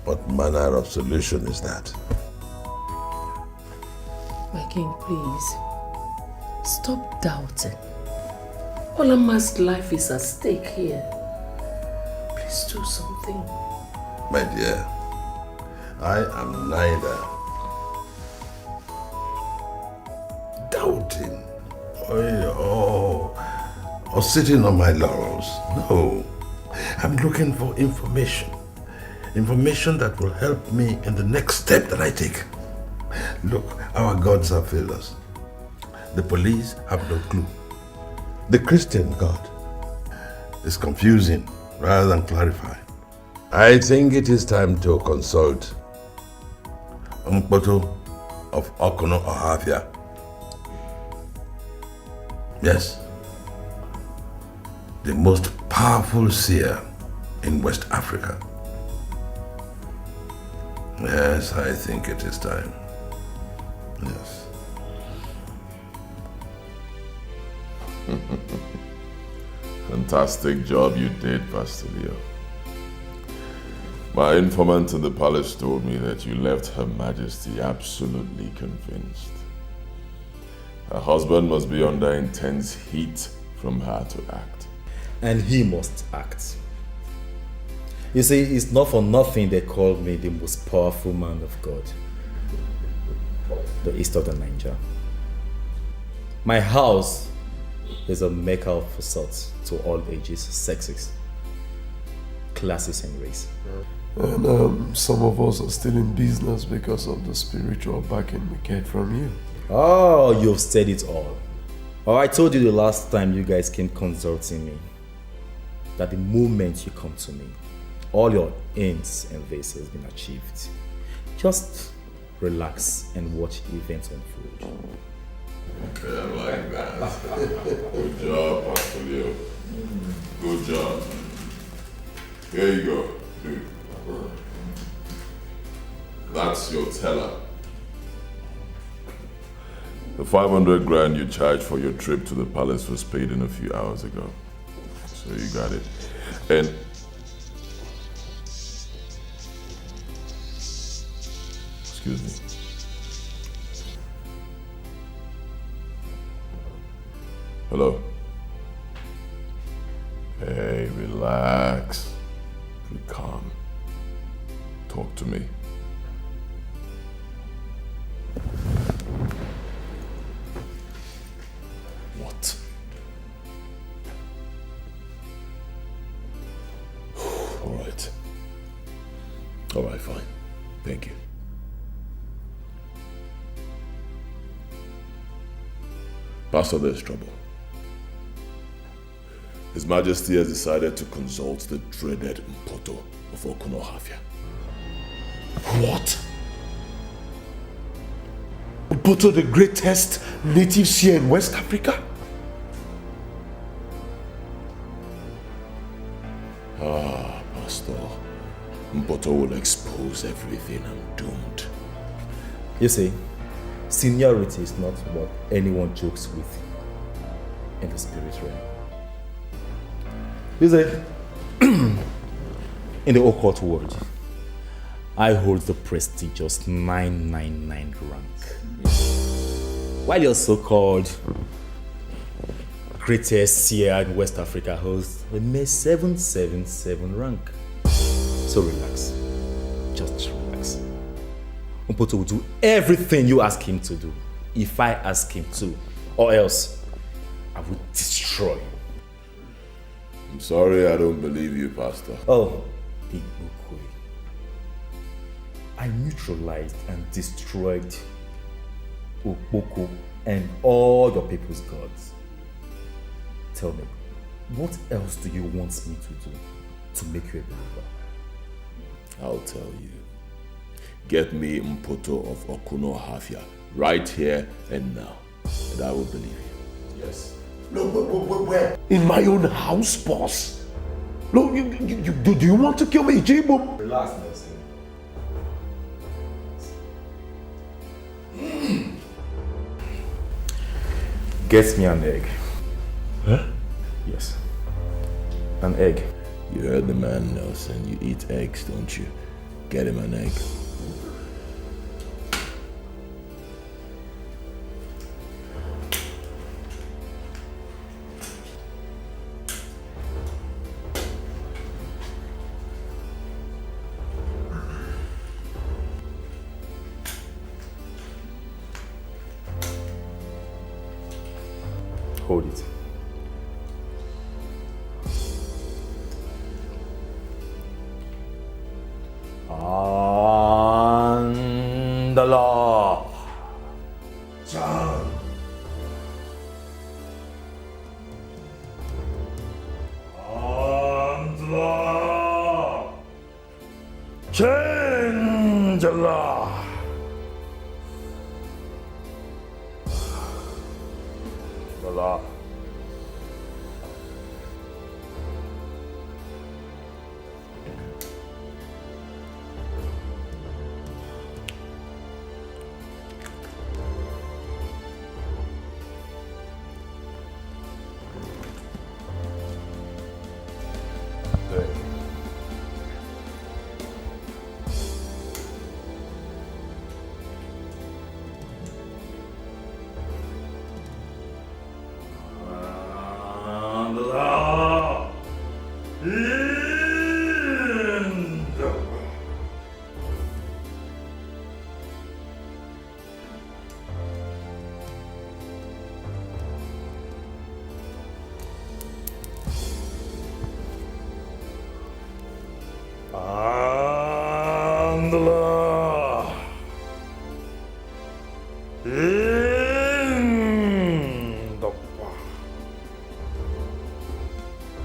What manner of solution is that? My king, please, stop doubting. Olama's life is at stake here. Please do something. My dear, I am neither doubting or sitting on my laurels. No, I'm looking for information. Information that will help me in the next step that I take. Look, our gods have failed us. The police have no clue. The Christian God is confusing rather than clarifying. I think it is time to consult Mpoto of Okono Ohafia. Yes, the most powerful seer in West Africa. Yes, I think it is time. Yes. Fantastic job you did, Pastor Leo. My informant in the palace told me that you left Her Majesty absolutely convinced. Her husband must be under intense heat from her to act. And he must act. You see, it's not for nothing they call me the most powerful man of God. The east of the Niger. My house is a mecca of sorts to all ages, sexes, classes and race. And some of us are still in business because of the spiritual backing we get from you. Oh, you've said it all. Oh, I told you the last time you guys came consulting me that the moment you come to me, all your ends and this has been achieved. Just relax and watch events unfold. Okay, I like that. Good job, Pastor Leo. Good job. Here you go. That's your teller. The 500 grand you charged for your trip to the palace was paid in a few hours ago. So you got it. And excuse me. Hello? Hey, relax. Be calm. Talk to me. What? Alright. Alright, fine. Thank you. Pastor, there's trouble. His Majesty has decided to consult the dreaded Mpoto of Okono Ohafia. What? Mpoto, the greatest native seer in West Africa? Ah, Pastor. Mpoto will expose everything. I'm doomed. You see, seniority is not what anyone jokes with in the spirit realm. You see, in the occult world, I hold the prestigious 999 rank. While your so-called greatest here in West Africa holds a mere 777 rank. So relax. Just relax. Umpoto will do everything you ask him to do. If I ask him to, or else I will destroy him. I'm sorry I don't believe you, Pastor. Oh, Igbo. I neutralized and destroyed Okpoko and all your people's gods. Tell me, what else do you want me to do to make you a believer? I'll tell you. Get me Mpoto of Okuno Hafia right here and now, and I will believe you. Yes. No, where? In my own house, boss. No, do you want to kill me, Jibo? Relax, Nelson. Get me an egg. Huh? Yes. An egg. You heard the man, Nelson. You eat eggs, don't you? Get him an egg. Hold it. And the law. John. And the law. Change the law. The law.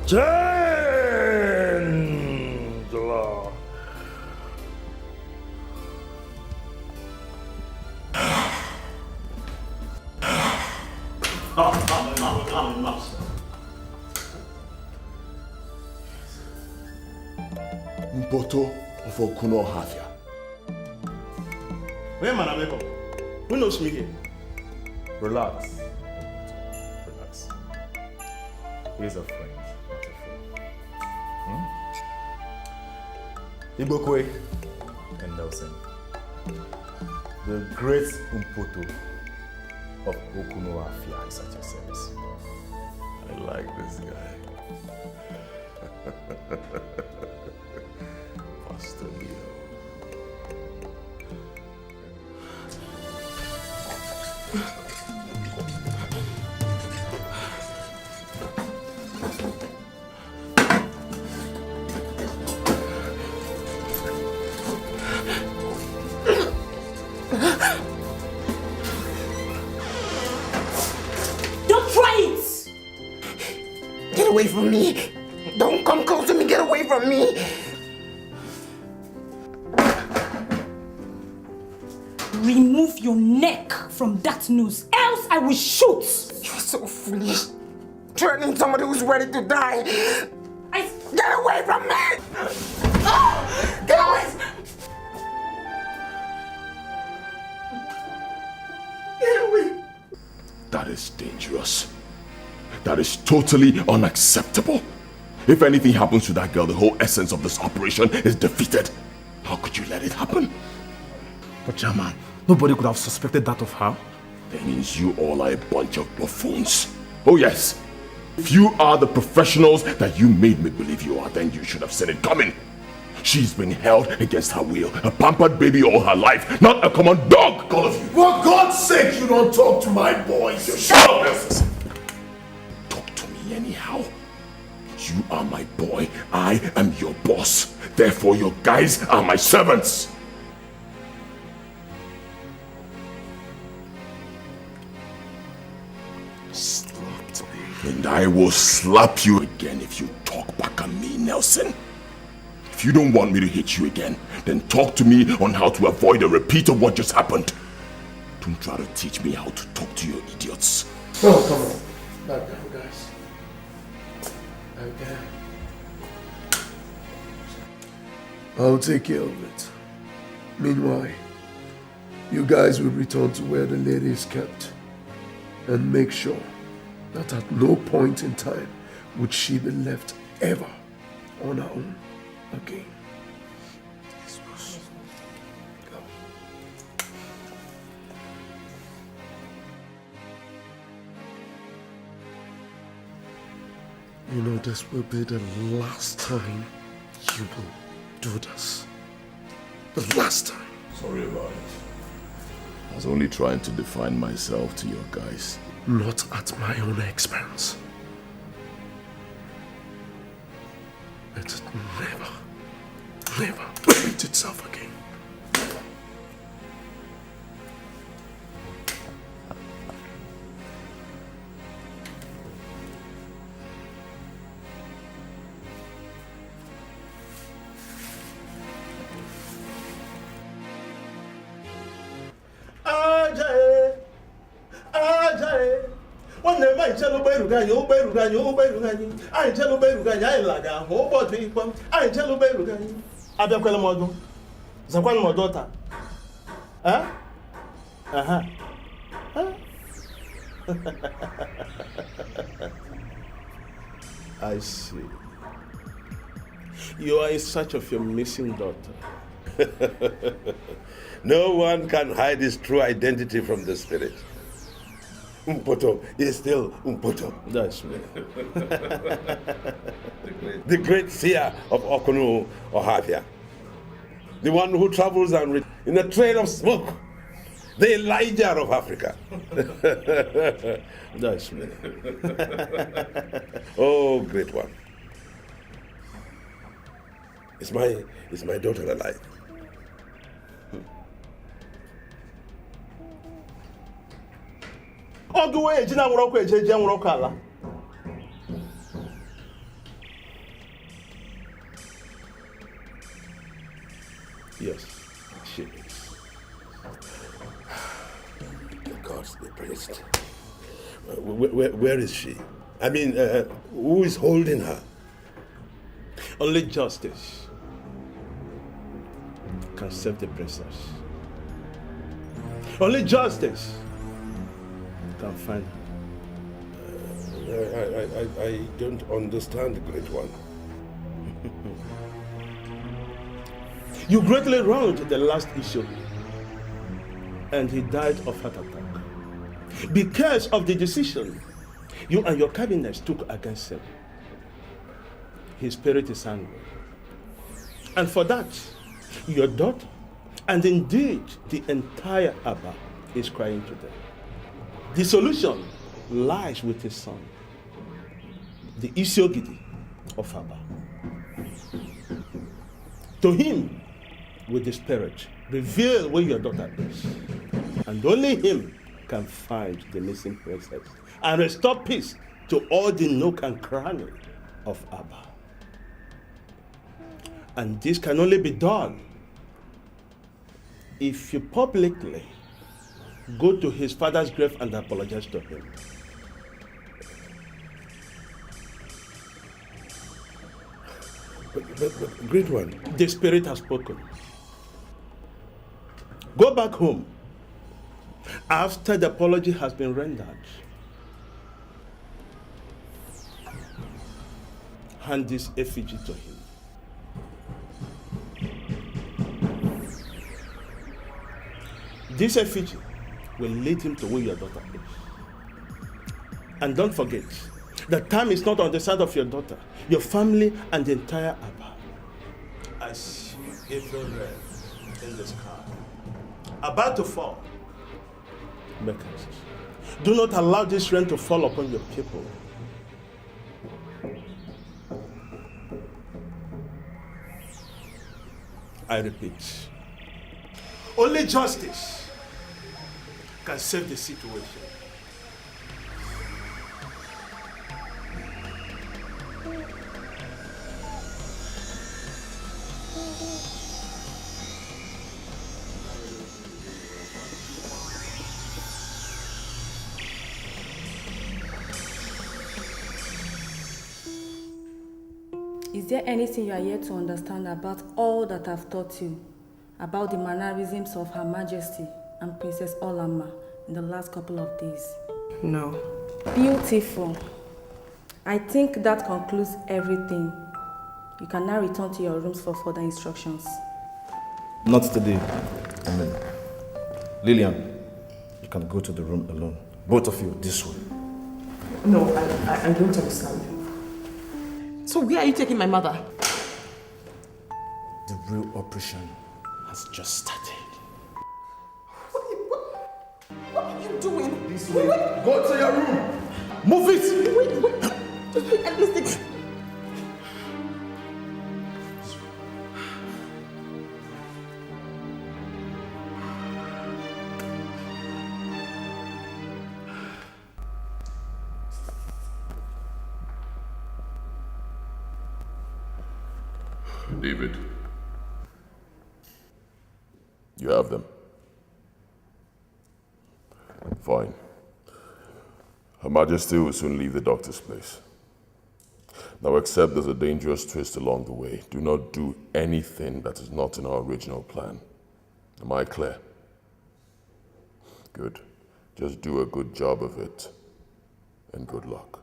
Change the law. Mpoto of Okuno Hafia. Where man, Amebo? Who knows me here? Relax. Relax. He's a friend, not a fool. Ibokwe and Nelson. The great Mpoto of Okuno Hafia is at your service. I like this guy. Pastor Leo. Don't try it! Get away from me! Don't come close to me! Get away from me! Remove your neck from that noose, else I will shoot! You're so foolish. Threatening somebody who's ready to die. Get away from me! Get away! Get away! That is dangerous. That is totally unacceptable. If anything happens to that girl, the whole essence of this operation is defeated. How could you let it happen? But Chairman, nobody could have suspected that of her. That means you all are a bunch of buffoons. Oh yes, If you are the professionals that you made me believe you are, then you should have seen it coming. She's been held against her will, a pampered baby all her life, not a common dog, all of you. For God's sake, you don't talk to my boys. Shut up, Nelson. Talk to me anyhow. You are my boy. I am your boss. Therefore, your guys are my servants. Slapped me. And I will slap you again if you talk back at me, Nelson. If you don't want me to hit you again, then talk to me on how to avoid a repeat of what just happened. Don't try to teach me how to talk to your idiots. Oh, come on. Back down, guys. Back down. I'll take care of it. Meanwhile, you guys will return to where the lady is kept and make sure that at no point in time would she be left ever on her own again. Go. You know, this will be the last time you will do this. The last time. Sorry about it. I was only trying to define myself to your guys. Not at my own expense. Let it never repeat itself again. I see. You are in search of your missing daughter. No one can hide his true identity from the spirit. Umpoto is still Umpoto. That's me. The great seer of Okunu Ohavia. The one who travels and in a trail of smoke. The Elijah of Africa. That's me. Oh, great one. Is my daughter alive? Yes, she is. The gods be praised. Where is she? I mean, who is holding her? Only justice can save the princess. Only justice can find her. I don't understand, the great one. You greatly wronged the last issue, and he died of heart attack because of the decision you and your cabinet took against him. His spirit is angry, and for that, your daughter, and indeed the entire Abba, is crying today. The solution lies with his son, the Isiogidi of Abba. To him, with the spirit, reveal where your daughter is. And only him can find the missing princess and restore peace to all the nook and cranny of Abba. And this can only be done if you publicly go to his father's grave and apologize to him. But great one, the spirit has spoken. Go back home after the apology has been rendered. Hand this effigy to him. This effigy will lead him to where your daughter is. And don't forget, The time is not on the side of your daughter, your family, and the entire Aba. I see evil red in the sky, about to fall. Mekans, do not allow this rain to fall upon your people. I repeat, only justice can save the situation. Is there anything you are yet to understand about all that I've taught you, about the mannerisms of Her Majesty and Princess Olama in the last couple of days? No. Beautiful. I think that concludes everything. You can now return to your rooms for further instructions. Not today. Lillian, you can go to the room alone. Both of you, this way. No, I don't understand. So where are you taking my mother? The real operation has just started. What are you doing? This way. Go to your room. Move it! Wait. At least David, you have them. Fine. Her Majesty will soon leave the doctor's place. Now, except there's a dangerous twist along the way, do not do anything that is not in our original plan. Am I clear? Good. Just do a good job of it, and good luck.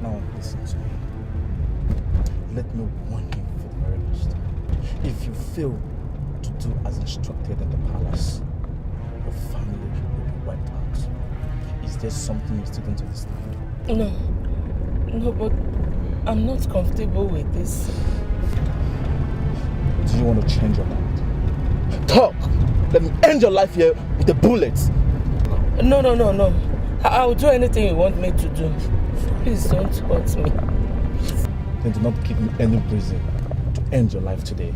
Now listen to me. Let me warn you for the very last time. If you fail to do as instructed in the palace, your family will be wiped out. Is there something you still don't understand? No, but I'm not comfortable with this. Do you want to change your mind? Talk! Let me end your life here with a bullet. No. I'll do anything you want me to do. Please don't hurt me. Then do not give me any reason to end your life today.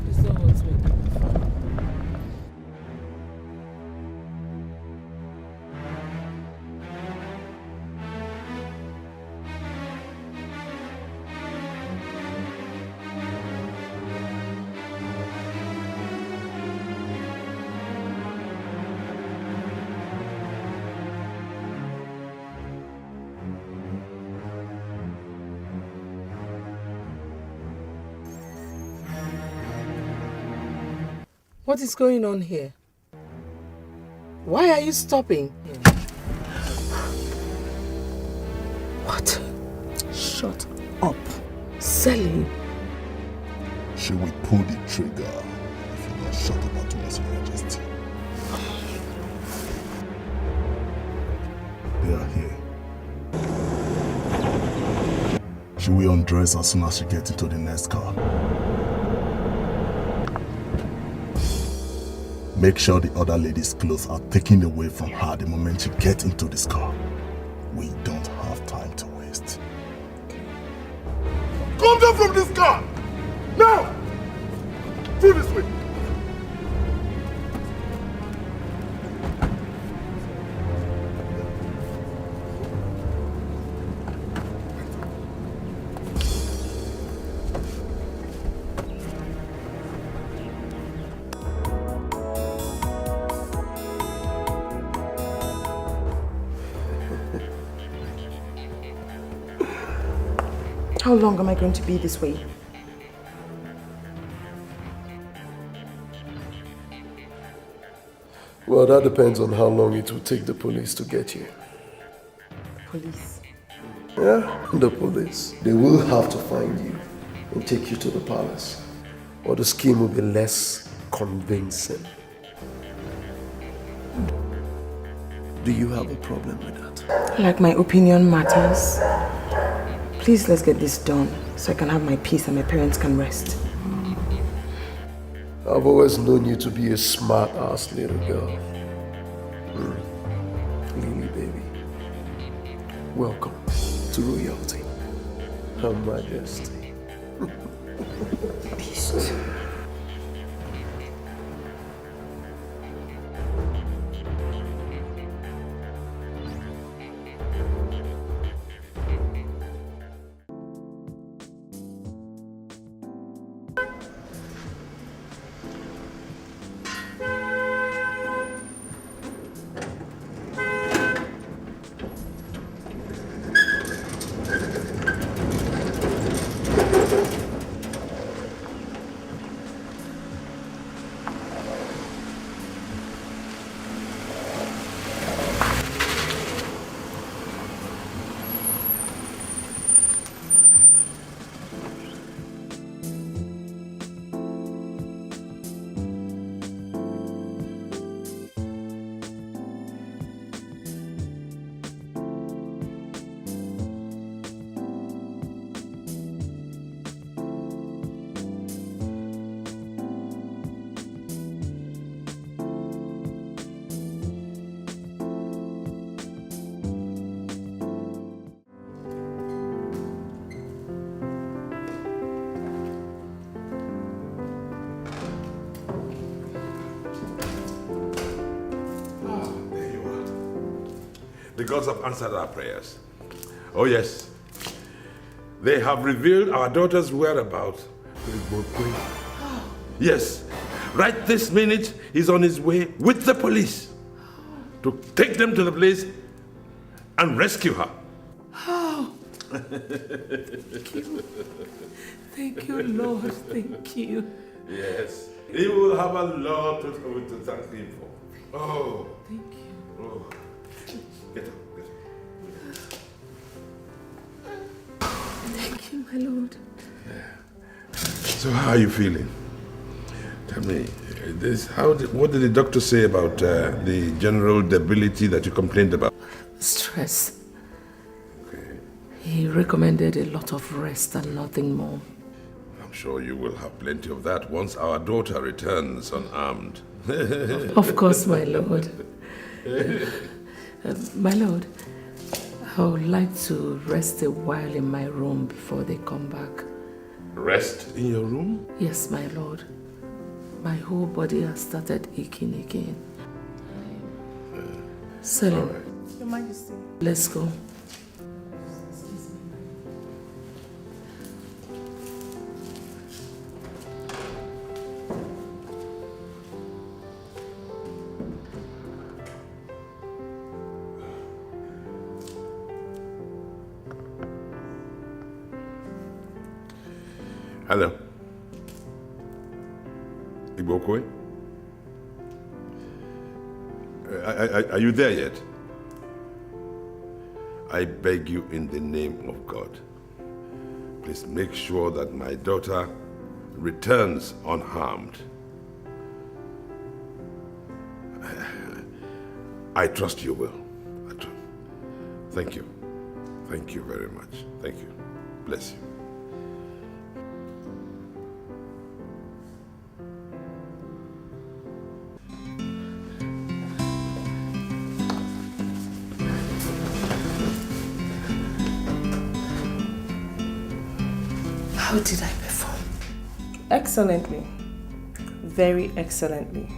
Please don't hurt me. What is going on here? Why are you stopping? What? Shut up. Selling. She will pull the trigger if you not shut up at once, Your Majesty. They are here. She will undress as soon as she gets into the next car. Make sure the other lady's clothes are taken away from her the moment she gets into this car. We don't have time to waste. Come down from this car! Now! Through this way! How long am I going to be this way? Well, that depends on how long it will take the police to get you. Police? Yeah, the police. They will have to find you and take you to the palace, or the scheme will be less convincing. Do you have a problem with that? Like my opinion matters. Please, let's get this done so I can have my peace and my parents can rest. I've always known you to be a smart-ass little girl. Lily, baby. Welcome to royalty, Her Majesty. Peace. The gods have answered our prayers. Oh yes, they have revealed our daughter's whereabouts. Yes, right this minute he's on his way with the police to take them to the place and rescue her. Oh, thank you. Thank you, Lord. Thank you. Yes, he will have a lot to thank him for. Oh, thank you. Oh. Get up, get up. Thank you, my Lord. So how are you feeling? Tell me, what did the doctor say about the general debility that you complained about? Stress. Okay. He recommended a lot of rest and nothing more. I'm sure you will have plenty of that once our daughter returns unarmed. Of course, my Lord. My Lord, I would like to rest a while in my room before they come back. Rest in your room? Yes, my Lord. My whole body has started aching again. Selim, Your Majesty. let's go. Hello. Igbokwe? Are you there yet? I beg you in the name of God, please make sure that my daughter returns unharmed. I trust you will. Thank you. Thank you very much. Thank you. Bless you. How did I perform? Excellently. Very excellently.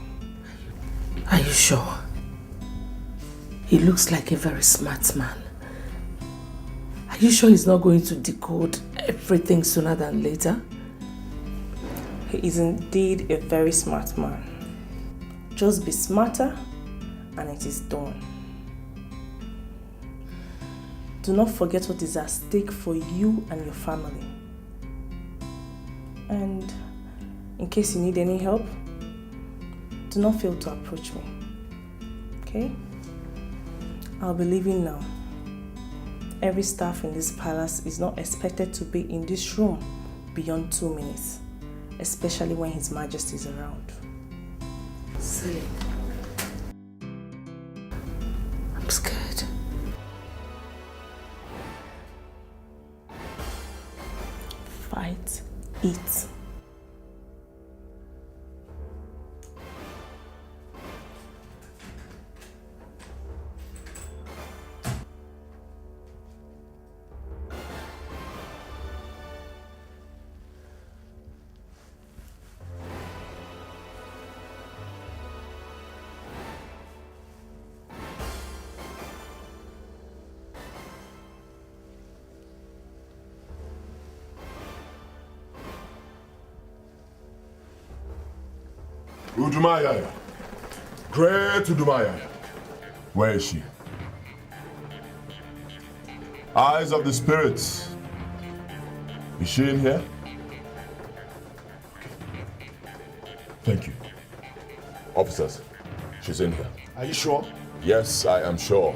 Are you sure? He looks like a very smart man. Are you sure he's not going to decode everything sooner than later? He is indeed a very smart man. Just be smarter and it is done. Do not forget what is at stake for you and your family. And in case you need any help, do not fail to approach me. Okay? I'll be leaving now. every staff in this palace is not expected to be in this room beyond 2 minutes, especially when His Majesty is around. Silly. I'm scared. Fight, eat. Udumaya. Great Udumaya. Where is she? Eyes of the spirits. Is she in here? Thank you. Officers, she's in here. Are you sure? Yes, I am sure.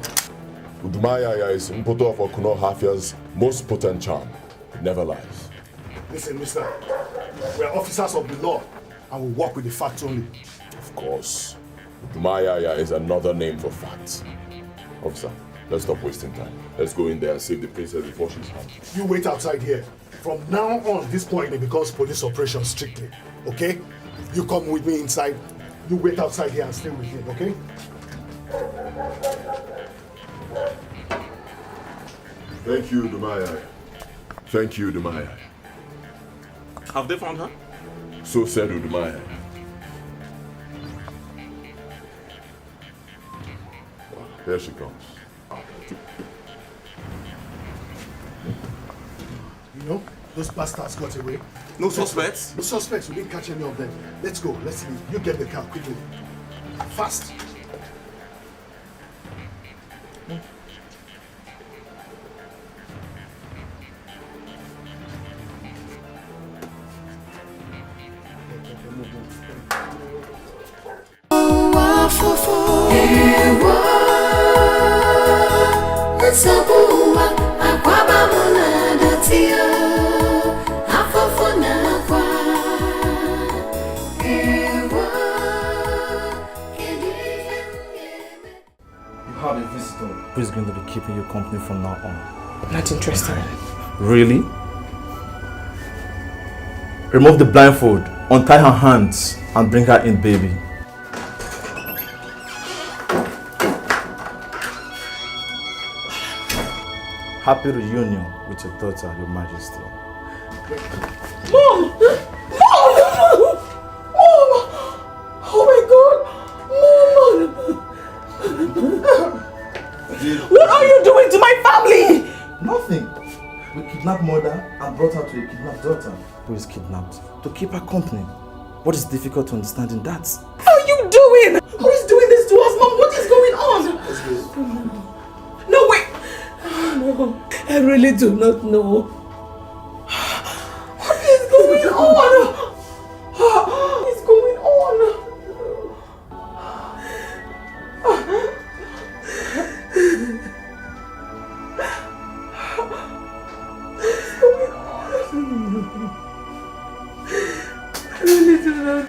Udumaya is Mpoto of Okuno Hafia's most potent charm. It never lies. Listen, mister. We are officers of the law and we work with the facts only. Of course. Udumaya is another name for facts. Officer, let's stop wasting time. Let's go in there and save the princess before she's harmed. You wait outside here. From now on, this point it becomes police operation strictly. Okay? You come with me inside. You wait outside here and stay with him, okay? Thank you, Udumaya. Thank you, Udumaya. Have they found her? So said Udumaya. Here she comes. You know, those bastards got away. No suspects? No suspects. We didn't catch any of them. Let's go. Let's leave. You get the car quickly. Fast. Who's going to be keeping you company from now on? Not interested. Really? Remove the blindfold, untie her hands, and bring her in, baby. Happy reunion with your daughter, Your Majesty. Mom! Mom! Mom! Oh my God! Mom! What are you doing to my family? Nothing. We kidnapped mother and brought her to a kidnapped daughter who is kidnapped to keep her company. What is difficult to understand in that? How are you doing? Who is doing this to us, Mom? What is going on? No, wait! No, I really do not know. What is going on? What is going on? I really do not.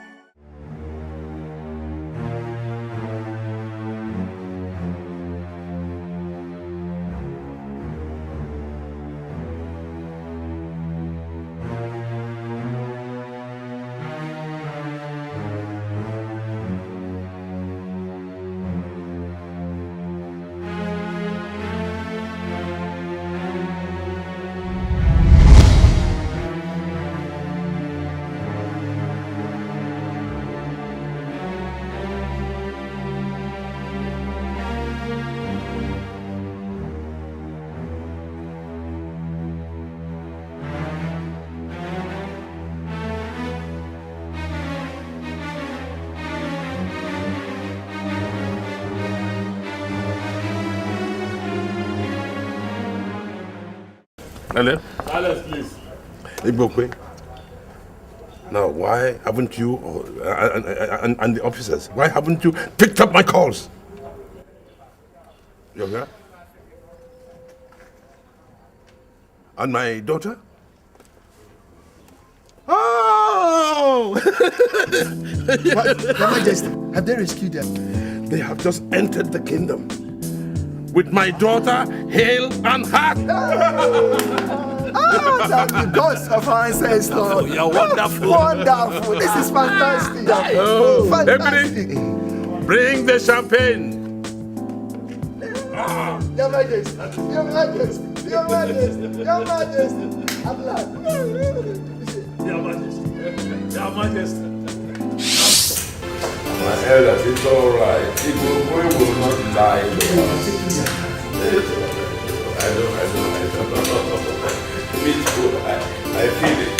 Hello? Silence, please. Igbokwe. Now, why haven't you, and the officers, why haven't you picked up my calls? You hear? And my daughter? Oh! Your Majesty, have they rescued them? They have just entered the kingdom. With my daughter, hale and heart. Thank you, gods of our ancestors. Oh, you're wonderful. Wonderful. This is fantastic. Oh, Fantastic. Ebony, bring the champagne. Your Majesty, Your Majesty, Your Majesty, Your Majesty. I'm glad. Your Majesty, Your Majesty. My elders, it's alright. We will not die. I don't. Me too. I feel it.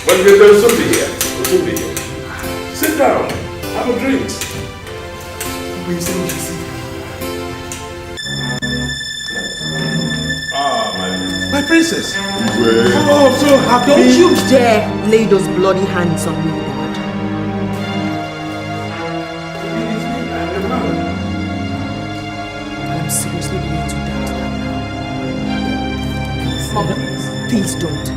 But we'll soon be here. We'll soon be here. Sit down. Have a drink. My princess. Oh, I'm so happy. Don't you dare lay those bloody hands on me, Lord. I'm seriously going to that now. Mom, please don't.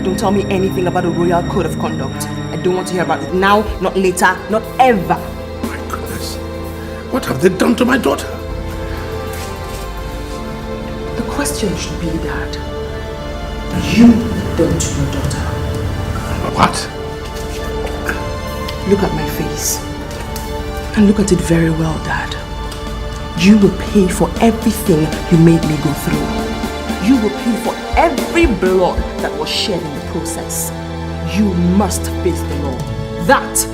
Don't tell me anything about the royal code of conduct. I don't want to hear about it now, not later, not ever. My goodness. What have they done to my daughter? The question should be that you don't your daughter. What? Look at my face. And look at it very well, Dad. You will pay for everything you made me go through. You will pay for every blood that was shed in the process. You must face the law. That,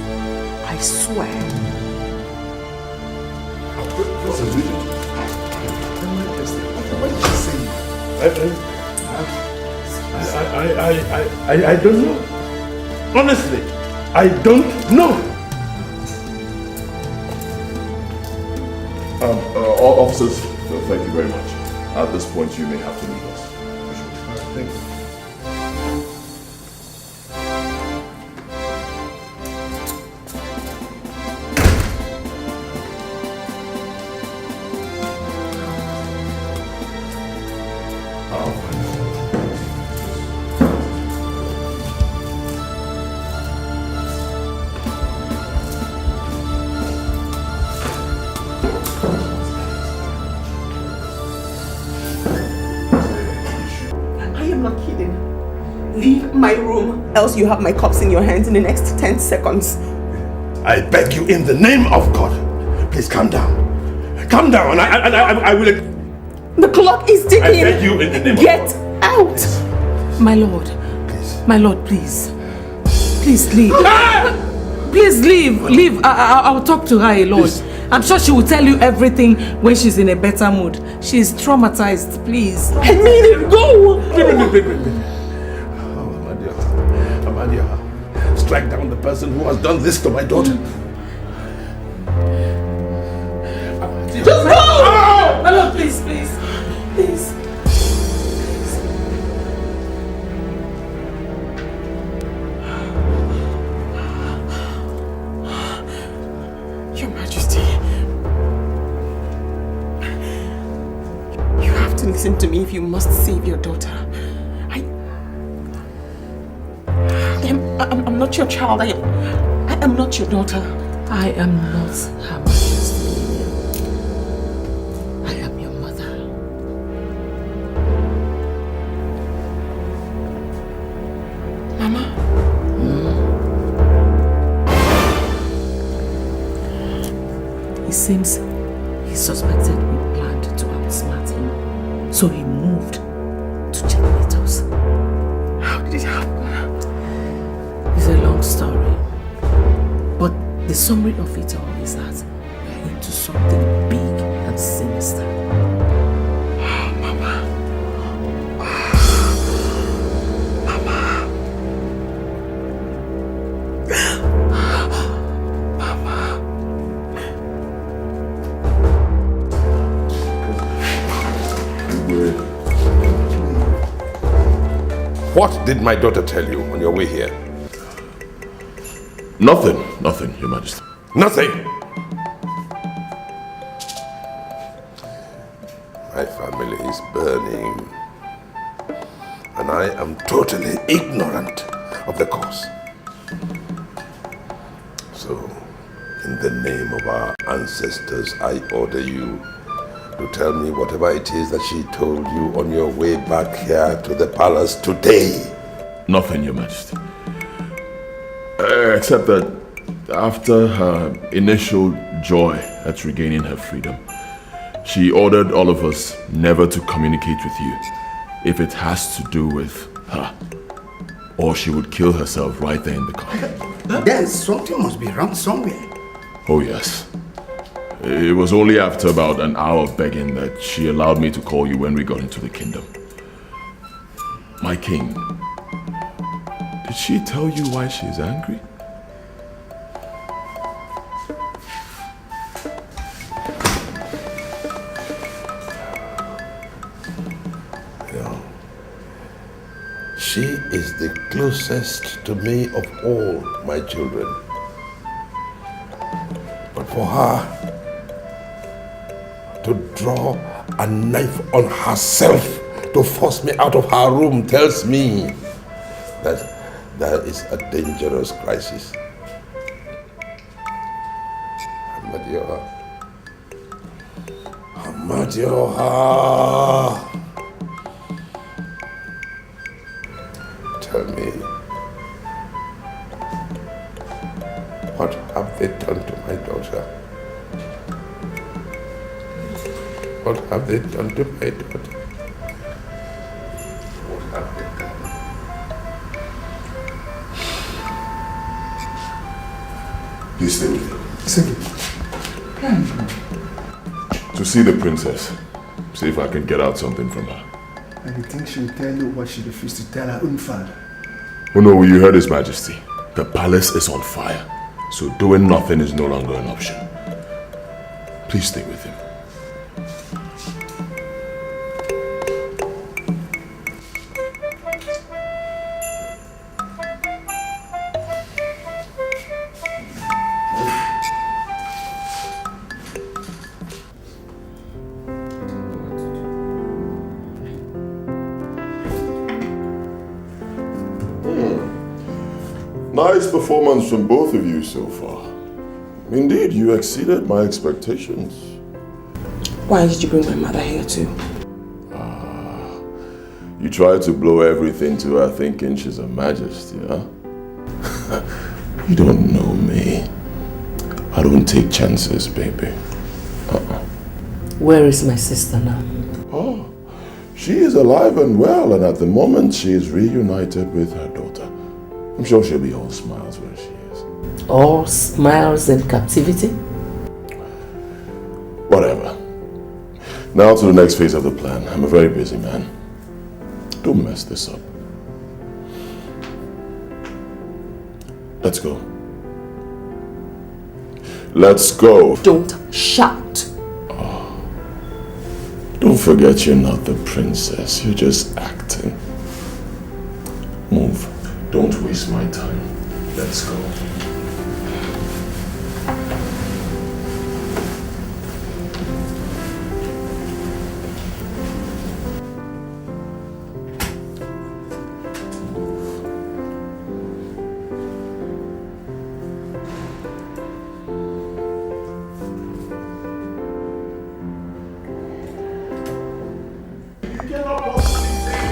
I swear. What's the reason? What did she say? I don't know. Honestly, I don't know. Officers, thank you very much. At this point, you may have to leave us. Thank you. My room, else you have my cups in your hands in the next 10 seconds. I beg you in the name of God, please calm down. Calm down, I will... The clock is ticking. I beg you in the name Get of God. out. My lord. Please. My lord, please. Please leave. Please leave. Leave. I'll talk to her, lord. Please. I'm sure she will tell you everything when she's in a better mood. She's traumatized, please. I mean it, go. Strike down the person who has done this to my daughter. Just go! My lord, please, please. Please. Your Majesty, you have to listen to me if you must save your daughter. I'm not your child. I am not your daughter. I am not her Majesty. I am your mother. Mama? It seems he suspected we planned to outsmart him. So he moved to checkmate us. How did it happen? It's a long story. But the summary of it all is that we're into something big and sinister. Mama. Mama. Mama. What did my daughter tell you on your way here? Nothing, Your Majesty. Nothing? My family is burning. and I am totally ignorant of the cause. So, in the name of our ancestors, I order you to tell me whatever it is that she told you on your way back here to the palace today. Nothing, Your Majesty. Except that after her initial joy at regaining her freedom, she ordered all of us never to communicate with you if it has to do with her, or she would kill herself right there in the car. Then something must be wrong somewhere. Oh yes. It was only after about an hour of begging that she allowed me to call you when we got into the kingdom. My king, did she tell you why she's angry? She is the closest to me of all my children. But for her to draw a knife on herself to force me out of her room tells me that there is a dangerous crisis. Amadioha. Tell me, what have they done to my daughter? What have they done to my daughter? What have they done? Please stay with me. To see the princess. See if I can get out something from her. And you think she'll tell you what she refused to tell her own father? Oh no, you heard His Majesty. The palace is on fire, so doing nothing is no longer an option. Please stay with him. Nice performance from both of you so far. Indeed, you exceeded my expectations. Why did you bring my mother here too? You tried to blow everything to her thinking she's a majesty, huh? You don't know me. I don't take chances, baby. Where is my sister now? Oh, she is alive and well, and at the moment she is reunited with her daughter. I'm sure she'll be all smiles where she is. All smiles and captivity? Whatever. Now to the next phase of the plan. I'm a very busy man. Don't mess this up. Let's go. Let's go. Don't shout. Don't forget you're not the princess. You're just acting. Move. Don't waste my time. Let's go.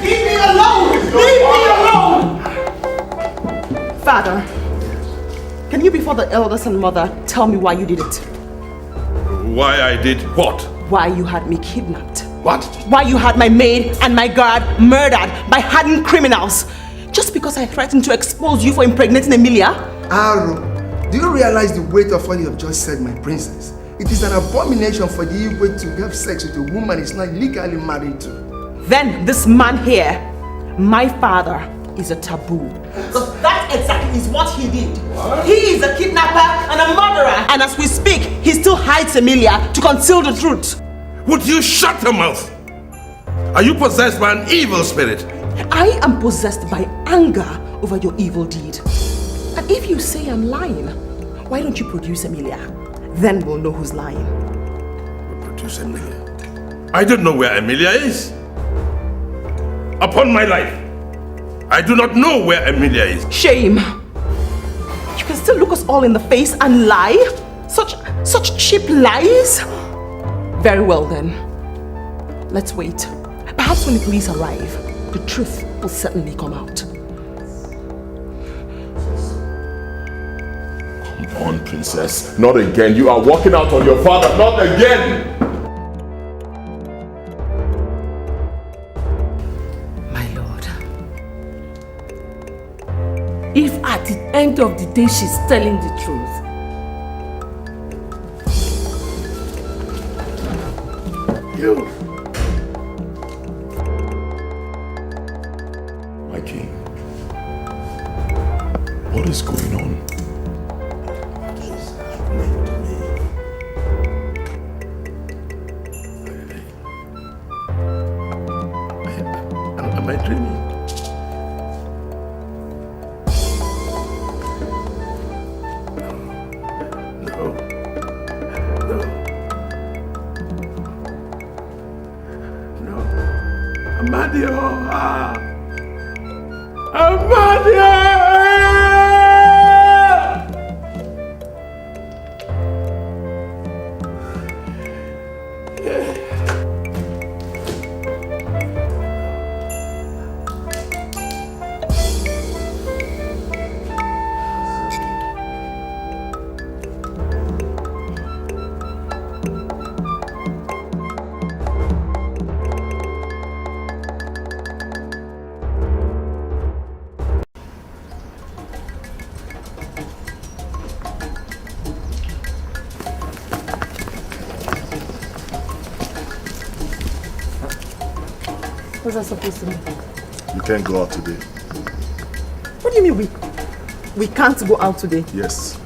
Leave me alone! Leave me alone! Father, can you before the elders and mother tell me why you did it? Why I did what? Why you had me kidnapped. What? Why you had my maid and my guard murdered by hardened criminals. Just because I threatened to expose you for impregnating Emilia? Aro, do you realize the weight of what you have just said, my princess? It is an abomination for the Igwe to have sex with a woman he's not legally married to. Then this man here, my father, is a taboo. Because that exactly is what he did. What? He is a kidnapper and a murderer. And as we speak, he still hides Emilia to conceal the truth. Would you shut your mouth? Are you possessed by an evil spirit? I am possessed by anger over your evil deed. And if you say I'm lying, why don't you produce Emilia? Then we'll know who's lying. Produce Emilia? I don't know where Emilia is. Upon my life, I do not know where Emilia is. Shame! You can still look us all in the face and lie? Such cheap lies? Very well then. Let's wait. Perhaps when the police arrive, the truth will certainly come out. Come on, princess. Not again. You are walking out on your father. Not again! If at the end of the day she's telling the truth, you, my king, what is going on? Am I dreaming? What's that supposed to mean? You can't go out today. What do you mean we can't go out today? Yes.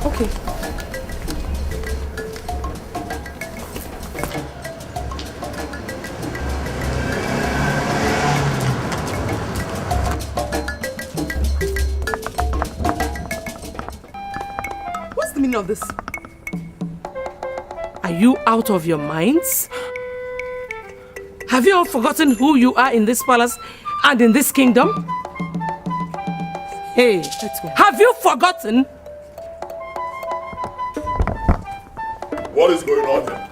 Okay. What's the meaning of this? are you out of your minds? Have you all forgotten who you are in this palace and in this kingdom? Hey, let's go. Have you forgotten? What is going on here?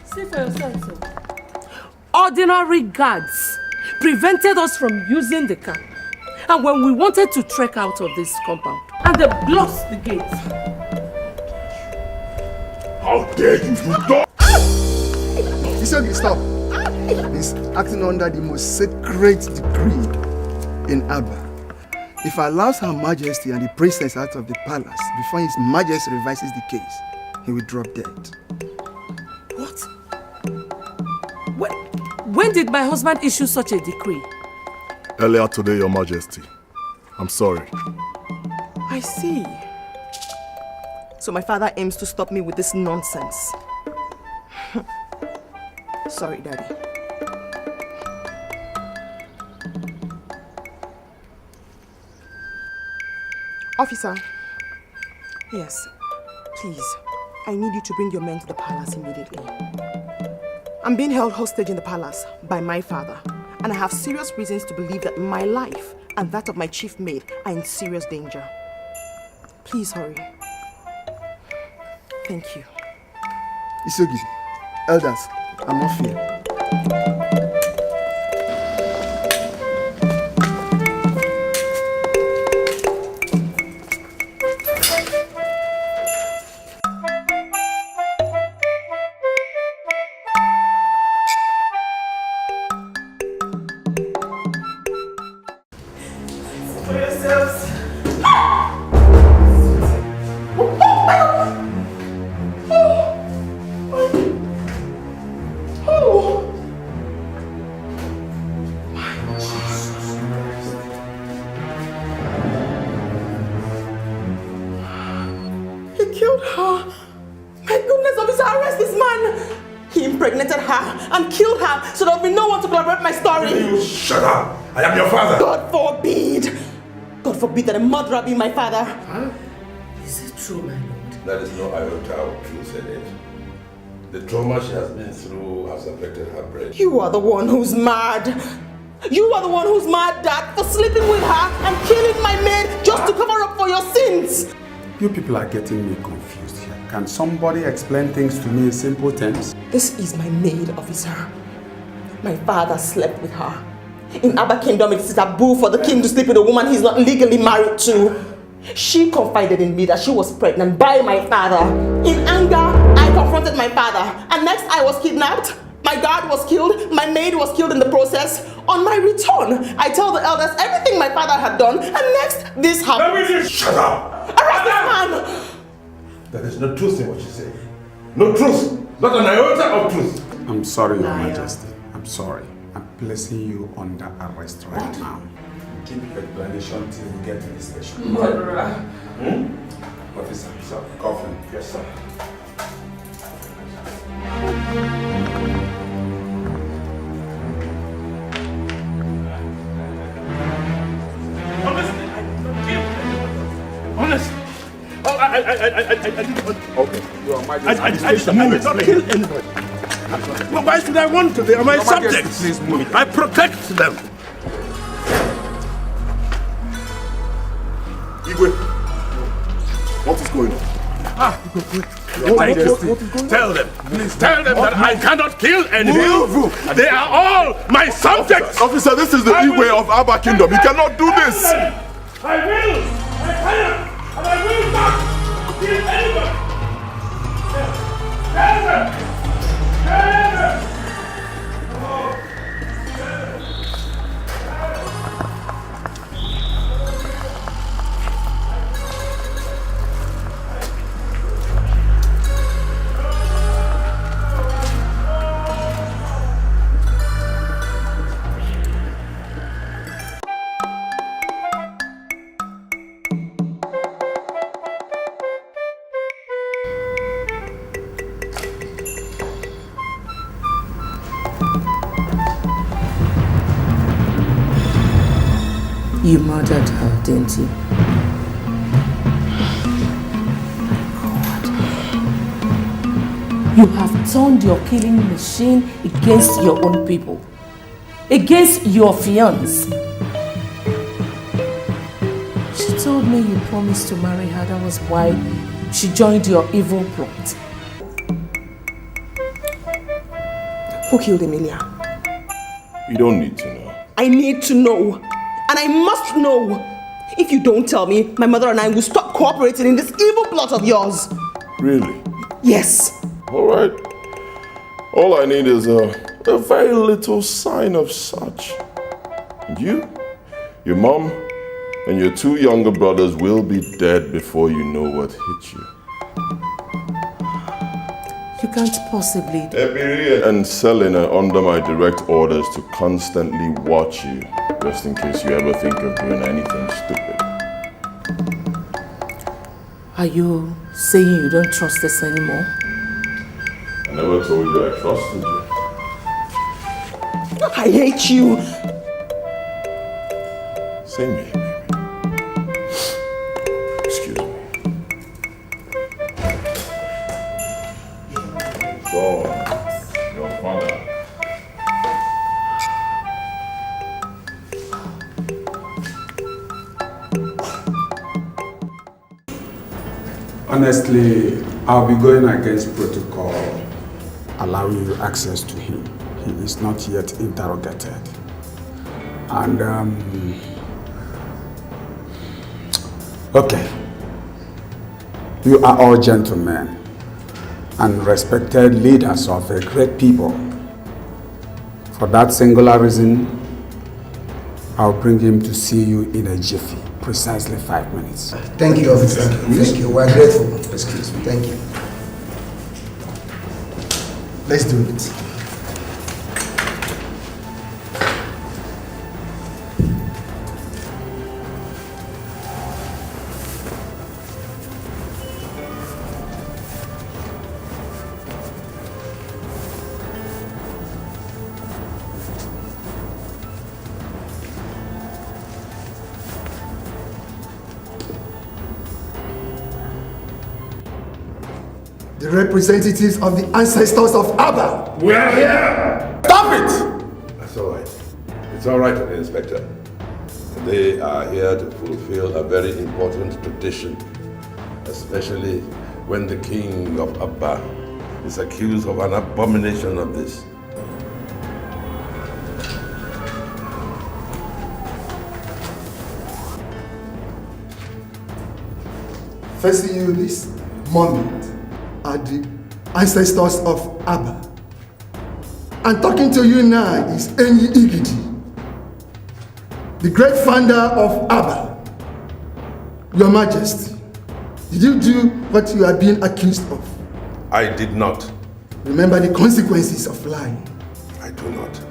See for yourself, sir. Ordinary guards prevented us from using the car. And when we wanted to trek out of this compound, and they blocked the gate. How dare you do that? He's okay, stop. He's acting under the most sacred decree in Abba. If I allows Her Majesty and the princess out of the palace before His Majesty revises the case, he will drop dead. What? When did my husband issue such a decree? Earlier today, Your Majesty. I'm sorry. I see. So my father aims to stop me with this nonsense. Sorry, Daddy. Officer. Yes, please. I need you to bring your men to the palace immediately. I'm being held hostage in the palace by my father, and I have serious reasons to believe that my life and that of my chief maid are in serious danger. Please hurry. Thank you. Isogi, elders, I'm not fear. Shut up! I am your father! God forbid! God forbid that a murderer be my father! Huh? Is it true, my lord? There is no iota of truth in it. The trauma she has been through has affected her brain. You are the one who's mad. You are the one who's mad, Dad, for sleeping with her and killing my maid just to cover up for your sins. You people are getting me confused here. Can somebody explain things to me in simple terms? This is my maid, officer. My father slept with her. In Abba Kingdom, it's taboo for the king to sleep with a woman he's not legally married to. She confided in me that she was pregnant by my father. In anger, I confronted my father. And next, I was kidnapped. My guard was killed. My maid was killed in the process. On my return, I tell the elders everything my father had done. And next, this happened. Let me just shut up! Arrest this man! There is no truth in what you say. No truth. Not an iota of truth. I'm sorry, Your Majesty. I'm sorry. I'm placing you under arrest right now. Keep your explanation till we get to the station. Murderer. Officer, sir, coffin. Yes, sir. Honest. Oh, I didn't want. Okay, Your Majesty. I did not kill anybody. Well, why should I want to? They are my subjects. Please move. I protect them. Igwe, what is going on? Tell them. Please tell them that I cannot kill anyone. They are all my subjects. Officer, this is the Igwe of Abba Kingdom. You cannot do this. I will. I cannot. And I will not kill anybody. Tell them. Tell them. You murdered her, didn't you? You have turned your killing machine against your own people. Against your fiancé. She told me you promised to marry her. That was why she joined your evil plot. Who killed Emilia? You don't need to know. I need to know. And I must know. If you don't tell me, my mother and I will stop cooperating in this evil plot of yours. Really? Yes. All right. All I need is a very little sign of such. And you, your mom, and your two younger brothers will be dead before you know what hit you. You can't possibly... Ebiri and Selena are under my direct orders to constantly watch you, just in case you ever think of doing anything stupid. Are you saying you don't trust us anymore? I never told you I trusted you. I hate you. Same here, baby. Excuse me. So, your father. Honestly, I'll be going against protocol, allowing you access to him. He is not yet interrogated. And, okay. You are all gentlemen and respected leaders of a great people. For that singular reason, I'll bring him to see you in a jiffy. Precisely 5 minutes. Thank you, officer. Thank you. We're grateful. Excuse me. Thank you. Let's do it. the representatives of the ancestors of Abba. We are here! Stop it! That's all right. It's all right, Inspector. They are here to fulfill a very important tradition, especially when the king of Abba is accused of an abomination of this. Facing you this moment are the ancestors of Abba. And talking to you now is Ini Edo, the great founder of Abba. Your Majesty, did you do what you are being accused of? I did not. Remember the consequences of lying. I do not.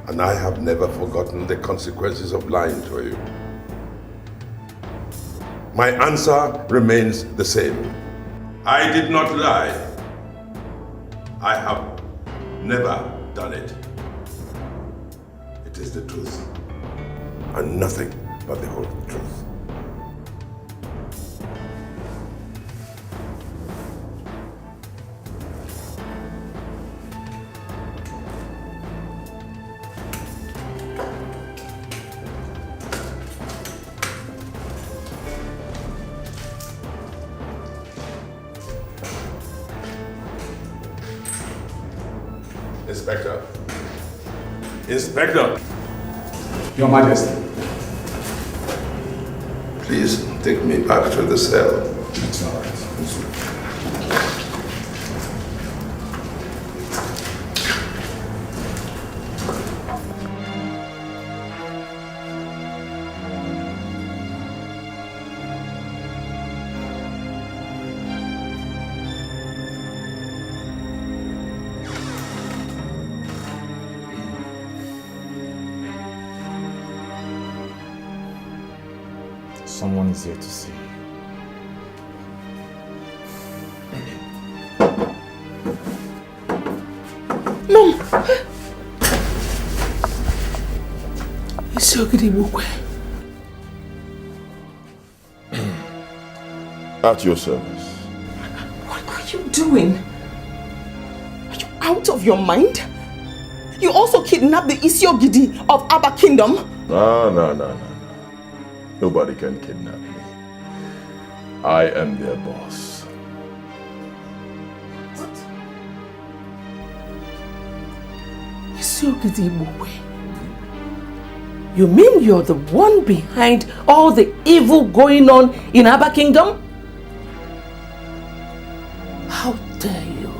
And I have never forgotten the consequences of lying to you. My answer remains the same. I did not lie. I have never done it. It is the truth, and nothing but the whole truth. Inspector. Inspector! Your Majesty. Please take me back to the cell. It's all right. Someone is here to see you. Mom! It's Ogidi Bukwe. At your service. What are you doing? Are you out of your mind? You also kidnapped the Isiogidi of Abba Kingdom? No. Nobody can kidnap me. I am their boss. What? Isiogidi Bukwe. You mean you're the one behind all the evil going on in Abba Kingdom? How dare you?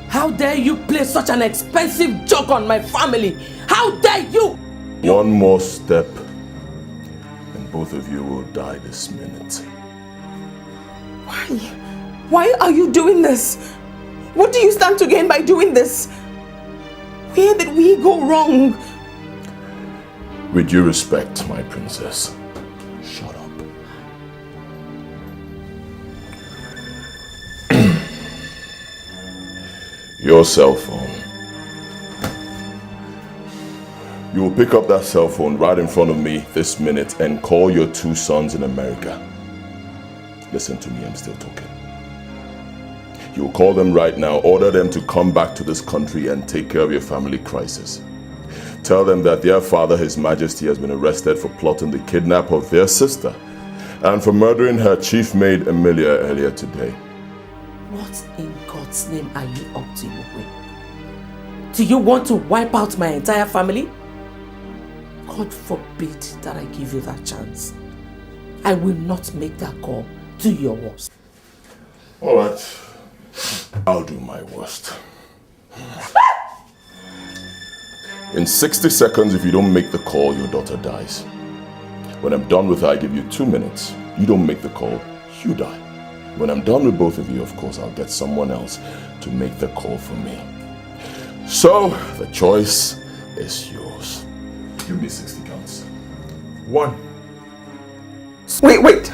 How dare you play such an expensive joke on my family? How dare you? One more step and both of you will die this minute. Why? Why are you doing this? What do you stand to gain by doing this? Where did we go wrong? With due respect, my princess, shut up. Your cell phone. You will pick up that cell phone right in front of me this minute and call your 2 sons in America. Listen to me, I'm still talking. You will call them right now, order them to come back to this country and take care of your family crisis. Tell them that their father, His Majesty, has been arrested for plotting the kidnap of their sister and for murdering her chief maid, Amelia, earlier today. What in God's name are you up to, Knwin? Do you want to wipe out my entire family? God forbid that I give you that chance. I will not make that call to your worst. All right, I'll do my worst. In 60 seconds, if you don't make the call, your daughter dies. When I'm done with her, I give you 2 minutes. You don't make the call, you die. When I'm done with both of you, of course, I'll get someone else to make the call for me. So, the choice is yours. Give me 60 counts. 1. Wait.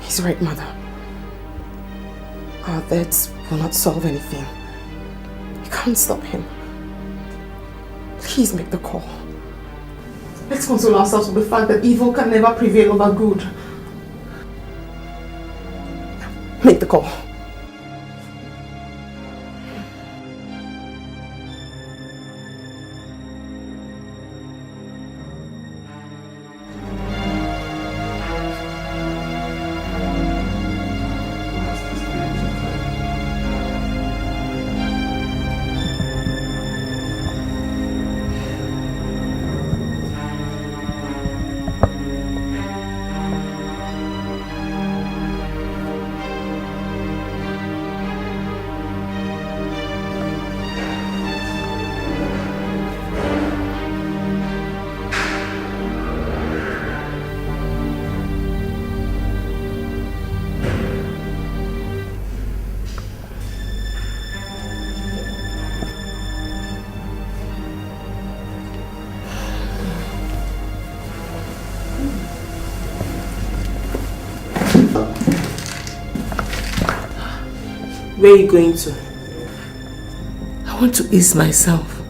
He's right, Mother. Our deaths will not solve anything. You can't stop him. Please make the call. Let's console ourselves with the fact that evil can never prevail over good. Make the call. Where are you going to? I want to ease myself.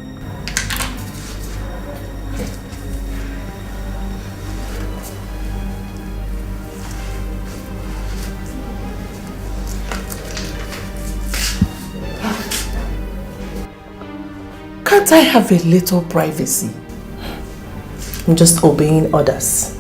Can't I have a little privacy? I'm just obeying orders.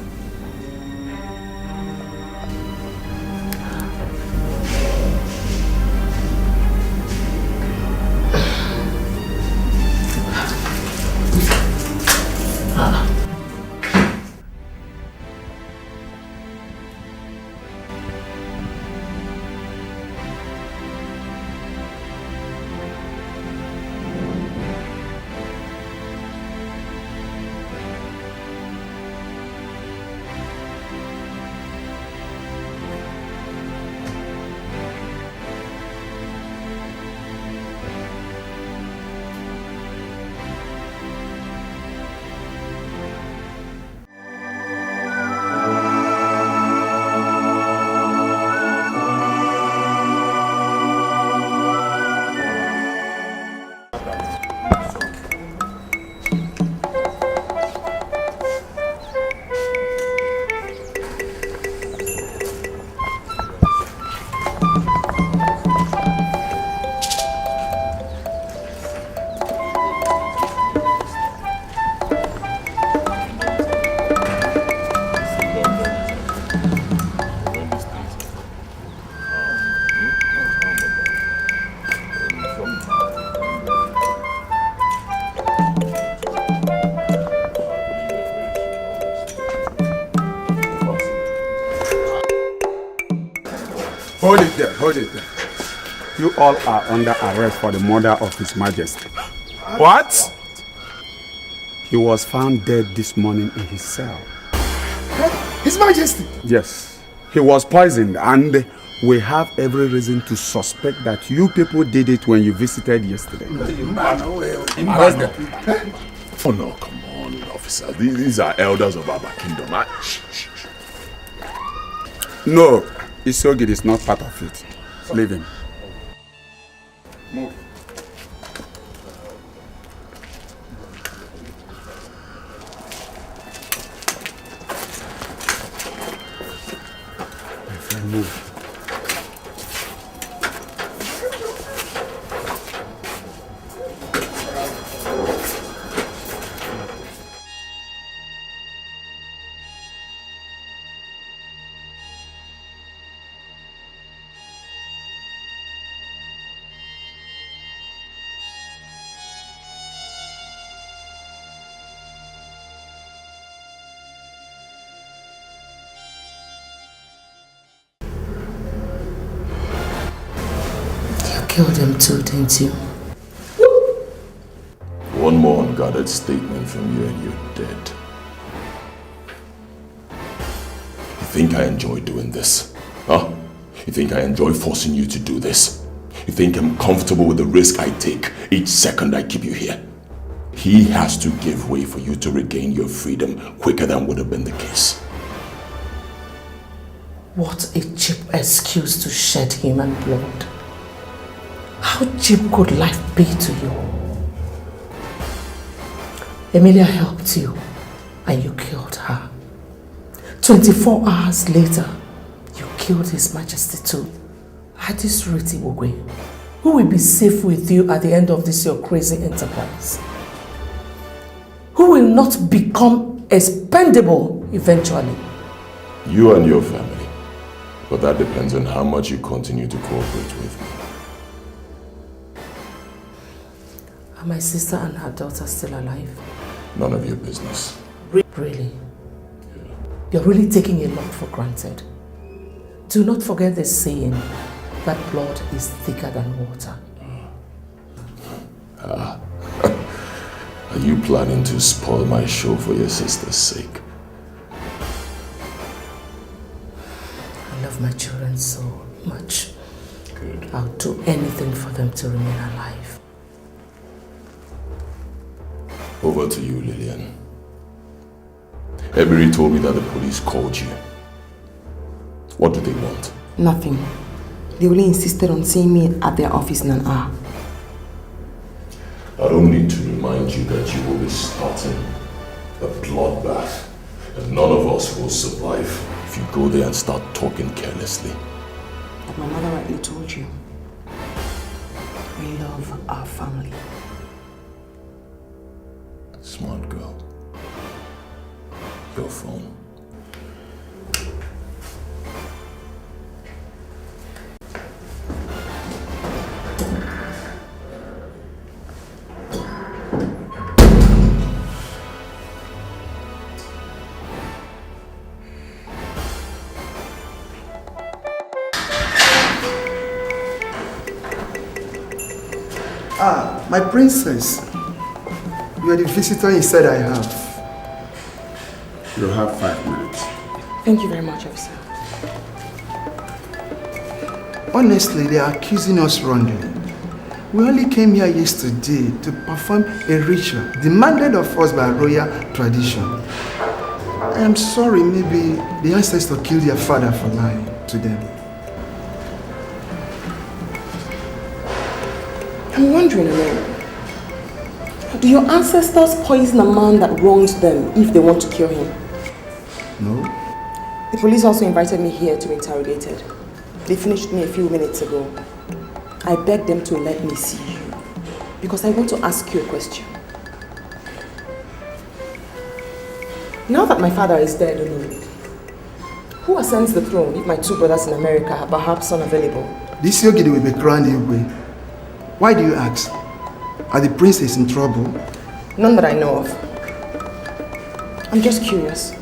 Hold it there, hold it there. You all are under arrest for the murder of His Majesty. What? He was found dead this morning in his cell. His Majesty! Yes, he was poisoned, and we have every reason to suspect that you people did it when you visited yesterday. Arrest them. Oh no, come on, officer. These are elders of our kingdom. Shh. No, Isogid is not part of it. Leave him. Move. My friend, move. Killed him too, didn't you? One more unguarded statement from you and you're dead. You think I enjoy doing this? Huh? You think I enjoy forcing you to do this? You think I'm comfortable with the risk I take each second I keep you here? He has to give way for you to regain your freedom quicker than would have been the case. What a cheap excuse to shed human blood. How cheap could life be to you? Emilia helped you, and you killed her. 24 hours later, you killed His Majesty too. At this rate, Igwe, who will be safe with you at the end of this your crazy enterprise? Who will not become expendable eventually? You and your family. But that depends on how much you continue to cooperate with me. Are my sister and her daughter still alive? None of your business. Really? You're really taking a lot for granted. Do not forget the saying that blood is thicker than water. Are you planning to spoil my show for your sister's sake? I love my children so much. Good. I'll do anything for them to remain alive. Over to you, Lillian. Ebiri told me that the police called you. What do they want? Nothing. They only insisted on seeing me at their office in an hour. I don't need to remind you that you will be starting a bloodbath, and none of us will survive if you go there and start talking carelessly. But my mother rightly told you. We love our family. Smart girl. Your phone. Ah, my princess. You are the visitor he said I have. You have 5 minutes. Thank you very much, officer. Honestly, they are accusing us wrongly. We only came here yesterday to perform a ritual demanded of us by royal tradition. I am sorry, maybe the ancestors killed their father for lying to them. I'm wondering, Amir, do your ancestors poison a man that wronged them if they want to kill him? No. The police also invited me here to be interrogated. They finished me a few minutes ago. I begged them to let me see you because I want to ask you a question. Now that my father is dead, who ascends the throne if my 2 brothers in America are perhaps unavailable? This Yogidi will be crowned Igwe. Why do you ask? Are the princes in trouble? None that I know of. I'm just curious.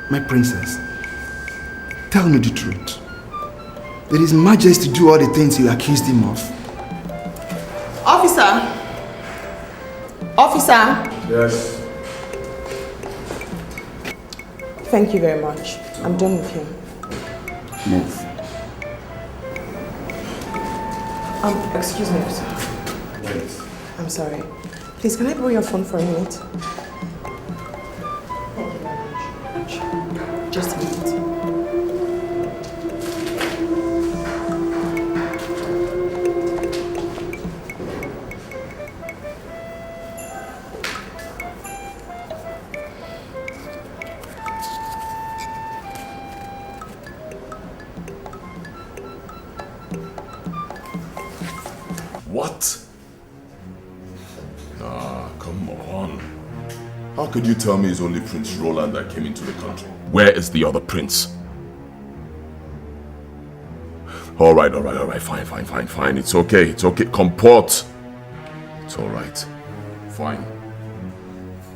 My princess, tell me the truth. Did His Majesty do all the things you accused him of? Officer! Officer! Yes. Thank you very much. I'm done with him. Move. Excuse me, officer. Wait. I'm sorry. Please, can I borrow your phone for a minute? Thank you very much. Just a minute. What? Nah, come on. How could you tell me it's only Prince Roland that came into the country? Where is the other prince? Alright, fine. It's okay. Comport. It's alright. Fine.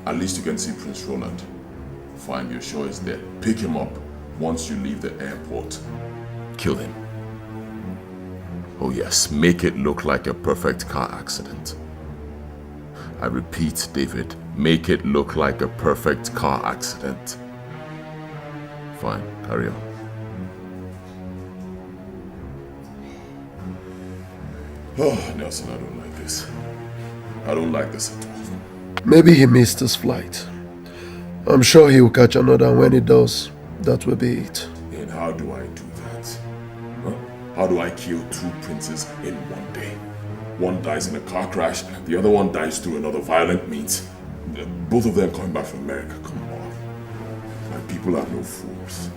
At least you can see Prince Roland. Fine, you're sure he's there. Pick him up once you leave the airport. Kill him. Oh yes, make it look like a perfect car accident. I repeat, David, make it look like a perfect car accident. Fine, carry on. Oh, Nelson, I don't like this. I don't like this at all. Maybe he missed his flight. I'm sure he will catch another, and when he does, that will be it. Then how do I do that? Huh? How do I kill 2 princes in one day? One dies in a car crash, the other one dies through another violent means. Both of them coming back from America. Come on. My people are no fools.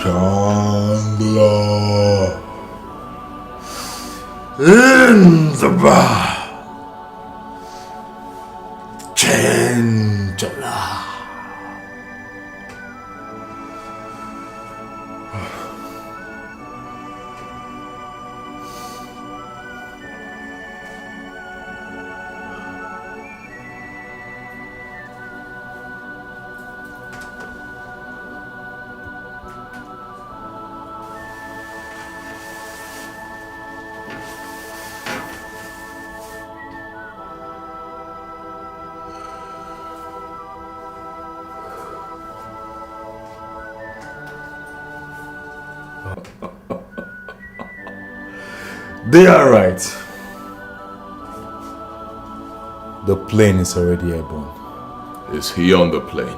Chandler in the bar. Chandler. They are right. The plane is already airborne. Is he on the plane?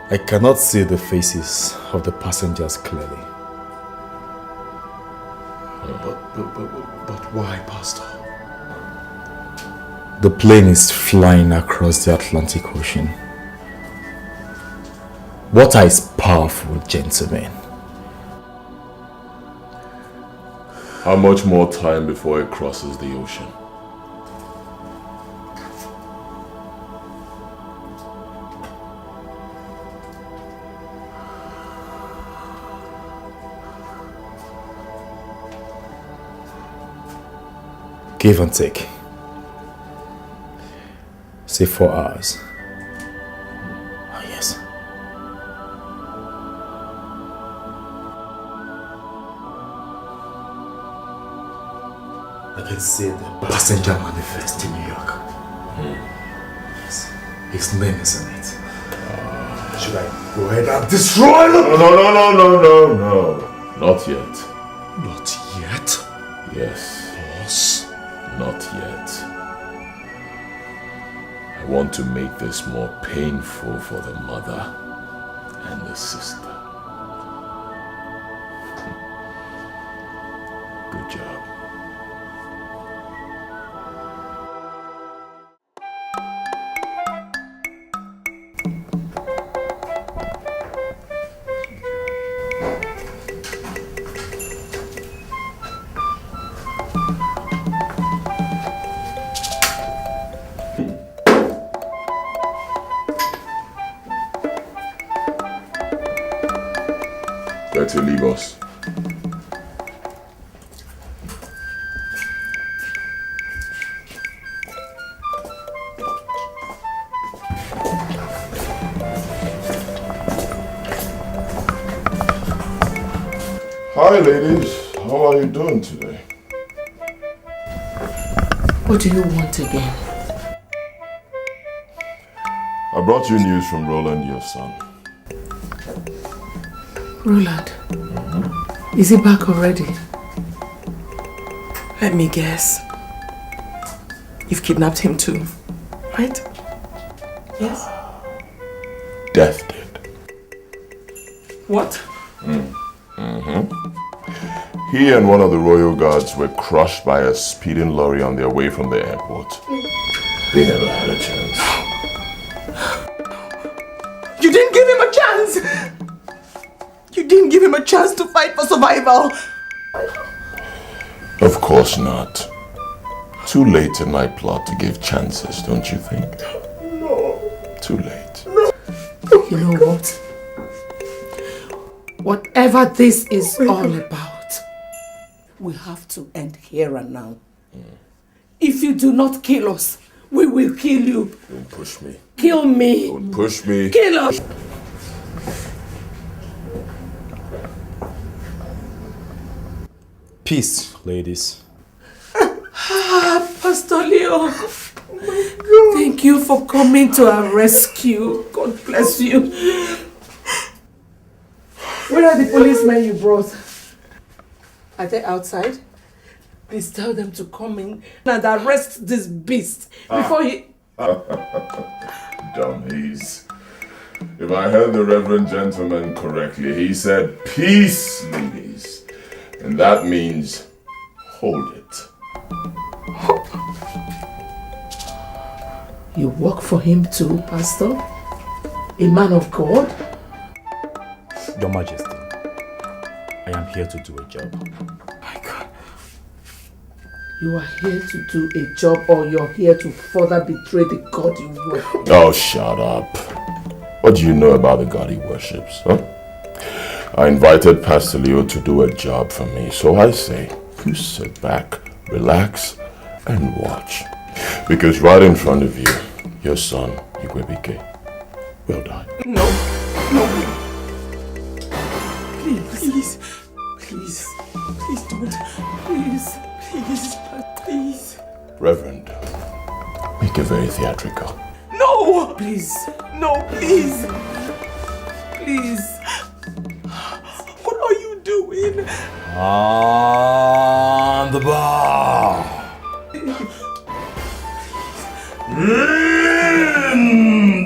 I cannot see the faces of the passengers clearly. But why, Pastor? The plane is flying across the Atlantic Ocean. Water is powerful, gentlemen. How much more time before it crosses the ocean? Give and take. Say 4 hours. Oh, yes. I can see the passenger manifest in New York. Yes. His name is on it. Should I go ahead and destroy them? No. Not yet. Not yet? Yes. Boss? Not yet. I want to make this more painful for the mother and the sister. Good job. To leave us. Hi ladies, how are you doing today? What do you want again? I brought you news from Roland, your son. Roland, is he back already? Let me guess. You've kidnapped him too, right? Yes? Death did. What? He and one of the royal guards were crushed by a speeding lorry on their way from the airport. They never had a chance. You didn't give him a chance! You didn't give him a chance to fight for survival! Of course not. Too late in my plot to give chances, don't you think? No. Too late. No. You know what? Whatever this is all about, we have to end here and now. If you do not kill us, we will kill you. Don't push me. Kill me. Don't push me. Kill us. Peace, ladies. Pastor Leo. Thank you for coming to our rescue. God bless you. Where are the policemen you brought? Are they outside? Please tell them to come in and arrest this beast before he... Dummies. If I heard the reverend gentleman correctly, he said, peace, ladies. And that means, hold it. You work for him too, Pastor? A man of God? Your Majesty, I am here to do a job. My God. You are here to do a job, or you're here to further betray the God you worship? Oh, shut up. What do you know about the God he worships, huh? I invited Pastor Leo to do a job for me, so I say, you sit back, relax, and watch. Because right in front of you, your son, Dikeh, will die. No. Please don't. Please. Reverend, make it very theatrical. No! Please. No, please. What are you doing? On the bar. In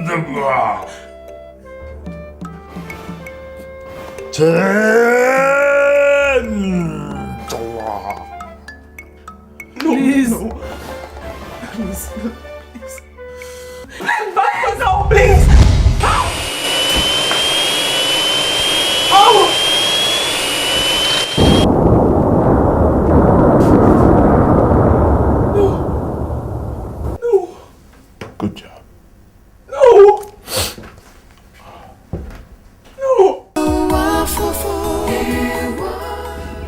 the bar. Please. No, please. Good job. No.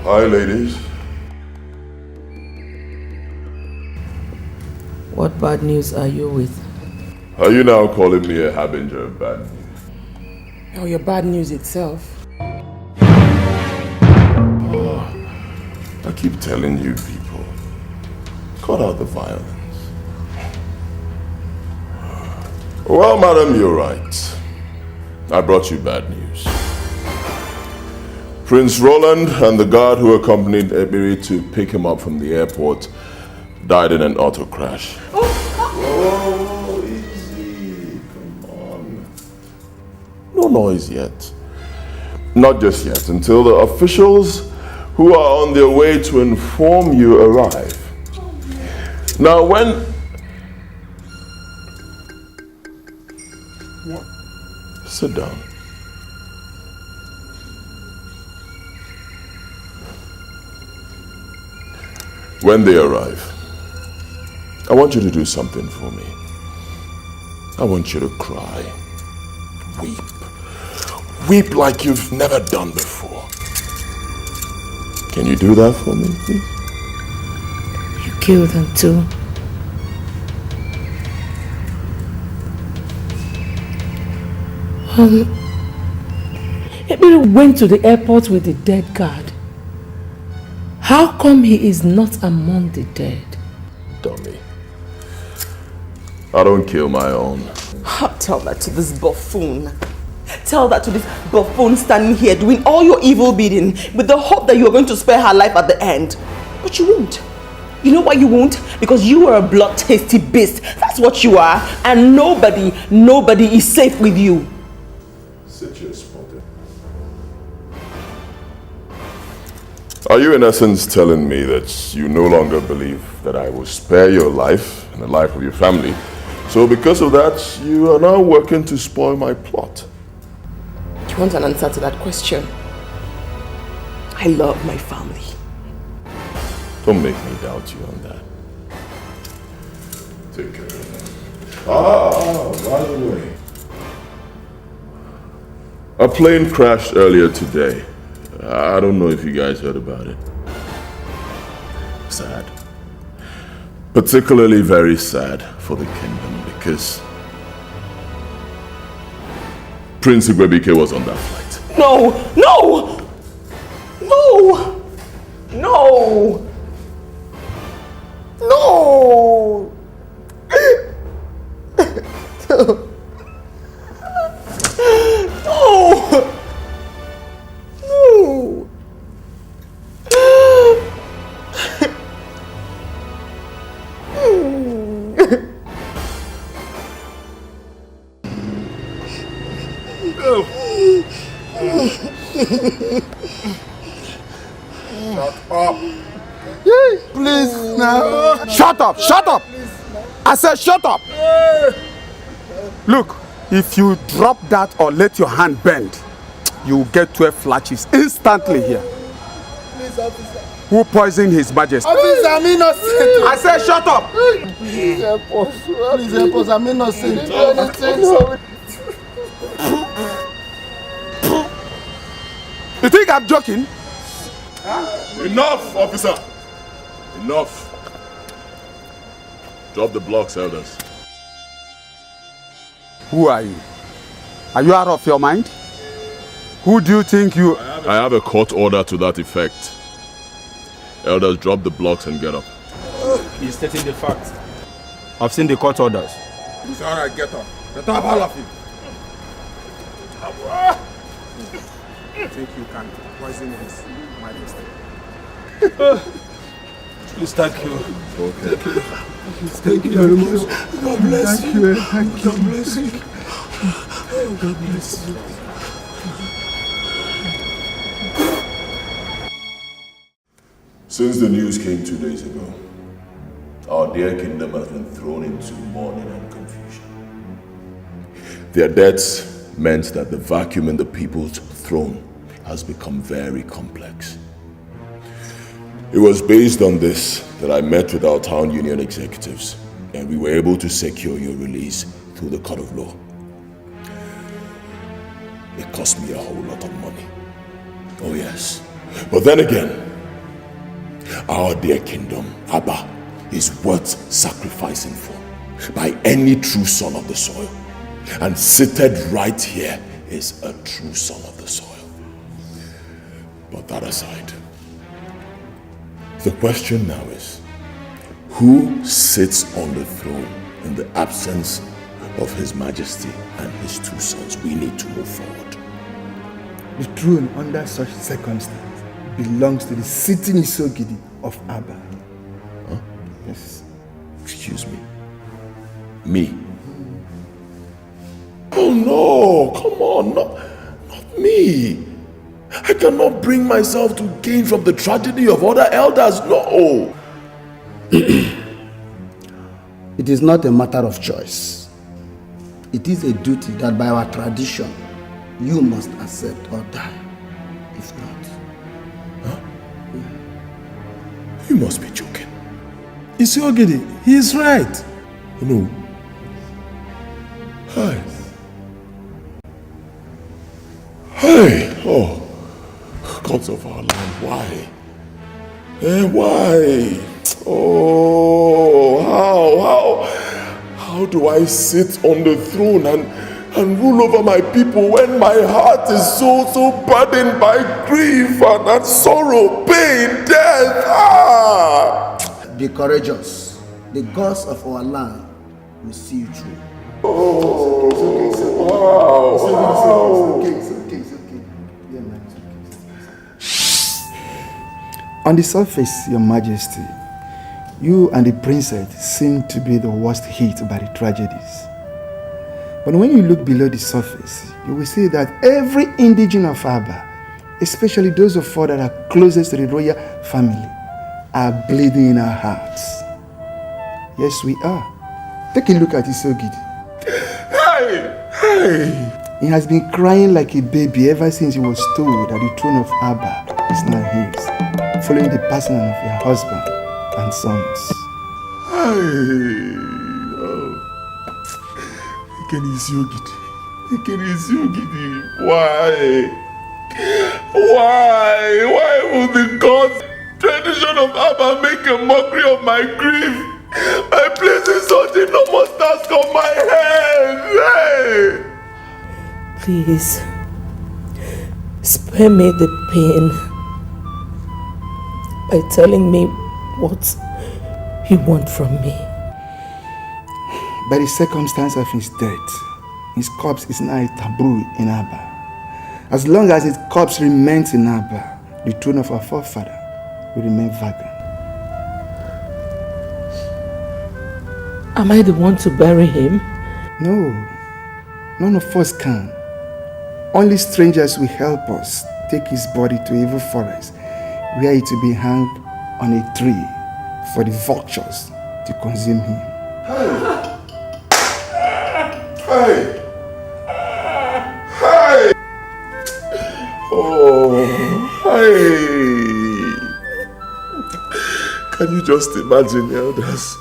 Hi, ladies. What bad news are you with? Are you now calling me a harbinger of bad news? Oh, your bad news itself. I keep telling you people, cut out the violence. Well, madam, you're right. I brought you bad news. Prince Roland and the guard who accompanied Ebiri to pick him up from the airport died in an auto crash. Whoa, easy. Come on. No noise yet. Not just yet, until the officials who are on their way to inform you arrive. Now, sit down. When they arrive, I want you to do something for me. I want you to cry. Weep. Weep like you've never done before. Can you do that for me, please? You killed them too. Ebiri went to the airport with the dead guard. How come he is not among the dead? Dummy. I don't kill my own. Tell that to this buffoon. Tell that to this buffoon standing here doing all your evil bidding with the hope that you are going to spare her life at the end. But you won't. You know why you won't? Because you are a bloodthirsty beast. That's what you are. And nobody is safe with you. Sit your spot. Are you in essence telling me that you no longer believe that I will spare your life and the life of your family? So because of that, you are now working to spoil my plot? Do you want an answer to that question? I love my family. Don't make me doubt you on that. Take care of them. By the way. A plane crashed earlier today. I don't know if you guys heard about it. sad. Particularly very sad for the kingdom because Prince Igwebike was on that flight. No! No! No! No! No! No! No! Shut up. Please now. Shut up! Shut up! I said shut up! Look, if you drop that or let your hand bend, you will get 12 flashes instantly here. Please, officer. Who poisoned His Majesty? Officer, I'm innocent. I said shut up! Please help us. Please help us. I'm innocent. You think I'm joking? Enough, officer! Enough! Drop the blocks, elders. Who are you? Are you out of your mind? Who do you think you... I have a court order to that effect. Elders, drop the blocks and get up. He's stating the fact. I've seen the court orders. It's alright, get up. Get up, all of you. I think you can poison His Majesty. Please, thank you. Okay. Thank you very much. God bless you. Thank you. God bless you. God bless you. Since the news came 2 days ago, our dear kingdom has been thrown into mourning and confusion. Their deaths meant that the vacuum in the people's throne has become very complex. It was based on this that I met with our town union executives, and we were able to secure your release through the court of law. It cost me a whole lot of money. Oh yes. But then again, our dear kingdom, Abba, is worth sacrificing for by any true son of the soil. And seated right here is a true son of the soil. But that aside, the question now is, who sits on the throne in the absence of His Majesty and His two sons? We need to move forward. The throne under such circumstances belongs to the sitting Isogidi of Abba. Huh? Yes. Excuse me. Me? Oh no, come on, not me. I cannot bring myself to gain from the tragedy of other elders, no. It is not a matter of choice. It is a duty that by our tradition, you must accept or die. If not. Huh? You must be joking. Isiogidi, he is right. No. Hi. Hey, oh, gods of our land, why? Why? Oh, how do I sit on the throne and rule over my people when my heart is so burdened by grief and sorrow, pain, death? Be courageous. The gods of our land will see you through. Oh, It's okay. Yeah, man, it's okay. On the surface, Your Majesty, you and the princess seem to be the worst hit by the tragedies. But when you look below the surface, you will see that every indigene of Abba, especially those of us that are closest to the royal family, are bleeding in our hearts. Yes, we are. Take a look at Isogidi. Hey! He has been crying like a baby ever since he was told that the throne of Abba is now his, following the passing of your husband and sons. Why? Why would the gods tread nation of Abba make a mockery of my grief by placing such enormous task on my head. Hey! Please, spare me the pain by telling me what you want from me. By the circumstance of his death, his corpse is now a taboo in Abba. As long as his corpse remains in Abba, the throne of our forefather will remain vacant. Am I the one to bury him? No, none of us can. Only strangers will help us take his body to evil forest, where it will be hung on a tree for the vultures to consume him. Hey! Hey! Oh, hey! Can you just imagine, elders?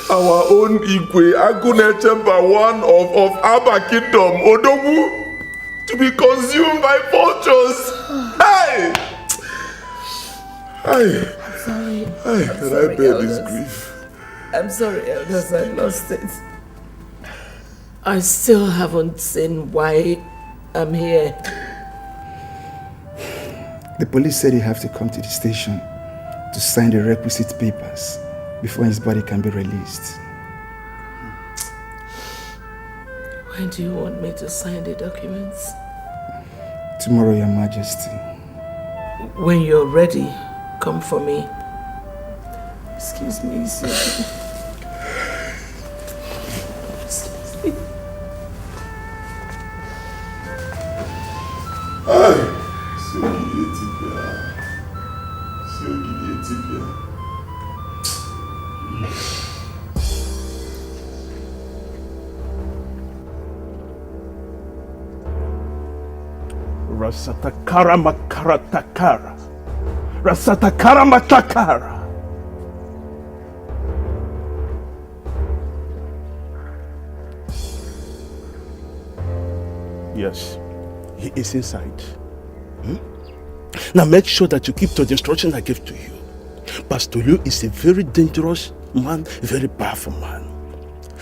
Our own Igwe, Agune Chamber 1 of Abba Kingdom, Odogu, to be consumed by vultures. Hey! Hey! I'm sorry. Hey, I'm can sorry, I bear elders. this grief? I'm sorry, elders, I lost it. I still haven't seen why I'm here. The police said you have to come to the station to sign the requisite papers before his body can be released. When do you want me to sign the documents? Tomorrow, Your Majesty. When you're ready, come for me. Excuse me, excuse me. Excuse me. Rasatakara makaratakara. Rasatakara matakara. Yes, he is inside. Now make sure that you keep to the instruction I gave to you. Pastor Liu is a very dangerous man, a very powerful man.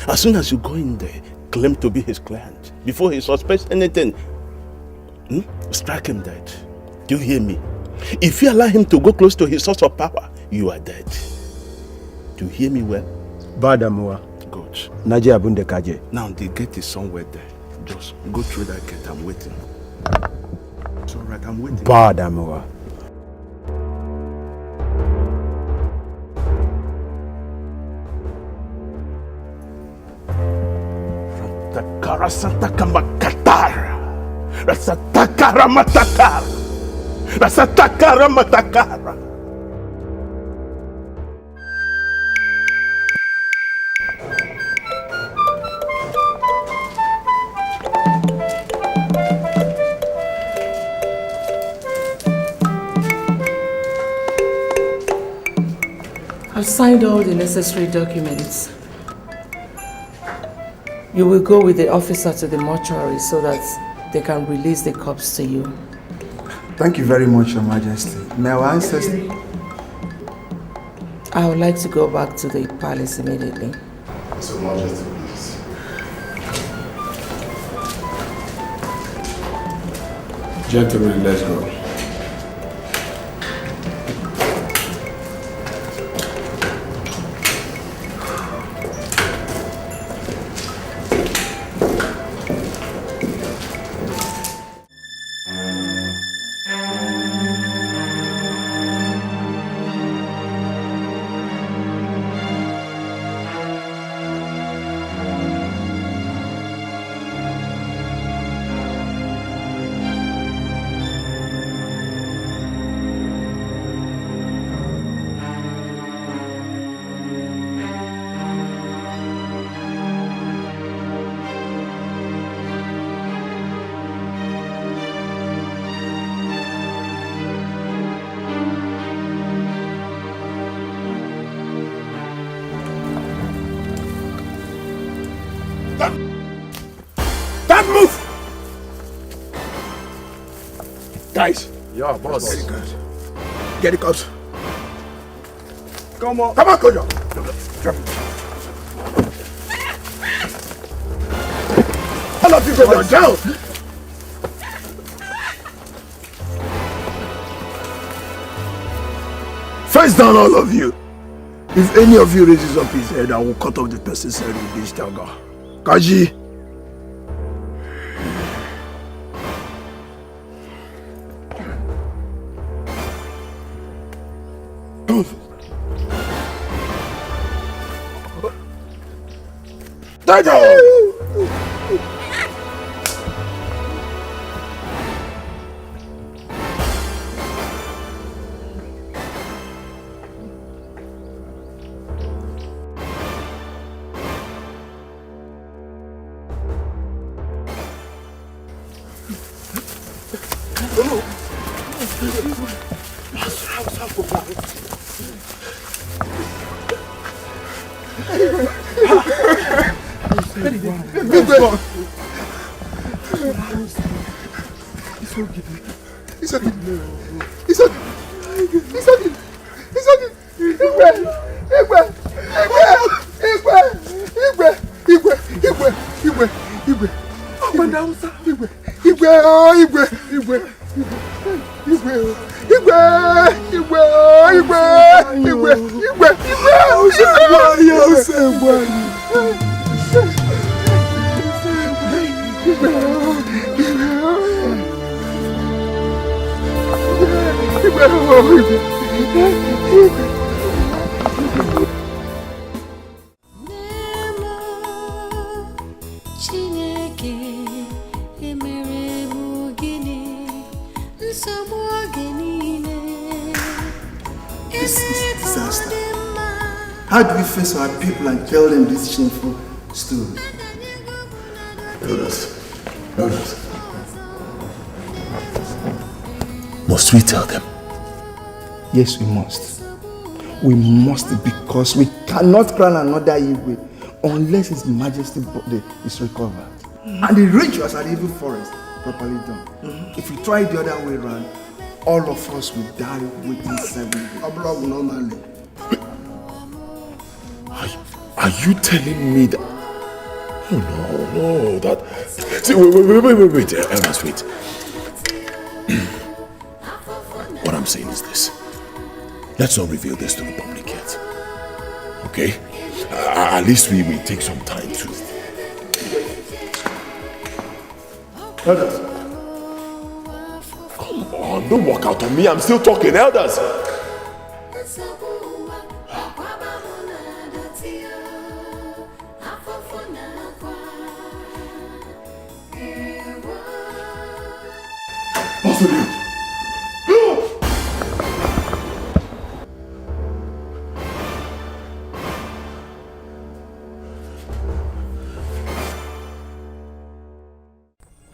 As soon as you go in there, claim to be his client. Before he suspects anything, strike him dead. Do you hear me? If you allow him to go close to his source of power, you are dead. Do you hear me well? Badamua. Good. Naji Abunde Kaje. Now the gate is somewhere there. Just go through that gate. I'm waiting. It's all right, I'm waiting. Badamua. Takara Santaka Makatara. Rasatakara Matakara. Rasatakara Matakara. I've signed all the necessary documents. You will go with the officer to the mortuary so that they can release the corpse to you. Thank you very much, Your Majesty. May our ancestors... I would like to go back to the palace immediately. So, Majesty, please. Gentlemen, let's go. Guys. Yeah, boss. Very good. Get the cops. Come on, Kojo. All of you go down. Face down, all of you. If any of you raises up his head, I will cut off the person's head with this dagger. Kaji. How do we face our people and tell them this shameful story? Elders. Must we tell them? Yes, we must. We must, because we cannot crown another Igwe unless His Majesty's body is recovered. And the rituals at the evil forest properly done. If we try the other way around, all of us will die within 7 days. Normally. Are you telling me that? Oh no, that. See, wait, Elders, wait. What I'm saying is this. Let's not reveal this to the public yet. Okay? At least we will take some time to. Elders. Come on, don't walk out on me. I'm still talking, Elders.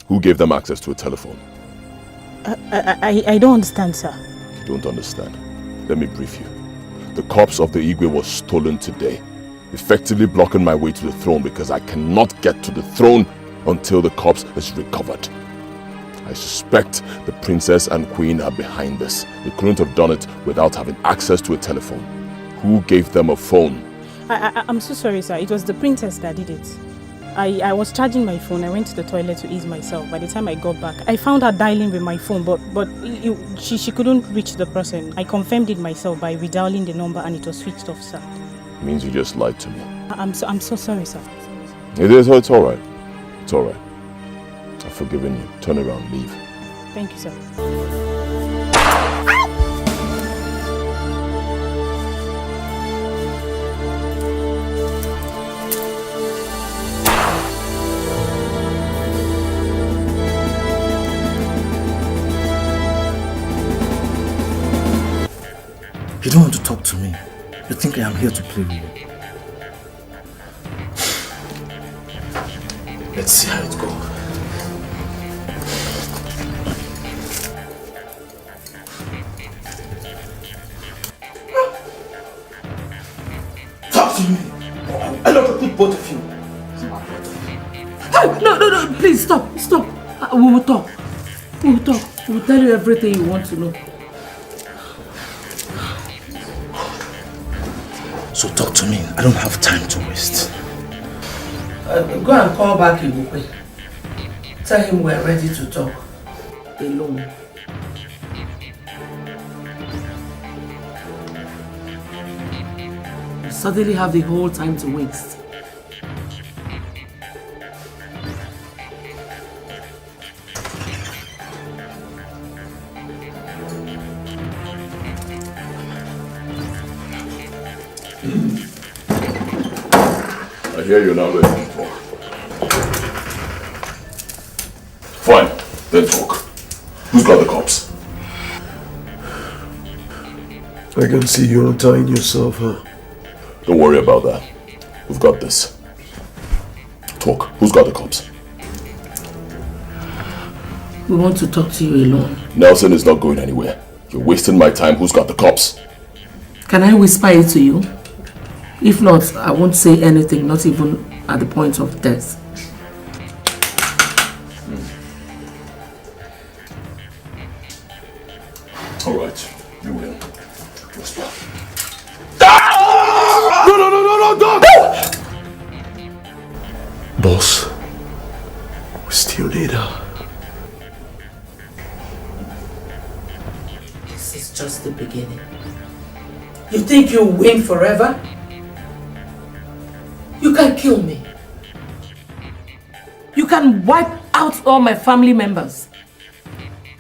Who gave them access to a telephone? I don't understand, sir. You don't understand? Let me brief you. The corpse of the Igwe was stolen today, effectively blocking my way to the throne because I cannot get to the throne until the corpse is recovered. I suspect the princess and queen are behind this. They couldn't have done it without having access to a telephone. Who gave them a phone? I'm so sorry, sir. It was the princess that did it. I was charging my phone. I went to the toilet to ease myself. By the time I got back, I found her dialing with my phone, but she couldn't reach the person. I confirmed it myself by redialing the number and it was switched off, sir. Means you just lied to me. I'm so sorry, sir. It's all right. It's all right. I've forgiven you. Turn around, leave. Thank you, sir. You don't want to talk to me. You think I am here to play with you. Let's see how it goes. Talk to me. I love to put both of you. Hey, no, please stop. We will talk. We will tell you everything you want to know. So talk to me. I don't have time to waste. Go and call back Ibukwe. Tell him we're ready to talk. Alone. You suddenly have the whole time to waste. I hear you're not ready to talk. Fine, then talk. Who's got the cops? I can see you're untying yourself, huh? Don't worry about that. We've got this. Talk. Who's got the cops? We want to talk to you alone. Nelson is not going anywhere. You're wasting my time. Who's got the cops? Can I whisper it to you? If not, I won't say anything, not even at the point of death. All right, you win. Whisper. No, don't! Boss, we still need her. This is just the beginning. You think you'll win forever? You can kill me. You can wipe out all my family members.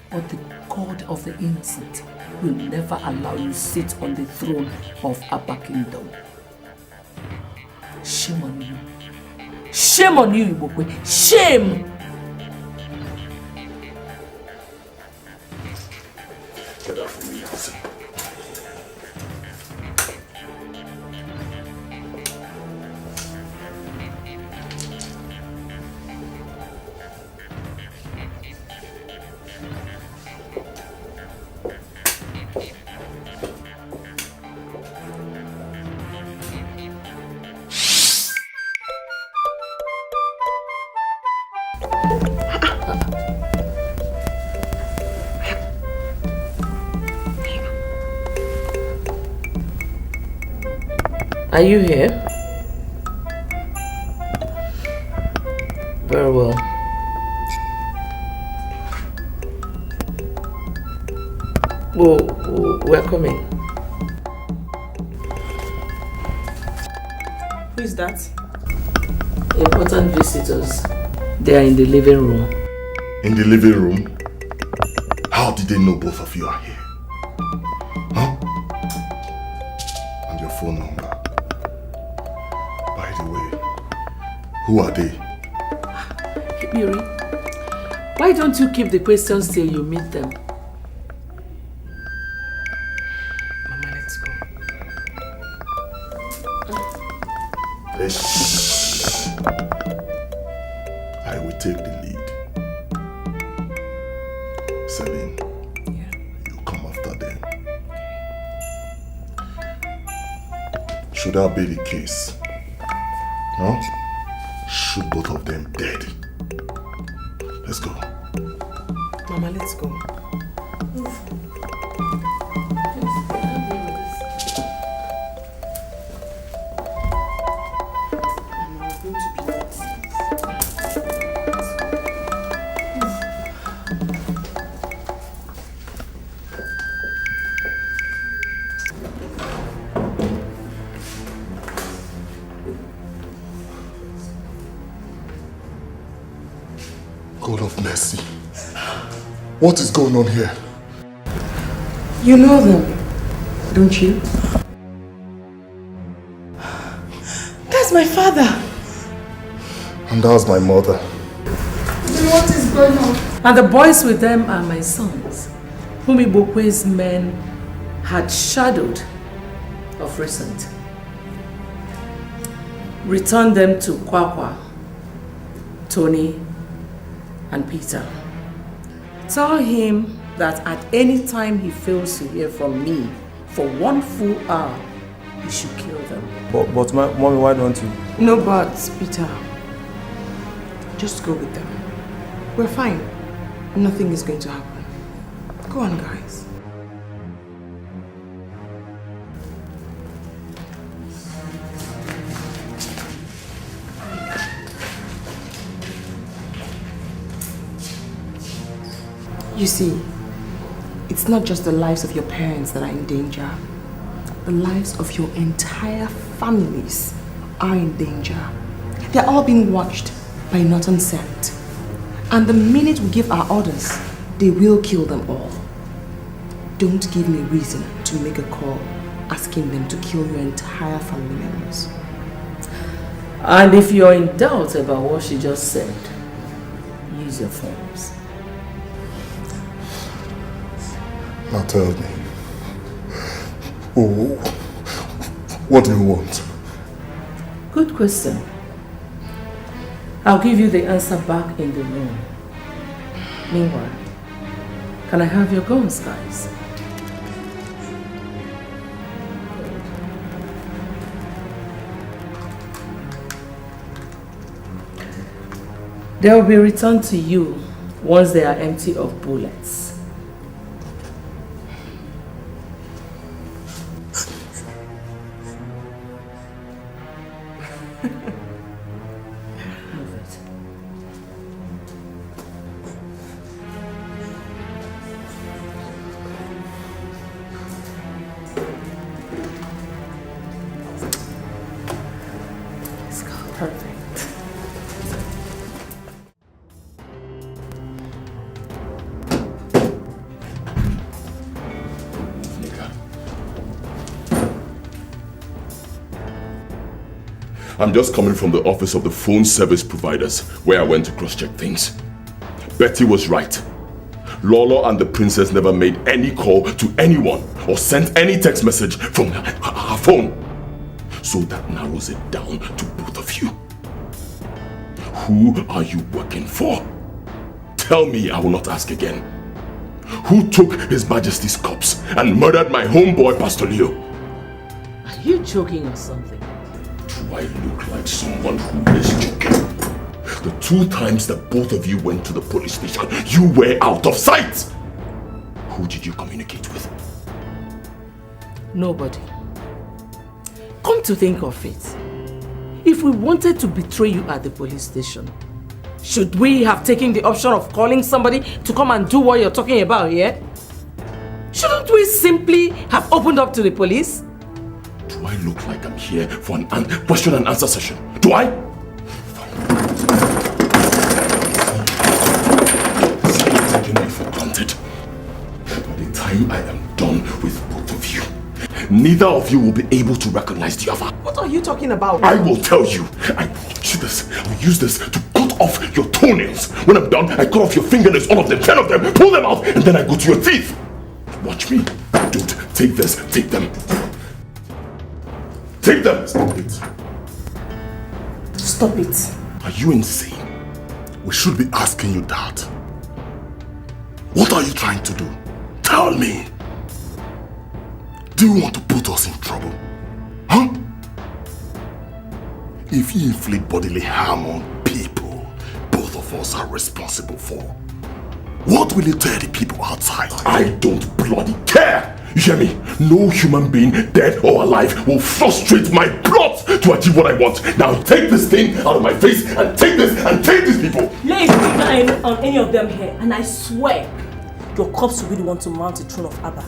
But the God of the innocent will never allow you sit on the throne of Abba Kingdom. Shame on you. Shame on you, Ibukwe. Shame! Get out from me, Nelson. Are you here? Very well. We're coming. Who is that? Important visitors. They are in the living room. In the living room? How did they know both of you are here? Huh? And your phone number? By the way, who are they? Miri, why don't you keep the questions till you meet them? Mama, let's go. Shh. I will take the lead. Celine, you come after them. Should that be the case? No? Shoot both of them dead. Let's go. Mama, let's go. God of mercy. What is going on here? You know them, don't you? That's my father. And that's my mother. What is going on? And the boys with them are my sons, whom Ibukwe's men had shadowed of recent. Return them to Kwakwa, Tony, and Peter. Tell him that at any time he fails to hear from me for 1 full hour, he should kill them. But Mommy, why don't you? No buts, Peter. Just go with them. We're fine. Nothing is going to happen. Go on, guys. You see, it's not just the lives of your parents that are in danger. The lives of your entire families are in danger. They're all being watched by Norton Scent. And the minute we give our orders, they will kill them all. Don't give me reason to make a call asking them to kill your entire family members. And if you're in doubt about what she just said, use your phones. Now tell me, what do you want? Good question. I'll give you the answer back in the room. Meanwhile, can I have your guns, guys? They will be returned to you once they are empty of bullets. I'm just coming from the office of the phone service providers where I went to cross-check things. Betty was right. Lolo and the princess never made any call to anyone or sent any text message from her phone. So that narrows it down to both of you. Who are you working for? Tell me, I will not ask again. Who took His Majesty's corpse and murdered my homeboy, Pastor Leo? Are you joking or something? Do I look like someone who is joking? The 2 times that both of you went to the police station, you were out of sight! Who did you communicate with? Nobody. Come to think of it, if we wanted to betray you at the police station, should we have taken the option of calling somebody to come and do what you're talking about here? Shouldn't we simply have opened up to the police? Do I look like I'm here for an question and answer session? Do I? Taking me for granted. By the time I am done with both of you, neither of you will be able to recognize the other. What are you talking about? I will tell you. I will use this to cut off your toenails. When I'm done, I cut off your fingernails, all of them, 10 of them, pull them out, and then I go to your teeth. Watch me. Don't take this, take them. Take them! Stop it. Stop it. Are you insane? We should be asking you that. What are you trying to do? Tell me. Do you want to put us in trouble? Huh? If you inflict bodily harm on people, both of us are responsible for. What will you tell the people outside? I don't bloody care! You hear me? No human being, dead or alive, will frustrate my plot to achieve what I want. Now take this thing out of my face and take this and take these people. Lay a finger on any of them here and I swear your corpse will be the one to mount the throne of Abba.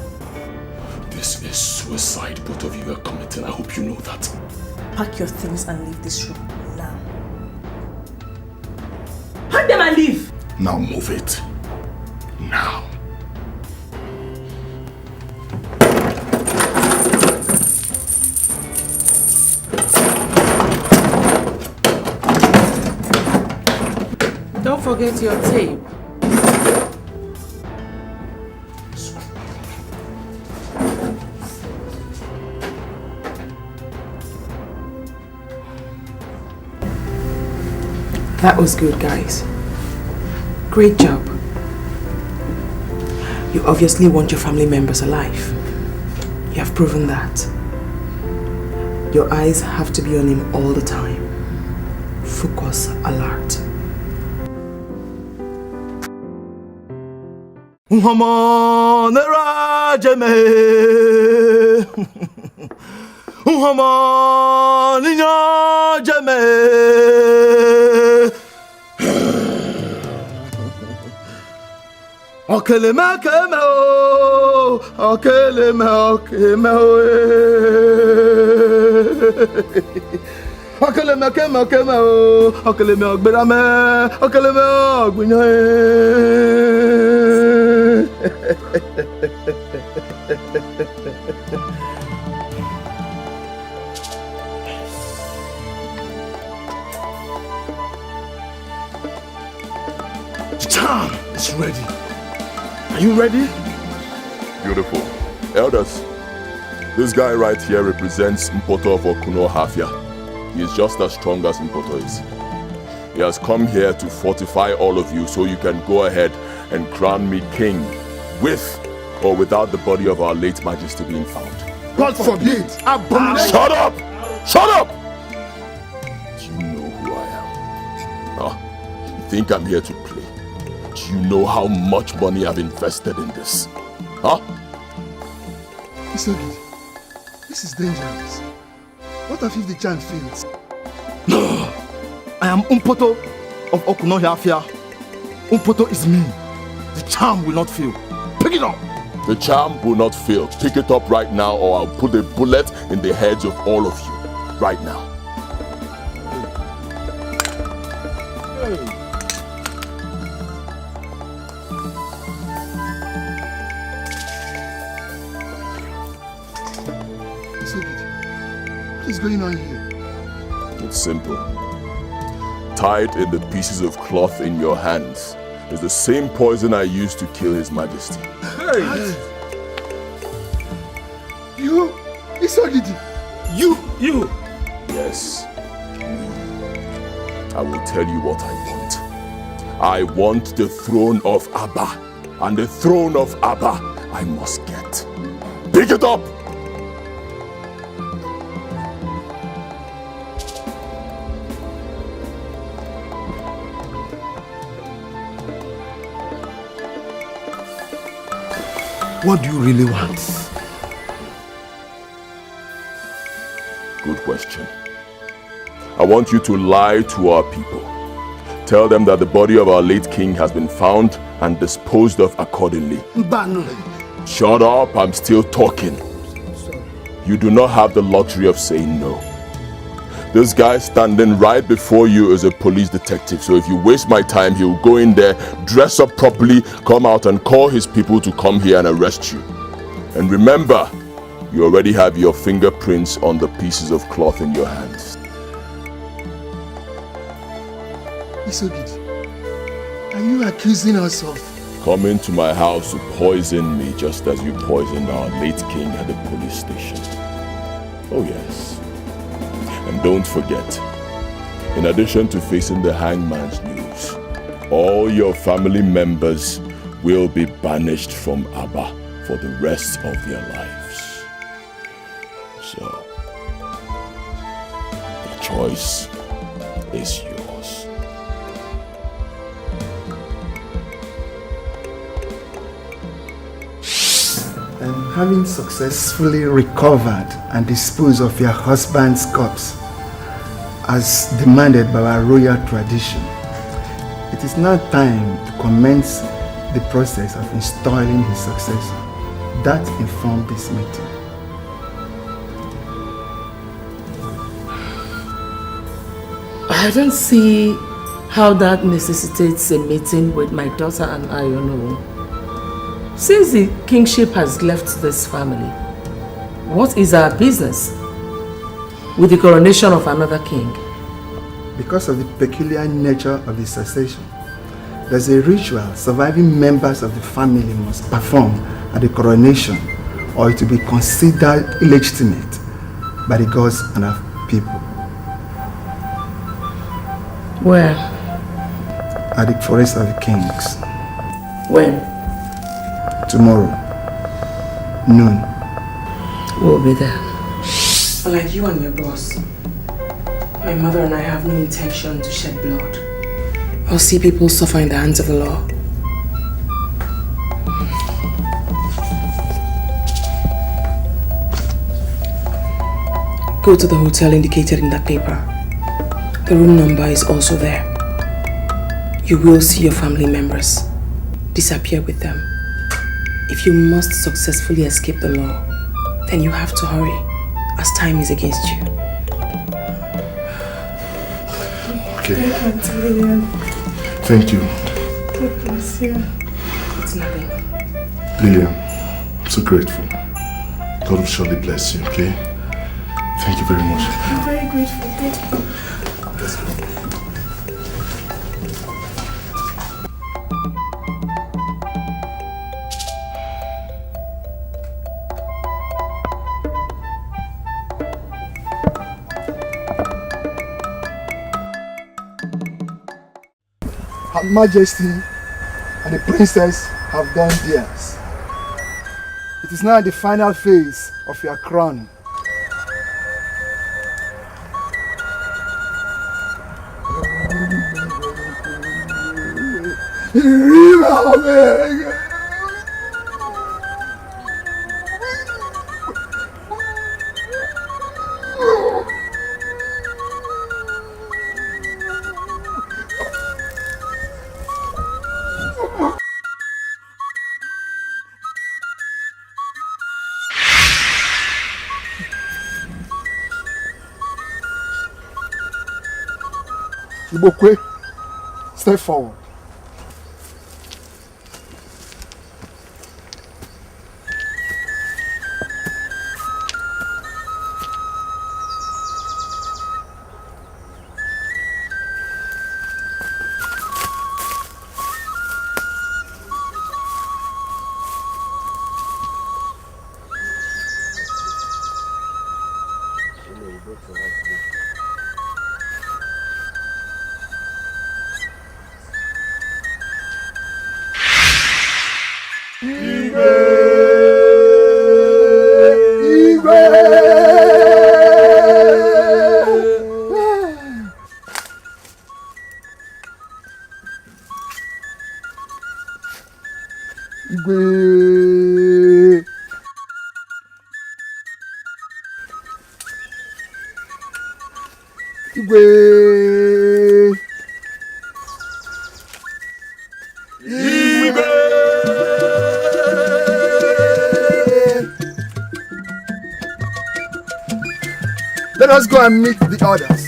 This is suicide both of you are committing. I hope you know that. Pack your things and leave this room now. Pack them and leave! Now move it. Now. Don't forget your tape. That was good, guys. Great job. You obviously want your family members alive. You have proven that. Your eyes have to be on him all the time. Focus, alert. Okeleme o, okeleme o. Okeleme o, okeleme ogberame, okeleme ogbunya. The charm is ready. Are you ready? Beautiful. Elders, this guy right here represents Mpoto for Kuno Hafia. He is just as strong as Mpoto is. He has come here to fortify all of you so you can go ahead and crown me king with or without the body of our late majesty being found. God forbid! Abomination! Shut up! Shut up! Do you know who I am? Huh? You think I'm here to play? Do you know how much money I've invested in this? Huh? Isogid, this is dangerous. What if the charm fails? No! I am Mpoto of Okunohiafia. Mpoto is me. The charm will not fail. Pick it up! The charm will not fail. Pick it up right now or I'll put a bullet in the heads of all of you. Right now. What is going on here? It's simple. Tied in the pieces of cloth in your hands is the same poison I used to kill His Majesty. Hey! You? Isogidi? You! Yes. I will tell you what I want. I want the throne of Abba. And the throne of Abba I must get. Pick it up! What do you really want? Good question. I want you to lie to our people. Tell them that the body of our late king has been found and disposed of accordingly. Shut up, I'm still talking. You do not have the luxury of saying no. This guy standing right before you is a police detective, so if you waste my time, he'll go in there, dress up properly, come out and call his people to come here and arrest you. And remember, you already have your fingerprints on the pieces of cloth in your hands. Isogidi, are you accusing us of? Come into my house to poison me just as you poisoned our late king at the police station. Oh yes. And don't forget, in addition to facing the hangman's noose, all your family members will be banished from Abba for the rest of their lives. So, the choice is yours. And having successfully recovered and disposed of your husband's corpse, as demanded by our royal tradition, it is now time to commence the process of installing his successor. That informed this meeting. I don't see how that necessitates a meeting with my daughter and Ayono. Since the kingship has left this family, what is our business with the coronation of another king? Because of the peculiar nature of the succession, there's a ritual surviving members of the family must perform at the coronation, or it will be considered illegitimate by the gods and our people. Where? At the Forest of the Kings. When? Tomorrow, noon. We'll be there. Like you and your boss, my mother and I have no intention to shed blood or see people suffer in the hands of the law. Go to the hotel indicated in that paper. The room number is also there. You will see your family members. disappear with them. If you must successfully escape the law, then you have to hurry, as time is against you. Okay. Thank you. God bless you. It's nothing. Lillian, I'm so grateful. God will surely bless you, okay? Thank you very much. I'm very grateful. Thank you. Let's go. Her Majesty and the princess have done theirs. It is now the final phase of your crowning. Ibokwe, step forward. Let us go and meet the others.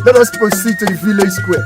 Let us proceed to the village square.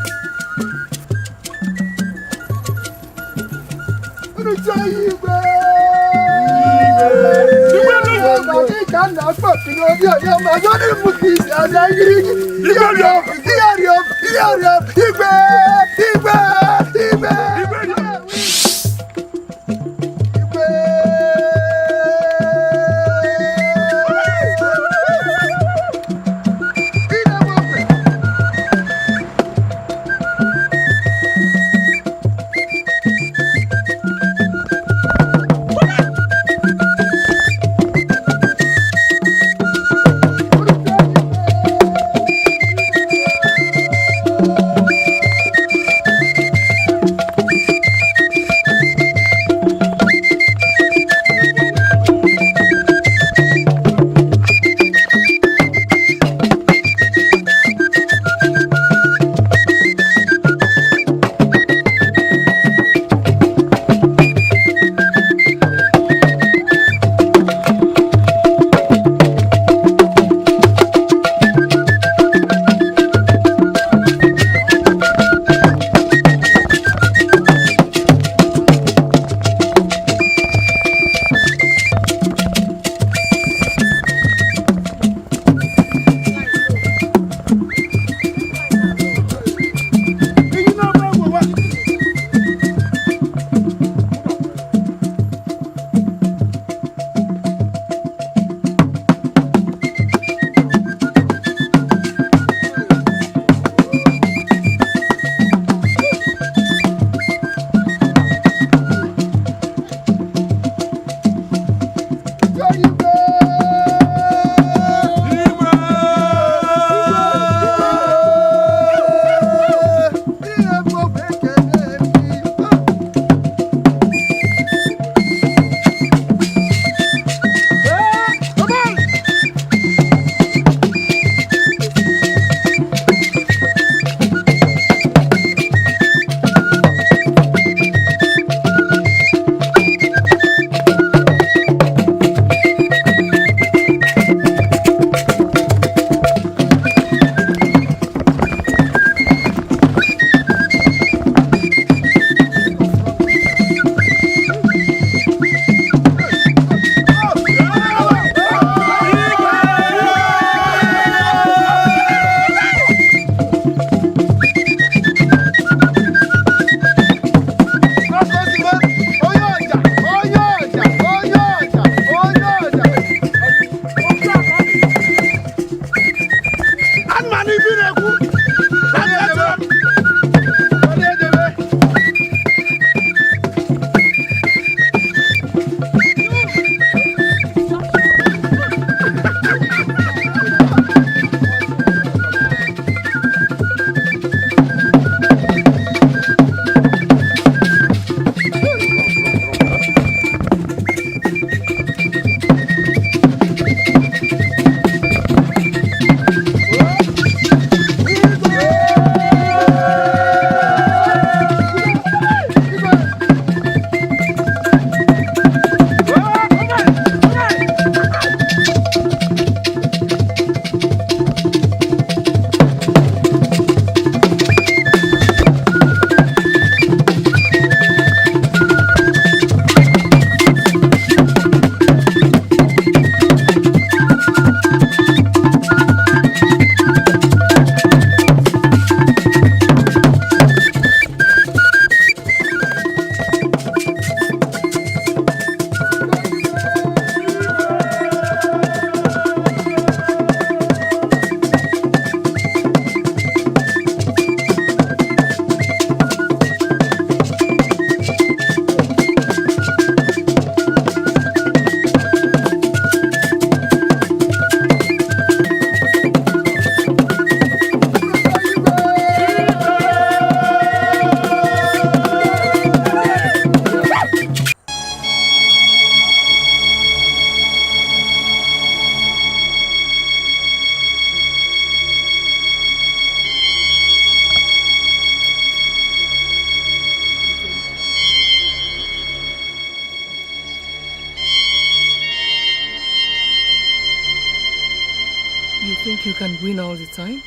think you can win all the time?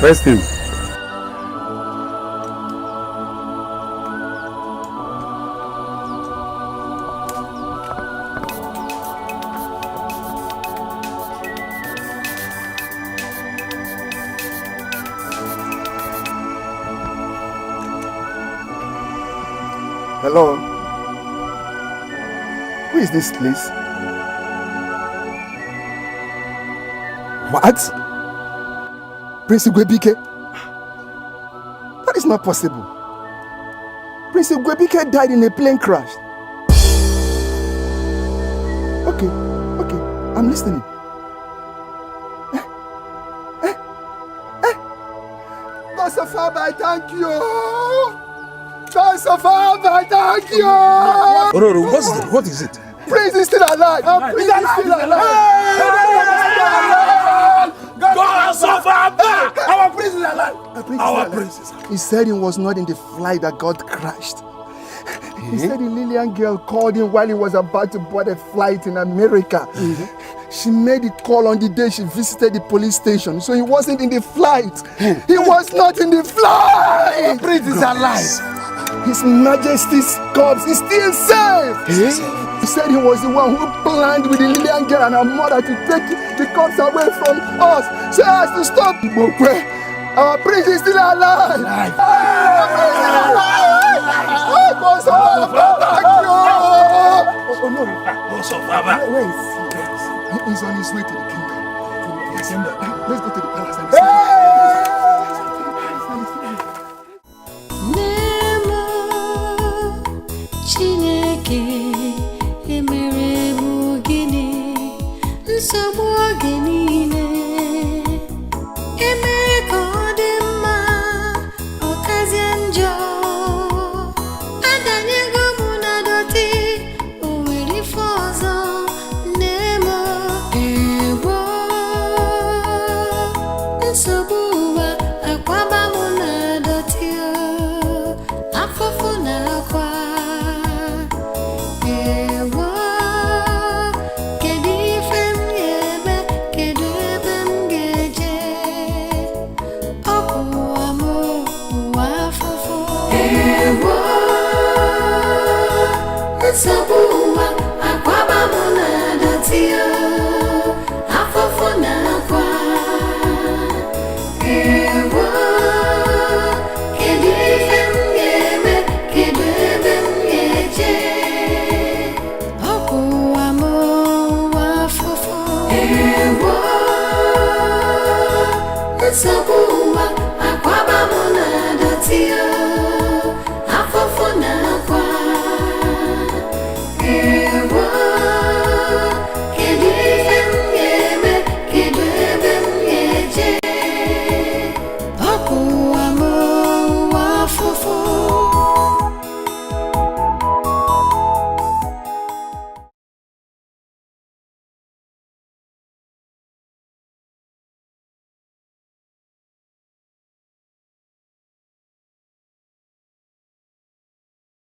Arrest him. Hello? Who is this, please? What? Prince Igwebike? That is not possible. Prince Igwebike died in a plane crash. Okay, I'm listening. God of Father, I thank you. God of Father, I thank you. Ororo, what is it? Prince is still alive. Prince is still alive. God of Father, our prince is alive. Our prince is alive. He said he was not in the flight that got crashed. He said the Lillian girl called him while he was about to board a flight in America. She made the call on the day she visited the police station, so he wasn't in the flight. He was not in the flight. The prince is alive. His Majesty's corpse is still safe. He said he was the one who planned with the Lillian girl and her mother to take the corpse away from us so as to stop Ibokwe. Our prince is still alive. Our prince is alive. Where is he? He's on his way to the kingdom. Let's go to the palace and see. Sabu